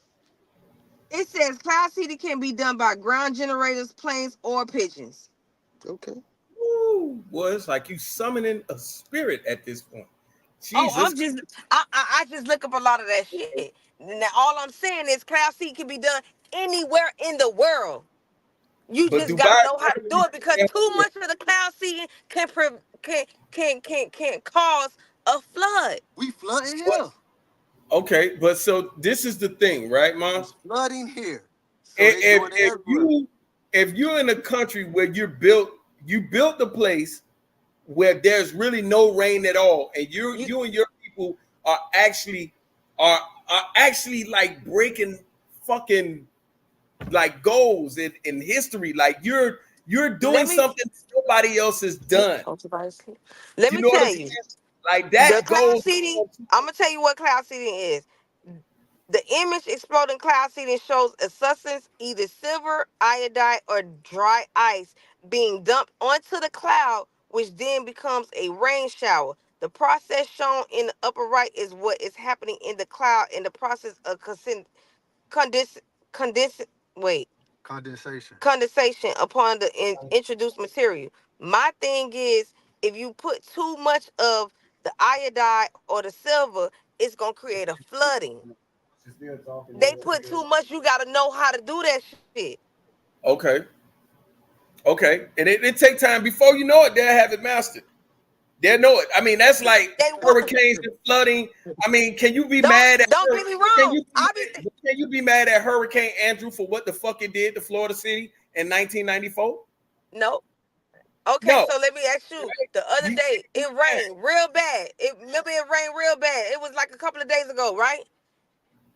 It says cloud seeding can be done by ground generators, planes, or pigeons. Okay. Ooh, boy, it's like you summoning a spirit at this point. Oh, Jesus. I just look up a lot of that shit. Now all I'm saying is cloud seed can be done anywhere in the world. You But just gotta Dubai, know how to do it because too much of the cloud seeding can cause a flood. We flooding here. okay, but so this is the thing, right, Mom? It's flooding here. So they doing it If everywhere. you if you're in a country where you built the place where there's really no rain at all, and You you and your people are actually are are actually like breaking fucking like goals in history. Like you're let doing me something nobody else has done. let You me know what I'm tell you. saying? Like The that cloud goes. seeding, I'm gonna tell you what cloud seeding is. The image exploding cloud seeding shows a substance, either silver, iodide, or dry ice, being dumped onto the cloud, which then becomes a rain shower. The process shown in the upper right is what is happening in the cloud in the process of condens, condens, wait, Condensation. condensation upon the introduced material. My thing is, if you put too much of the iodide or the silver, it's gonna create a flooding. They put too much. You gotta know how to do that shit. Okay, okay, and it take time before you know it. They'll have it mastered. They'll know it. I mean, that's like They want. hurricanes and flooding. I mean, can you be Don't mad at don't get me can wrong. you can you be mad at Hurricane Andrew for what the fuck it did to Florida City in 1994? No. Okay, No, so let me ask you. right? The other You day, can't be it mad. rained real bad. Remember it rained real bad. It was like a couple of days ago, right?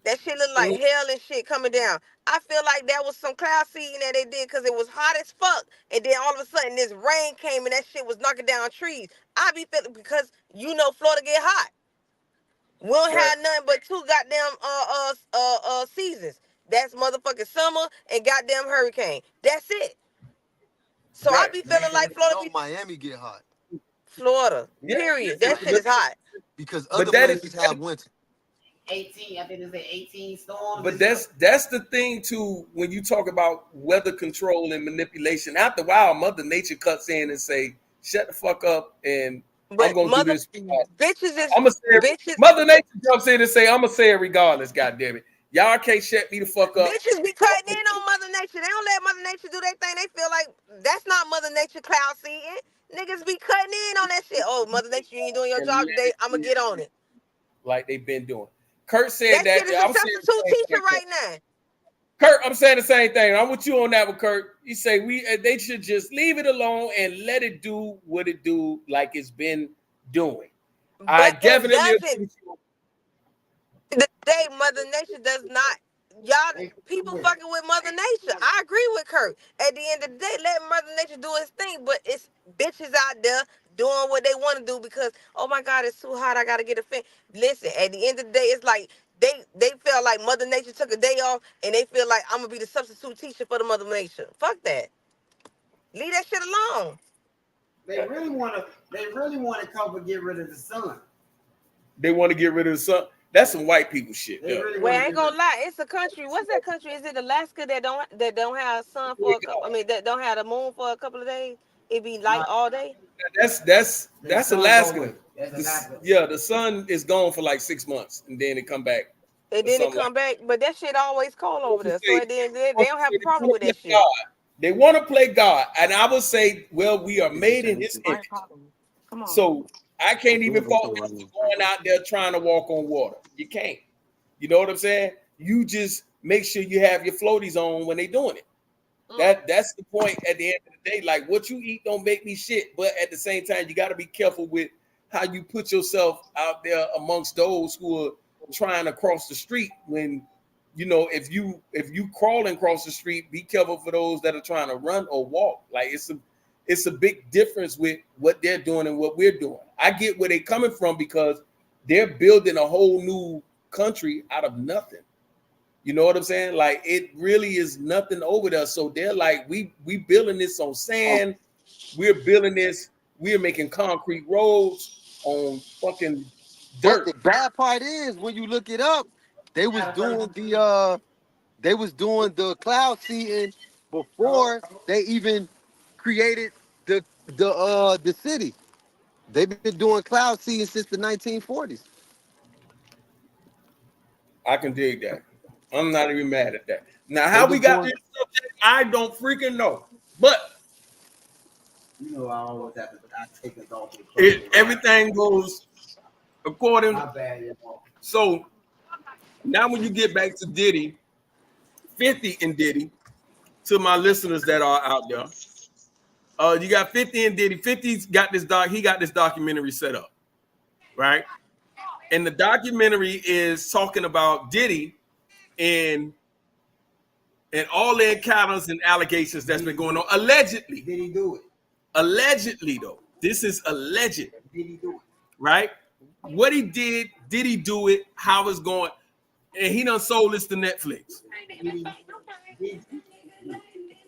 That shit looked like Mhm. hell and shit coming down. I feel like that was some cloud seeding that they did because it was hot as fuck. And then all of a sudden this rain came and that shit was knocking down trees. I be feeling because Florida get hot. We don't Right, have nothing but two goddamn seasons. That's motherfucking summer and goddamn hurricane. That's it. So I right. be feeling like You Florida know be Miami get hot Florida. Yeah, Period. but, That shit but is hot. because but other that is places have winter. 18, I think they say 18 storms but this year. that's the thing too when you talk about weather control and manipulation. After a while, Mother Nature cuts in and say, "Shut the fuck up," and I'm But gonna do mother this. bitches is I'm gonna say it. bitches Mother Nature jumps in and say, "I'm gonna say it regardless." God damn it, y'all can't shut me the fuck up. bitches be cutting in on Mother Nature. They don't let Mother Nature do their thing. They feel like that's not Mother Nature cloud seeding. Niggas be cutting in on that shit. Oh, Mother Nature, you ain't doing your And job let today. it I'ma be get on it. like they've been doing. Kurt said That that. shit is a I'm saying the substitute same teacher thing. right now. Kurt, I'm saying the same thing. I'm with you on that one, Kurt. You say they should just leave it alone and let it do what it do, like it's been doing. I But it definitely doesn't. agree with you. The day Mother Nature does not. Y'all They people with it. fucking with Mother Nature. I agree with Kurt. At the end of the day, let Mother Nature do its thing. But it's bitches out there doing what they want to do because oh my God, it's too hot. I gotta get a fan. Listen, at the end of the day, it's like they feel like Mother Nature took a day off and they feel like I'm gonna be the substitute teacher for the Mother Nature. Fuck that. Leave that shit alone. They really want to come and get rid of the sun. They want to get rid of the sun. That's some white people shit, They though. really Well, want I to ain't get rid gonna lie. It's a country. What's that country? Is it Alaska that don't have sun for a couple? I mean, that don't have the moon for a couple of days. It be light of all day. the That's sun go Alaska. away. That's Alaska. Yeah, the sun is gone for like 6 months and then it come back And or then it something like come back, but that shit always cold that. over there. So at the end of the day, they They don't have a problem want with to play that shit. God. They want to play God. And I would say, well, we are made in his image. Come on. So I can't even fault them for going out there trying to walk on water. You can't. You know what I'm saying? You just make sure you have your floaties on when they doing it. That's the point at the end of the day. Like what you eat don't make me shit, but at the same time, you got to be careful with how you put yourself out there amongst those who are trying to cross the street. When if you crawling across the street, be careful for those that are trying to run or walk. Like it's a big difference with what they're doing and what we're doing. I get where they're coming from because they're building a whole new country out of nothing. You know what I'm saying? Like it really is nothing over there. So they're like, we building this on sand. We're building this. We're making concrete roads on fucking But dirt. the bad part is when you look it up, they was doing the cloud seeding before they even created the city. They've been doing cloud seeding since the 1940s. I can dig that. I'm not even mad at that. Now, They how we was got doing this subject, I don't freaking know. But You know, I always have to. I take us off. The everything goes according. My bad, y'all. So now, when you get back to Diddy, 50 and Diddy, to my listeners that are out there, you got 50 and Diddy. 50's got this he got this documentary set up, right? And the documentary is talking about Diddy and all the encounters and allegations that's been going on. Allegedly. Did he do it? Allegedly, though. This is alleged. Did he do it? Right? What he did he do it? How it's going? And he done sold this to Netflix.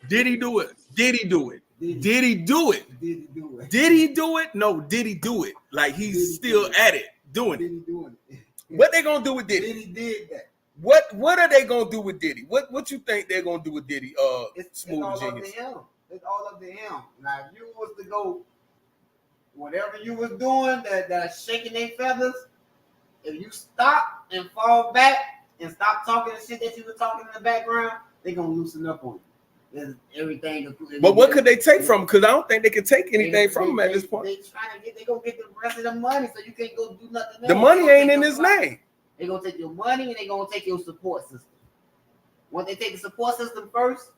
Did he do it? Did he do it? Did he do it? Did he do it? Did he do it? No, did he do it? Like he's still at it, doing Did it. he doing it? What they gonna do with Diddy? Did he did that? What are they gonna do with Diddy? What you think they're gonna do with Diddy? It's Smooth all Genius. up to him. It's all up to him. Now, if you was to go, whatever you was doing, that shaking their feathers, if you stop and fall back and stop talking the shit that you were talking in the background, they gonna loosen up on you. There's everything. But what could they take from him? Because I don't think they can take anything from him at this point. They trying to get. They gonna get the rest of the money, so you can't go do nothing. The money ain't in his name. They gonna take your money and they gonna take your support system. Once they take the support system first,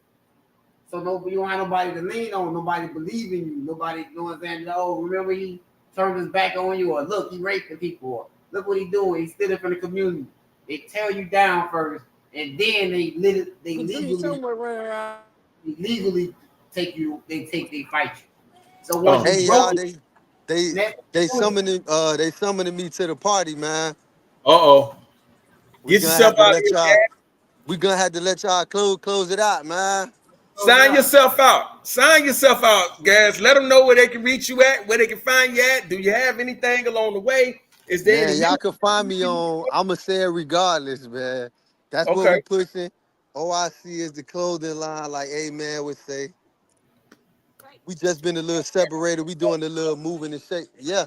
so you don't have nobody to lean on, nobody believe in you, nobody, you know what I'm saying? Oh, remember he turned his back on you, or look, he raping people, or look what he doing, he's stealing from the community. They tear you down first, and then they legally take you, they fight you. So once Hey you y'all, broke they summoning me to the party, man. Uh-oh. We Get gonna yourself have to out let here, y'all. man. We gonna have to let y'all close it out, man. Sign yourself out. Sign yourself out, guys. Let them know where they can reach you at, where they can find you at. Do you have anything along the way? Is there Man, any y'all can find me on. I'ma say it regardless, man. That's what Okay. we pushing. OIC is the clothing line, like Amen would say. We just been a little separated. We doing a little moving and shake. Yeah.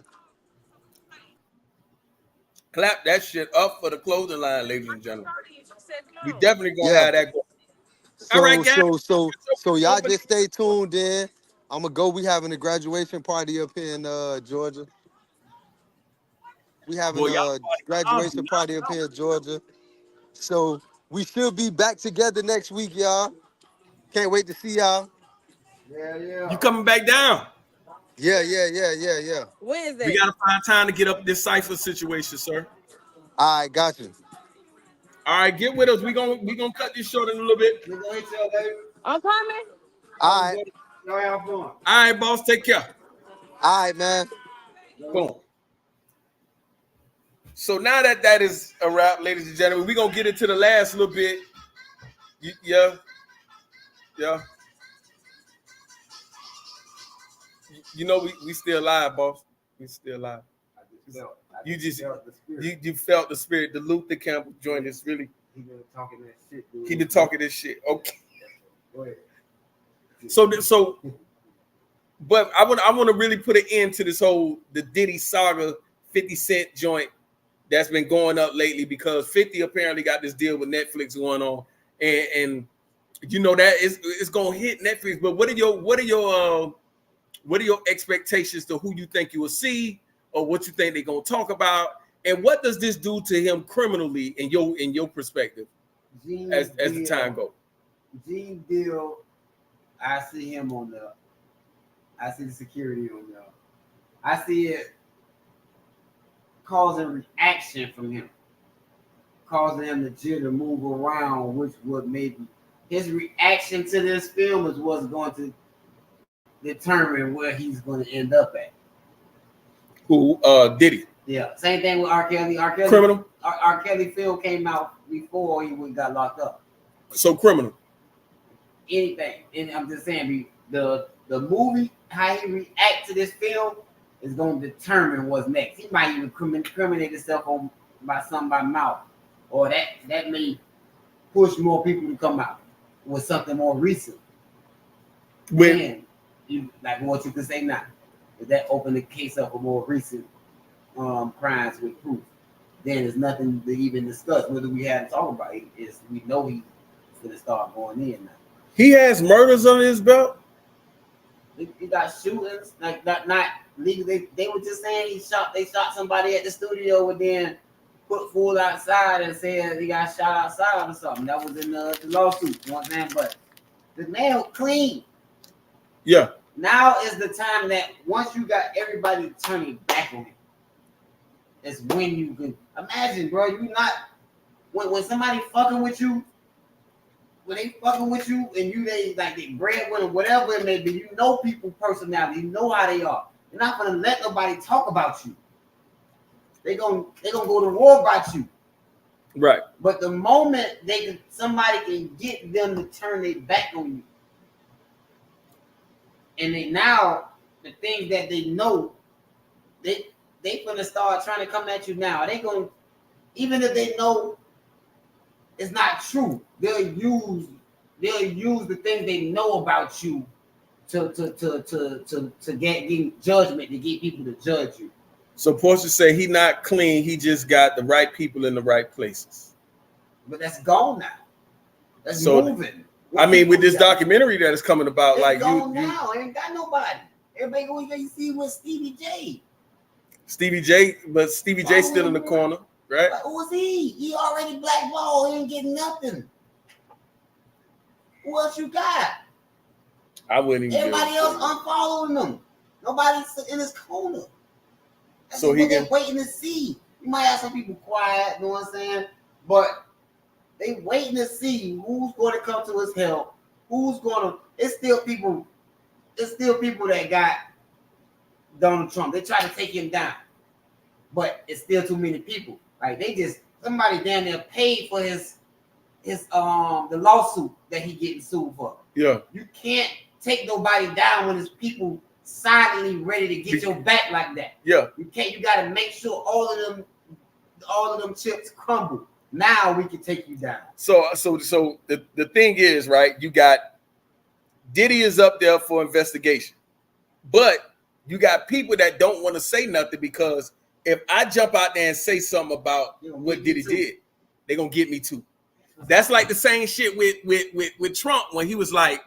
Clap that shit up for the clothing line, ladies and gentlemen. We definitely gonna Yeah. have that going. All right, guys. So y'all just stay tuned in. I'ma go. We having a graduation party up here in Georgia. We having Boy, y'all a graduation party up here in Georgia. So we should be back together next week, y'all. Can't wait to see y'all. Yeah. You coming back down? Yeah. When is that? We gotta find time to get up this cipher situation, sir. All right, got you. All right, get with us. We gonna cut this short in a little bit. We're gonna hit y'all, baby. I'm coming. All right. Y'all have fun. All right, boss. Take care. All right, man. Boom. So now that is a wrap, ladies and gentlemen, we're gonna get into the last little bit. Yeah. You know we still live, boss. We still live. You felt the spirit. The Luther Campbell joined us. Really, He been talking that shit, dude. he been talking this shit. Okay. Go ahead. So, but I want to really put an end to this whole the Diddy saga 50 Cent joint that's been going up lately because 50 apparently got this deal with Netflix going on, and you know that it's gonna hit Netflix. But what are your expectations to who you think you will see or what you think they're gonna talk about, and what does this do to him criminally in your perspective as the time goes? Gene Deal, I see him on I see the security on I see it causing reaction from him, causing him to jitter to move around, which would maybe his reaction to this film is what's going to determine where he's going to end up at. Who Diddy? Yeah, same thing with R. Kelly. Criminal. R. Kelly film came out before he got locked up. So criminal. Anything, and I'm just saying, the movie, how he react to this film is going to determine what's next. He might even criminate himself on by something by mouth, or that may push more people to come out with something more recent. When you like what you can say now, if that open the case up for more recent crimes with proof, then there's nothing to even discuss. Whether we have to talk about it, is we know he's gonna start going in now. He has murders under his belt. He got shootings, like not legally. They were just saying they shot somebody at the studio and then put fool outside and said he got shot outside or something. That was in the lawsuit. You know what I'm saying? But the man was clean. Yeah. Now is the time that once you got everybody turning back on him, it's when you can imagine, bro. You not when somebody fucking with you. When they fucking with you and they breadwinner, whatever it may be, you know people personality, you know how they are. You're not gonna let nobody talk about you. They gonna go to war about you. Right. But the moment somebody can get them to turn their back on you, and now the things that they know, they gonna start trying to come at you now. They gonna, even if they know it's not true, they'll use the things they know about you to get judgment, to get people to judge you. So Portia say he not clean, he just got the right people in the right places. But that's gone now. That's so, moving. I mean, with this documentary that is coming about, it's like gone now, ain't got nobody. Everybody going to see with Stevie J. But Stevie J still in the corner, right? Like, who is he? He already blackballed. He ain't getting nothing. Who else you got? I wouldn't even. Everybody else unfollowing him. Nobody's in his corner. That's so what they're waiting to see. You might have some people quiet, you know what I'm saying? But they waiting to see who's going to come to his help. Who's going to? It's still people that got Donald Trump. They try to take him down, but it's still too many people. Like somebody down there paid for his the lawsuit that he getting sued for. Yeah. You can't take nobody down when there's people silently ready to get your back like that. Yeah. You can't. You got to make sure all of them chips crumble. Now we can take you down. So the thing is, right? You got Diddy is up there for investigation, but you got people that don't want to say nothing because if I jump out there and say something about what Diddy did, they're gonna get me too. That's like the same shit with Trump when he was like,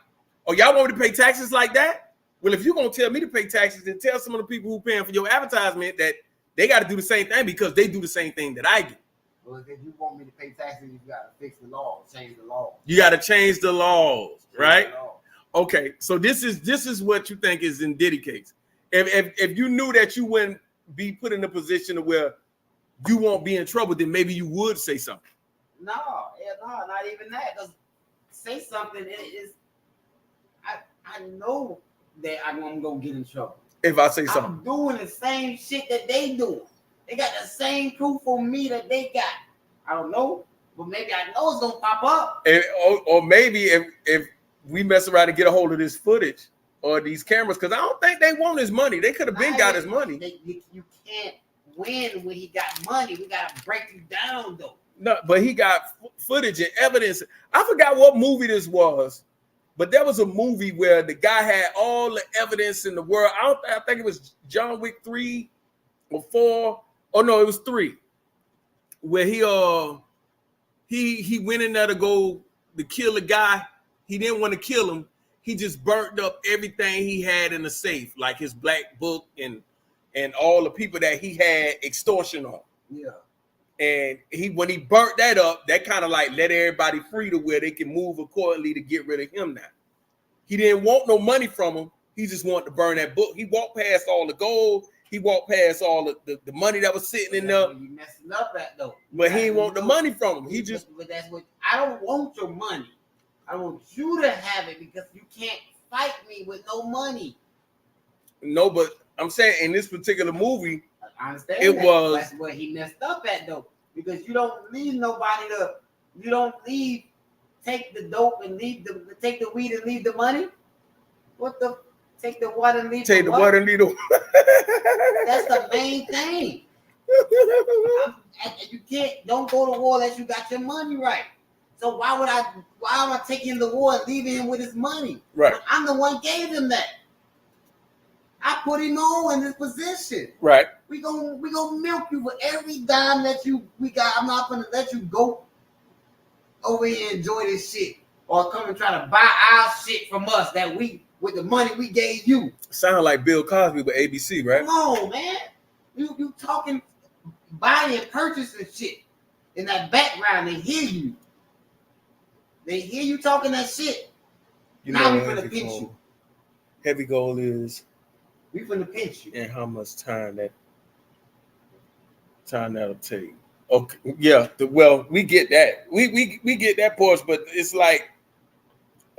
"Oh, y'all want me to pay taxes like that? Well, if you're gonna tell me to pay taxes, then tell some of the people who paying for your advertisement that they got to do the same thing because they do the same thing that I do." Well, if you want me to pay taxes, you got to fix the law, change the law. You got to change the laws, right? Okay, so this is what you think is in Diddy case. If you knew that you wouldn't be put in a position where you won't be in trouble, then maybe you would say something. No, not even that. Because say something, I know that I'm gonna get in trouble if I say something. I'm doing the same shit that they doing. They got the same proof on me that they got. I don't know, but maybe I know it's gonna pop up. Or maybe if we mess around and get a hold of this footage or these cameras, because I don't think they want his money. They could have been got his money. You can't win when he got money. We gotta break you down though. No, but he got footage and evidence. I forgot what movie this was, but there was a movie where the guy had all the evidence in the world. I think it was John Wick 3 or 4. Oh no, it was 3. Where he went in there to kill a guy. He didn't want to kill him. He just burnt up everything he had in the safe, like his black book and all the people that he had extortion on. Yeah. And when he burnt that up, that kind of like let everybody free to where they can move accordingly to get rid of him now. He didn't want no money from him. He just wanted to burn that book. He walked past all the gold. He walked past all the money that was sitting in there. You messing up at though. But he didn't want the money from him. But that's what I don't want your money. I want you to have it because you can't fight me with no money. No, but I'm saying in this particular movie, I understand It that. was- That's where he messed up at though, because you don't leave nobody to. You don't leave. Take the dope and take the weed and leave the money. What the? Take the water and leave Take the what? water and leave the. That's the main thing. You can't. Don't go to war unless you got your money right. So why am I taking the war and leaving him with his money? Right. I'm the one gave him that. I put him on in this position. Right. We gonna milk you for every dime that we got. I'm not gonna let you go over here and enjoy this shit or come and try to buy our shit from us that we with the money we gave you. Sound like Bill Cosby with ABC, right? Come on, man. You talking buying and purchasing shit in that background. They hear you. They hear you talking that shit. You Now we know, finna pinch you. heavy goal is, We finna pinch you. and how much time that'll take. Okay, yeah. Well, we get that. We get that portion, but it's like,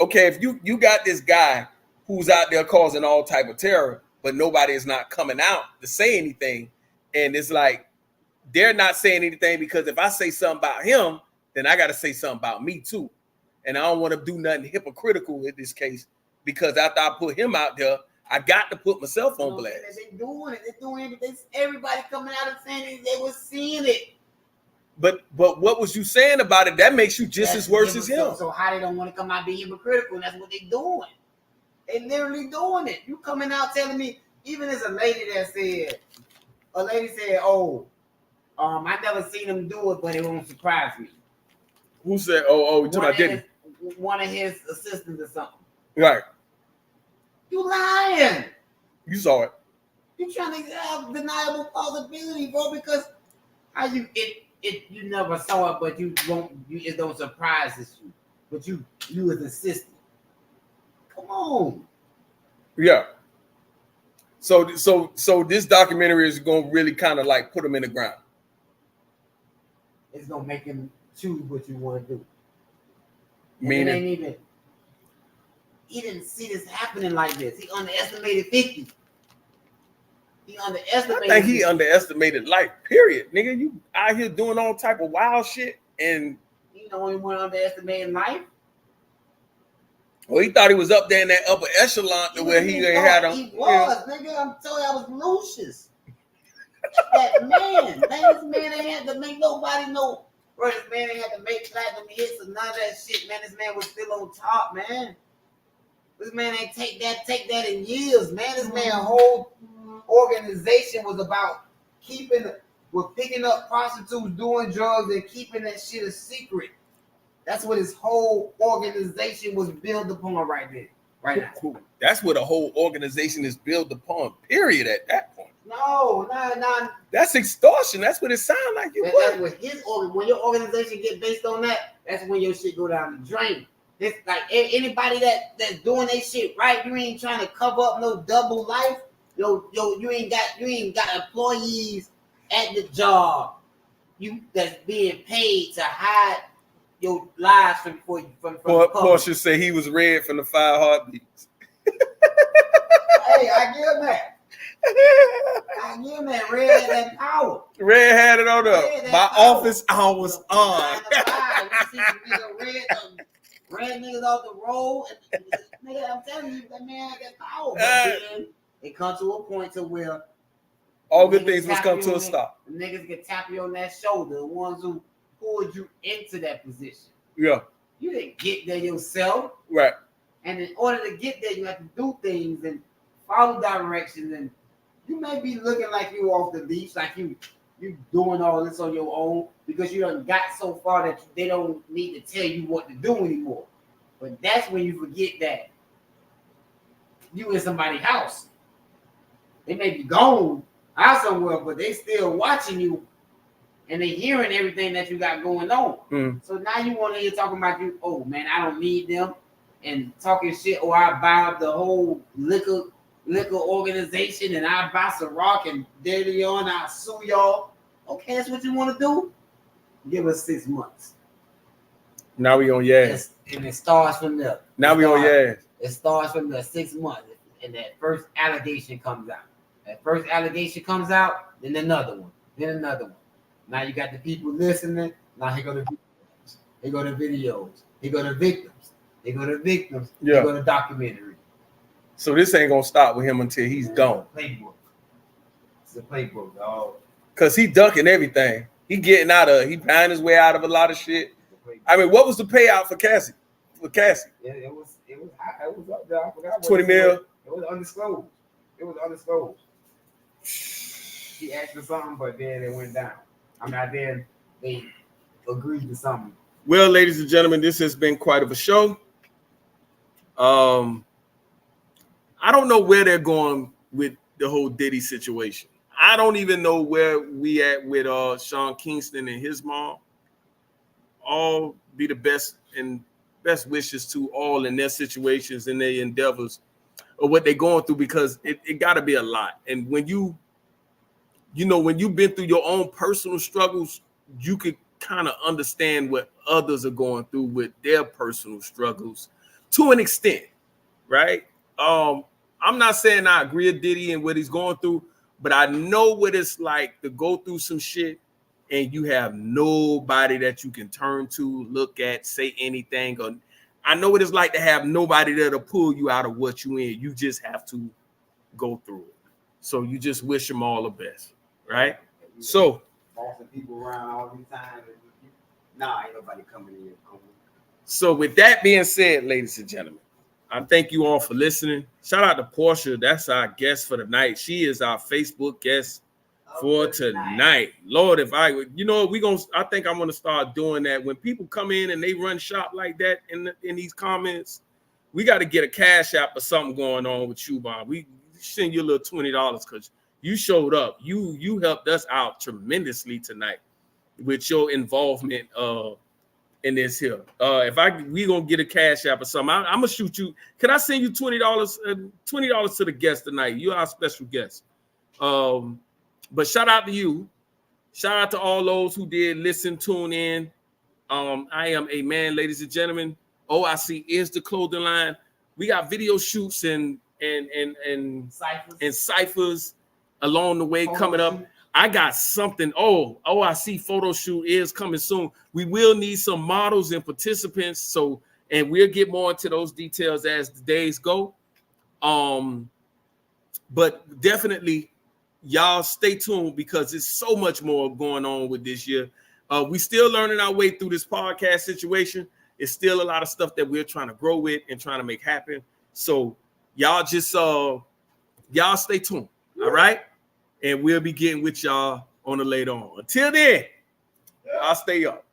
okay, if you got this guy who's out there causing all type of terror, but nobody is not coming out to say anything, and it's like they're not saying anything because if I say something about him, then I got to say something about me too, and I don't want to do nothing hypocritical in this case because after I put him out there, I got to put myself on blast. They doing it. They're doing it. Everybody coming out and saying they were seeing it. But what was you saying about it? That makes you just as worse as him. So how they don't want to come out being hypocritical, and that's what they doing. They literally doing it. You coming out telling me, even as a lady said, oh, I never seen him do it, but it won't surprise me. Who said, oh, you talking about Diddy? One of his assistants or something. Right. You lying. You saw it. You trying to have deniable plausibility, bro, because how you never saw it, but it don't surprise you. But you as assistant. Come on. Yeah. So this documentary is gonna really kind of like put him in the ground. It's gonna make him choose what you want to do. Meaning, it ain't even. He didn't see this happening like this. He underestimated 50. I think he underestimated life. Period, nigga. You out here doing all type of wild shit, and you know he went underestimating life. Well, he thought he was up there in that upper echelon to where he ain't had him. He was, nigga. I'm telling you, I was Lucius. That man, this man ain't had to make nobody know. Bro, this man ain't had to make platinum hits or none of that shit, man. This man was still on top, man. This man ain't take that in years, man. This man whole organization was about picking up prostitutes, doing drugs, and keeping that shit a secret. That's what his whole organization was built upon right now. That's what a whole organization is built upon, period, at that point. No. That's extortion. That's what it sounds like. That's what when your organization get based on that, that's when your shit go down the drain. It's like anybody that's doing their shit right, you ain't trying to cover up no double life. You ain't got employees at the job. You that's being paid to hide your lies from the public. Portia said he was red from the 5 heartbeats. Hey, I give him that. Red had that power. Red had it on up. My office hours on. You see red niggas off the road. Nigga, I'm telling you, that man had that power. But then it comes to a point to where all good things must come to a stop. The niggas can tap you on that shoulder, the ones who pulled you into that position. Yeah. You didn't get there yourself. Right. And in order to get there, you have to do things and follow directions. And you may be looking like you off the leash, like you doing all this on your own because you done got so far that they don't need to tell you what to do anymore. But that's when you forget that you in somebody's house. They may be gone out somewhere, but they still watching you and they hearing everything that you got going on. Mm. So now you want to hear talking about you, oh man, I don't need them, and talking shit, or I buy up the whole liquor organization and I buy some rock and daily on, I'll sue y'all. Okay, that's what you want to do? Give us 6 months. Now we on your ass. And it starts from there. Now we on your ass. It starts from the 6 months, and that first allegation comes out. That first allegation comes out, then another one, then another one. Now you got the people listening. Now here go the videos. Here go the videos. Here go the victims. Here go the victims. Yeah. Here go the documentary. So this ain't gonna stop with him until he's gone. Playbook. It's a playbook, dog. Cause he ducking everything. He getting out of. He buying his way out of a lot of shit. I mean, what was the payout for Cassie? Yeah, it was up there. I forgot. 20 mil. It was undisclosed. He asked for something, but then it went down. I mean, then they agreed to something. Well, ladies and gentlemen, this has been quite of a show. I don't know where they're going with the whole Diddy situation. I don't even know where we at with Sean Kingston and his mom. All be the best and best wishes to all in their situations and their endeavors or what they're going through, because it got to be a lot. And when you've been through your own personal struggles, you could kind of understand what others are going through with their personal struggles to an extent, right? I'm not saying I agree with Diddy and what he's going through, but I know what it's like to go through some shit and you have nobody that you can turn to, look at, say anything. Or I know what it's like to have nobody there to pull you out of what you in. You just have to go through it. So you just wish them all the best, right? So bossing people around all these times. Nah, ain't nobody coming in. So with that being said, ladies and gentlemen, I thank you all for listening. Shout out to Portia. That's our guest for the night. She is our Facebook guest for tonight. Lord, if I would, I think I'm gonna start doing that. When people come in and they run shop like that in these comments, we got to get a cash app or something going on with you, Bob. We send you a little $20 because you showed up. You helped us out tremendously tonight with your involvement in this here. We gonna get a cash app or something, I'm gonna shoot you. Can I send you $20 to the guest tonight? You're our special guest. But shout out to you. Shout out to all those who did listen, tune in. I am a man, ladies and gentlemen. OIC is the clothing line. We got video shoots and ciphers along the way coming up. I got something. OIC photo shoot is coming soon. We will need some models and participants. And we'll get more into those details as the days go. But definitely, y'all stay tuned because there's so much more going on with this year. We still learning our way through this podcast situation. It's still a lot of stuff that we're trying to grow with and trying to make happen. So y'all just y'all stay tuned. All right. And we'll be getting with y'all on the later on. Until then, I'll stay up.